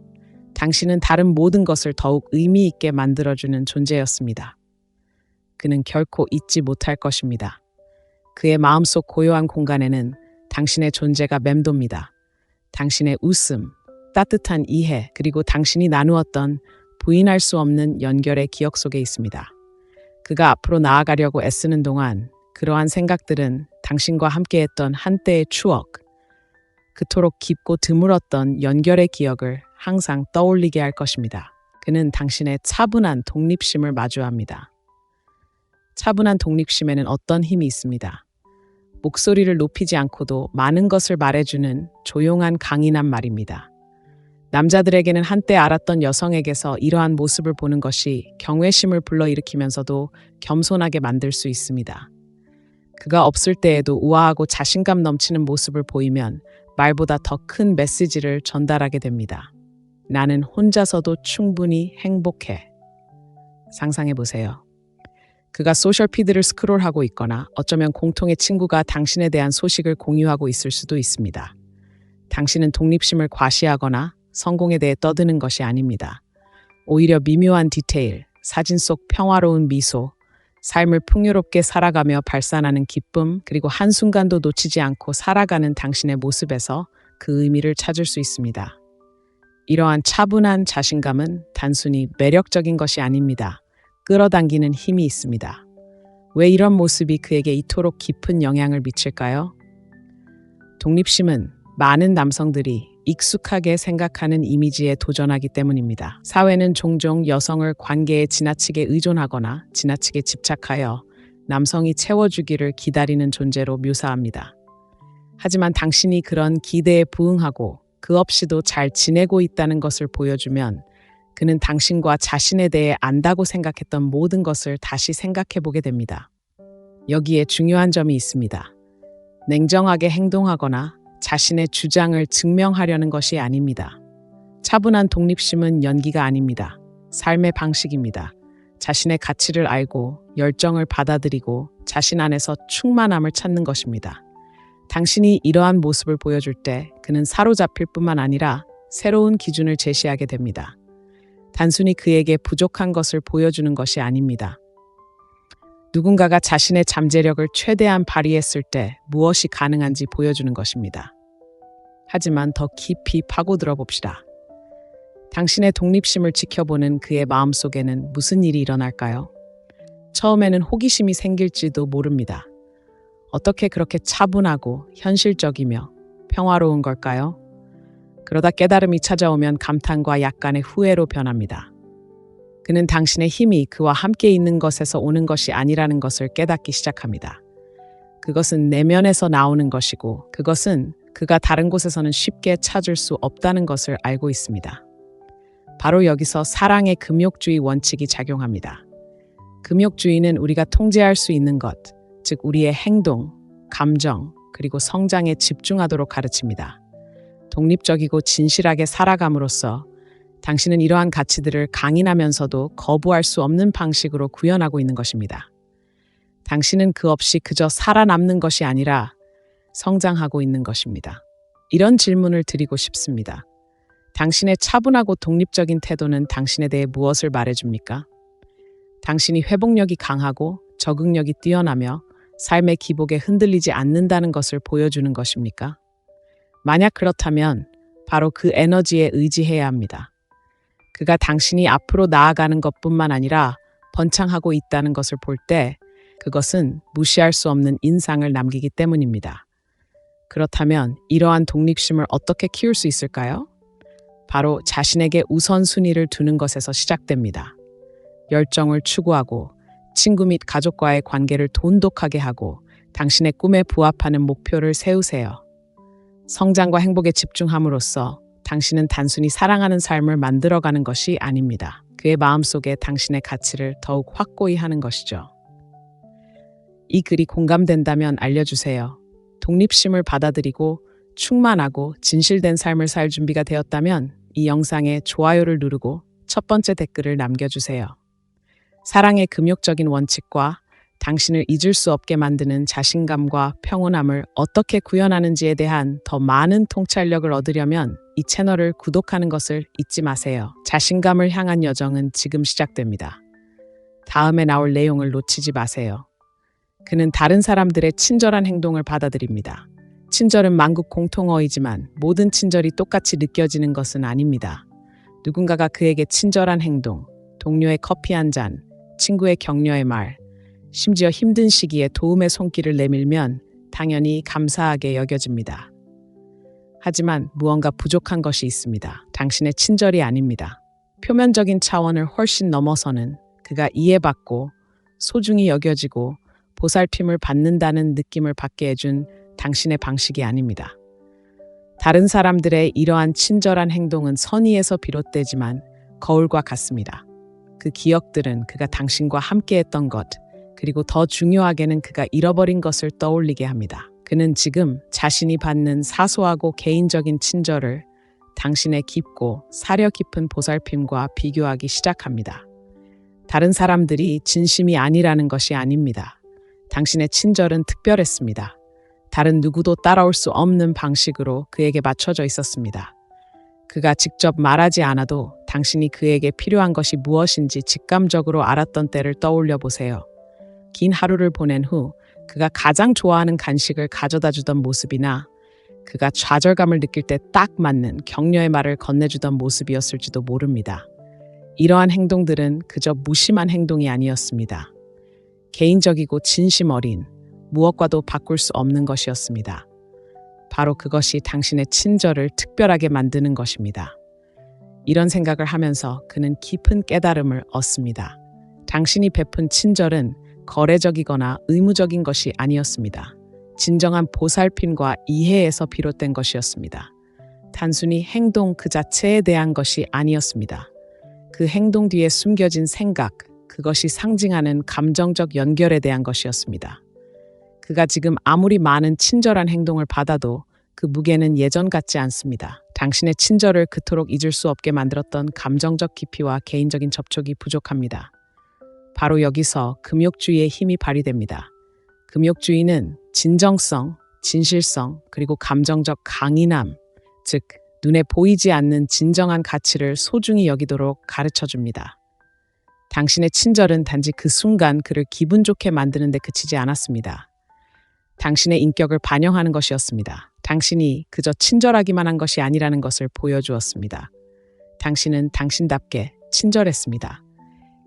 당신은 다른 모든 것을 더욱 의미 있게 만들어주는 존재였습니다. 그는 결코 잊지 못할 것입니다. 그의 마음속 고요한 공간에는 당신의 존재가 맴돕니다. 당신의 웃음, 따뜻한 이해, 그리고 당신이 나누었던 부인할 수 없는 연결의 기억 속에 있습니다. 그가 앞으로 나아가려고 애쓰는 동안 그러한 생각들은 당신과 함께했던 한때의 추억, 그토록 깊고 드물었던 연결의 기억을 항상 떠올리게 할 것입니다. 그는 당신의 차분한 독립심을 마주합니다. 차분한 독립심에는 어떤 힘이 있습니다. 목소리를 높이지 않고도 많은 것을 말해주는 조용한 강인한 말입니다. 남자들에게는 한때 알았던 여성에게서 이러한 모습을 보는 것이 경외심을 불러일으키면서도 겸손하게 만들 수 있습니다. 그가 없을 때에도 우아하고 자신감 넘치는 모습을 보이면 말보다 더 큰 메시지를 전달하게 됩니다. 나는 혼자서도 충분히 행복해. 상상해 보세요. 그가 소셜피드를 스크롤하고 있거나 어쩌면 공통의 친구가 당신에 대한 소식을 공유하고 있을 수도 있습니다. 당신은 독립심을 과시하거나 성공에 대해 떠드는 것이 아닙니다. 오히려 미묘한 디테일, 사진 속 평화로운 미소, 삶을 풍요롭게 살아가며 발산하는 기쁨, 그리고 한순간도 놓치지 않고 살아가는 당신의 모습에서 그 의미를 찾을 수 있습니다. 이러한 차분한 자신감은 단순히 매력적인 것이 아닙니다. 끌어당기는 힘이 있습니다. 왜 이런 모습이 그에게 이토록 깊은 영향을 미칠까요? 독립심은 많은 남성들이 익숙하게 생각하는 이미지에 도전하기 때문입니다. 사회는 종종 여성을 관계에 지나치게 의존하거나 지나치게 집착하여 남성이 채워주기를 기다리는 존재로 묘사합니다. 하지만 당신이 그런 기대에 부응하고 그 없이도 잘 지내고 있다는 것을 보여주면 그는 당신과 자신에 대해 안다고 생각했던 모든 것을 다시 생각해 보게 됩니다. 여기에 중요한 점이 있습니다. 냉정하게 행동하거나 자신의 주장을 증명하려는 것이 아닙니다. 차분한 독립심은 연기가 아닙니다. 삶의 방식입니다. 자신의 가치를 알고 열정을 받아들이고 자신 안에서 충만함을 찾는 것입니다. 당신이 이러한 모습을 보여줄 때 그는 사로잡힐 뿐만 아니라 새로운 기준을 제시하게 됩니다. 단순히 그에게 부족한 것을 보여주는 것이 아닙니다. 누군가가 자신의 잠재력을 최대한 발휘했을 때 무엇이 가능한지 보여주는 것입니다. 하지만 더 깊이 파고들어 봅시다. 당신의 독립심을 지켜보는 그의 마음속에는 무슨 일이 일어날까요? 처음에는 호기심이 생길지도 모릅니다. 어떻게 그렇게 차분하고 현실적이며 평화로운 걸까요? 그러다 깨달음이 찾아오면 감탄과 약간의 후회로 변합니다. 그는 당신의 힘이 그와 함께 있는 것에서 오는 것이 아니라는 것을 깨닫기 시작합니다. 그것은 내면에서 나오는 것이고 그것은 그가 다른 곳에서는 쉽게 찾을 수 없다는 것을 알고 있습니다. 바로 여기서 사랑의 금욕주의 원칙이 작용합니다. 금욕주의는 우리가 통제할 수 있는 것, 즉 우리의 행동, 감정, 그리고 성장에 집중하도록 가르칩니다. 독립적이고 진실하게 살아감으로써 당신은 이러한 가치들을 강인하면서도 거부할 수 없는 방식으로 구현하고 있는 것입니다. 당신은 그 없이 그저 살아남는 것이 아니라 성장하고 있는 것입니다. 이런 질문을 드리고 싶습니다. 당신의 차분하고 독립적인 태도는 당신에 대해 무엇을 말해줍니까? 당신이 회복력이 강하고 적응력이 뛰어나며 삶의 기복에 흔들리지 않는다는 것을 보여주는 것입니까? 만약 그렇다면 바로 그 에너지에 의지해야 합니다. 그가 당신이 앞으로 나아가는 것뿐만 아니라 번창하고 있다는 것을 볼 때 그것은 무시할 수 없는 인상을 남기기 때문입니다. 그렇다면 이러한 독립심을 어떻게 키울 수 있을까요? 바로 자신에게 우선순위를 두는 것에서 시작됩니다. 열정을 추구하고 친구 및 가족과의 관계를 돈독하게 하고 당신의 꿈에 부합하는 목표를 세우세요. 성장과 행복에 집중함으로써 당신은 단순히 사랑하는 삶을 만들어가는 것이 아닙니다. 그의 마음속에 당신의 가치를 더욱 확고히 하는 것이죠. 이 글이 공감된다면 알려주세요. 독립심을 받아들이고 충만하고 진실된 삶을 살 준비가 되었다면 이 영상에 좋아요를 누르고 첫 번째 댓글을 남겨주세요. 사랑의 금욕적인 원칙과 당신을 잊을 수 없게 만드는 자신감과 평온함을 어떻게 구현하는지에 대한 더 많은 통찰력을 얻으려면 이 채널을 구독하는 것을 잊지 마세요. 자신감을 향한 여정은 지금 시작됩니다. 다음에 나올 내용을 놓치지 마세요. 그는 다른 사람들의 친절한 행동을 받아들입니다. 친절은 만국 공통어이지만 모든 친절이 똑같이 느껴지는 것은 아닙니다. 누군가가 그에게 친절한 행동, 동료의 커피 한 잔, 친구의 격려의 말, 심지어 힘든 시기에 도움의 손길을 내밀면 당연히 감사하게 여겨집니다. 하지만 무언가 부족한 것이 있습니다. 당신의 친절이 아닙니다. 표면적인 차원을 훨씬 넘어서는 그가 이해받고 소중히 여겨지고 보살핌을 받는다는 느낌을 받게 해준 당신의 방식이 아닙니다. 다른 사람들의 이러한 친절한 행동은 선의에서 비롯되지만 거울과 같습니다. 그 기억들은 그가 당신과 함께했던 것, 그리고 더 중요하게는 그가 잃어버린 것을 떠올리게 합니다. 그는 지금 자신이 받는 사소하고 개인적인 친절을 당신의 깊고 사려 깊은 보살핌과 비교하기 시작합니다. 다른 사람들이 진심이 아니라는 것이 아닙니다. 당신의 친절은 특별했습니다. 다른 누구도 따라올 수 없는 방식으로 그에게 맞춰져 있었습니다. 그가 직접 말하지 않아도 당신이 그에게 필요한 것이 무엇인지 직감적으로 알았던 때를 떠올려 보세요. 긴 하루를 보낸 후 그가 가장 좋아하는 간식을 가져다 주던 모습이나 그가 좌절감을 느낄 때 딱 맞는 격려의 말을 건네주던 모습이었을지도 모릅니다. 이러한 행동들은 그저 무심한 행동이 아니었습니다. 개인적이고 진심 어린, 무엇과도 바꿀 수 없는 것이었습니다. 바로 그것이 당신의 친절을 특별하게 만드는 것입니다. 이런 생각을 하면서 그는 깊은 깨달음을 얻습니다. 당신이 베푼 친절은 거래적이거나 의무적인 것이 아니었습니다. 진정한 보살핌과 이해에서 비롯된 것이었습니다. 단순히 행동 그 자체에 대한 것이 아니었습니다. 그 행동 뒤에 숨겨진 생각, 그것이 상징하는 감정적 연결에 대한 것이었습니다. 그가 지금 아무리 많은 친절한 행동을 받아도 그 무게는 예전 같지 않습니다. 당신의 친절을 그토록 잊을 수 없게 만들었던 감정적 깊이와 개인적인 접촉이 부족합니다. 바로 여기서 금욕주의의 힘이 발휘됩니다. 금욕주의는 진정성, 진실성, 그리고 감정적 강인함, 즉 눈에 보이지 않는 진정한 가치를 소중히 여기도록 가르쳐 줍니다. 당신의 친절은 단지 그 순간 그를 기분 좋게 만드는 데 그치지 않았습니다. 당신의 인격을 반영하는 것이었습니다. 당신이 그저 친절하기만 한 것이 아니라는 것을 보여주었습니다. 당신은 당신답게 친절했습니다.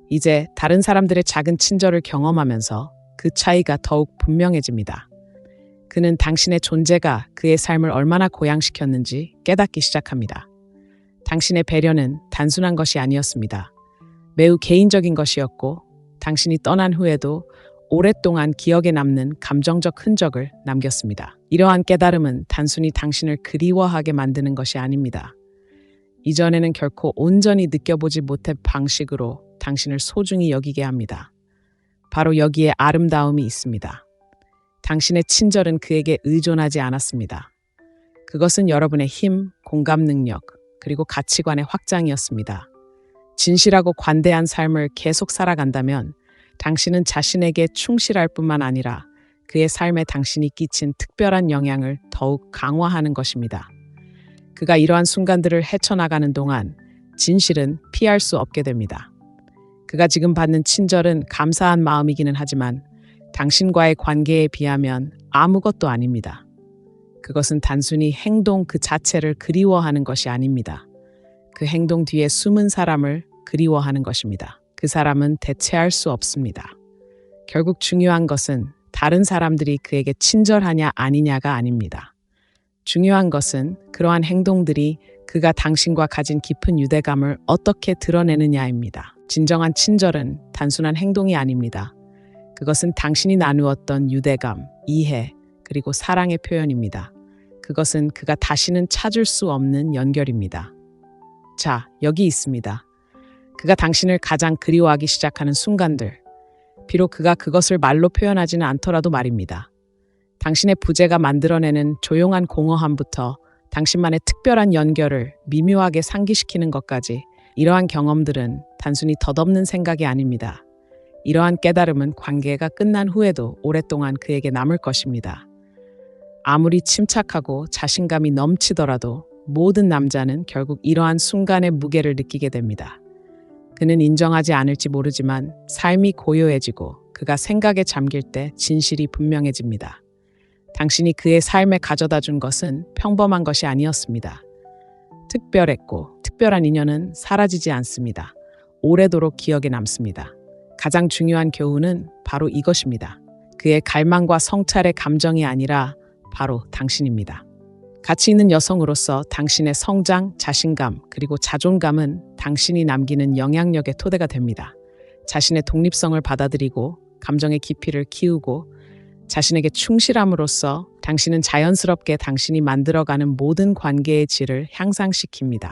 이제 다른 사람들의 작은 친절을 경험하면서 그 차이가 더욱 분명해집니다. 그는 당신의 존재가 그의 삶을 얼마나 고양시켰는지 깨닫기 시작합니다. 당신의 배려는 단순한 것이 아니었습니다. 매우 개인적인 것이었고 당신이 떠난 후에도 오랫동안 기억에 남는 감정적 흔적을 남겼습니다. 이러한 깨달음은 단순히 당신을 그리워하게 만드는 것이 아닙니다. 이전에는 결코 온전히 느껴보지 못한 방식으로 당신을 소중히 여기게 합니다. 바로 여기에 아름다움이 있습니다. 당신의 친절은 그에게 의존하지 않았습니다. 그것은 여러분의 힘, 공감 능력, 그리고 가치관의 확장이었습니다. 진실하고 관대한 삶을 계속 살아간다면 당신은 자신에게 충실할 뿐만 아니라 그의 삶에 당신이 끼친 특별한 영향을 더욱 강화하는 것입니다. 그가 이러한 순간들을 헤쳐나가는 동안 진실은 피할 수 없게 됩니다. 그가 지금 받는 친절은 감사한 마음이기는 하지만 당신과의 관계에 비하면 아무것도 아닙니다. 그것은 단순히 행동 그 자체를 그리워하는 것이 아닙니다. 그 행동 뒤에 숨은 사람을 그리워하는 것입니다. 그 사람은 대체할 수 없습니다. 결국 중요한 것은 다른 사람들이 그에게 친절하냐 아니냐가 아닙니다. 중요한 것은 그러한 행동들이 그가 당신과 가진 깊은 유대감을 어떻게 드러내느냐입니다. 진정한 친절은 단순한 행동이 아닙니다. 그것은 당신이 나누었던 유대감, 이해, 그리고 사랑의 표현입니다. 그것은 그가 다시는 찾을 수 없는 연결입니다. 자, 여기 있습니다. 그가 당신을 가장 그리워하기 시작하는 순간들. 비록 그가 그것을 말로 표현하지는 않더라도 말입니다. 당신의 부재가 만들어내는 조용한 공허함부터 당신만의 특별한 연결을 미묘하게 상기시키는 것까지 이러한 경험들은 단순히 덧없는 생각이 아닙니다. 이러한 깨달음은 관계가 끝난 후에도 오랫동안 그에게 남을 것입니다. 아무리 침착하고 자신감이 넘치더라도 모든 남자는 결국 이러한 순간의 무게를 느끼게 됩니다. 그는 인정하지 않을지 모르지만 삶이 고요해지고 그가 생각에 잠길 때 진실이 분명해집니다. 당신이 그의 삶에 가져다 준 것은 평범한 것이 아니었습니다. 특별했고 특별한 인연은 사라지지 않습니다. 오래도록 기억에 남습니다. 가장 중요한 교훈은 바로 이것입니다. 그의 갈망과 성찰의 감정이 아니라 바로 당신입니다. 가치 있는 여성으로서 당신의 성장, 자신감, 그리고 자존감은 당신이 남기는 영향력의 토대가 됩니다. 자신의 독립성을 받아들이고 감정의 깊이를 키우고 자신에게 충실함으로써 당신은 자연스럽게 당신이 만들어가는 모든 관계의 질을 향상시킵니다.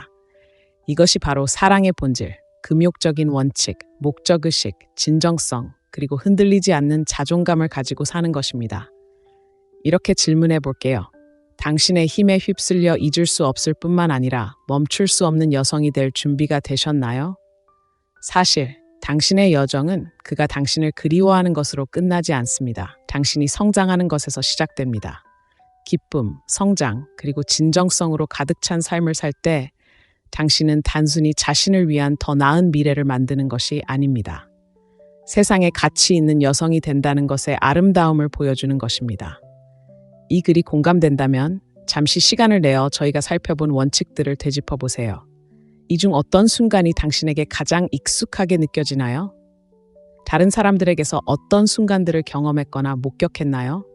이것이 바로 사랑의 본질, 금욕적인 원칙, 목적의식, 진정성, 그리고 흔들리지 않는 자존감을 가지고 사는 것입니다. 이렇게 질문해 볼게요. 당신의 힘에 휩쓸려 잊을 수 없을 뿐만 아니라 멈출 수 없는 여성이 될 준비가 되셨나요? 사실 당신의 여정은 그가 당신을 그리워하는 것으로 끝나지 않습니다. 당신이 성장하는 것에서 시작됩니다. 기쁨, 성장, 그리고 진정성으로 가득 찬 삶을 살 때 당신은 단순히 자신을 위한 더 나은 미래를 만드는 것이 아닙니다. 세상에 가치 있는 여성이 된다는 것의 아름다움을 보여주는 것입니다. 이 글이 공감된다면 잠시 시간을 내어 저희가 살펴본 원칙들을 되짚어 보세요. 이 중 어떤 순간이 당신에게 가장 익숙하게 느껴지나요? 다른 사람들에게서 어떤 순간들을 경험했거나 목격했나요?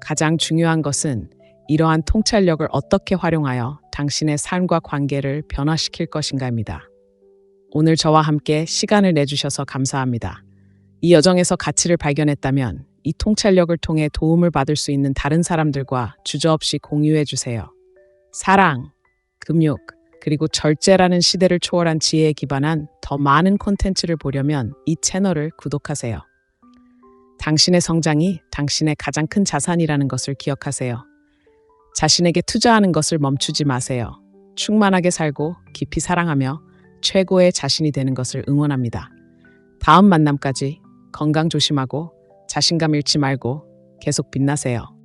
가장 중요한 것은 이러한 통찰력을 어떻게 활용하여 당신의 삶과 관계를 변화시킬 것인가입니다. 오늘 저와 함께 시간을 내주셔서 감사합니다. 이 여정에서 가치를 발견했다면 이 통찰력을 통해 도움을 받을 수 있는 다른 사람들과 주저없이 공유해 주세요. 사랑, 금욕, 그리고 절제라는 시대를 초월한 지혜에 기반한 더 많은 콘텐츠를 보려면 이 채널을 구독하세요. 당신의 성장이 당신의 가장 큰 자산이라는 것을 기억하세요. 자신에게 투자하는 것을 멈추지 마세요. 충만하게 살고 깊이 사랑하며 최고의 자신이 되는 것을 응원합니다. 다음 만남까지 건강 조심하고 자신감 잃지 말고 계속 빛나세요.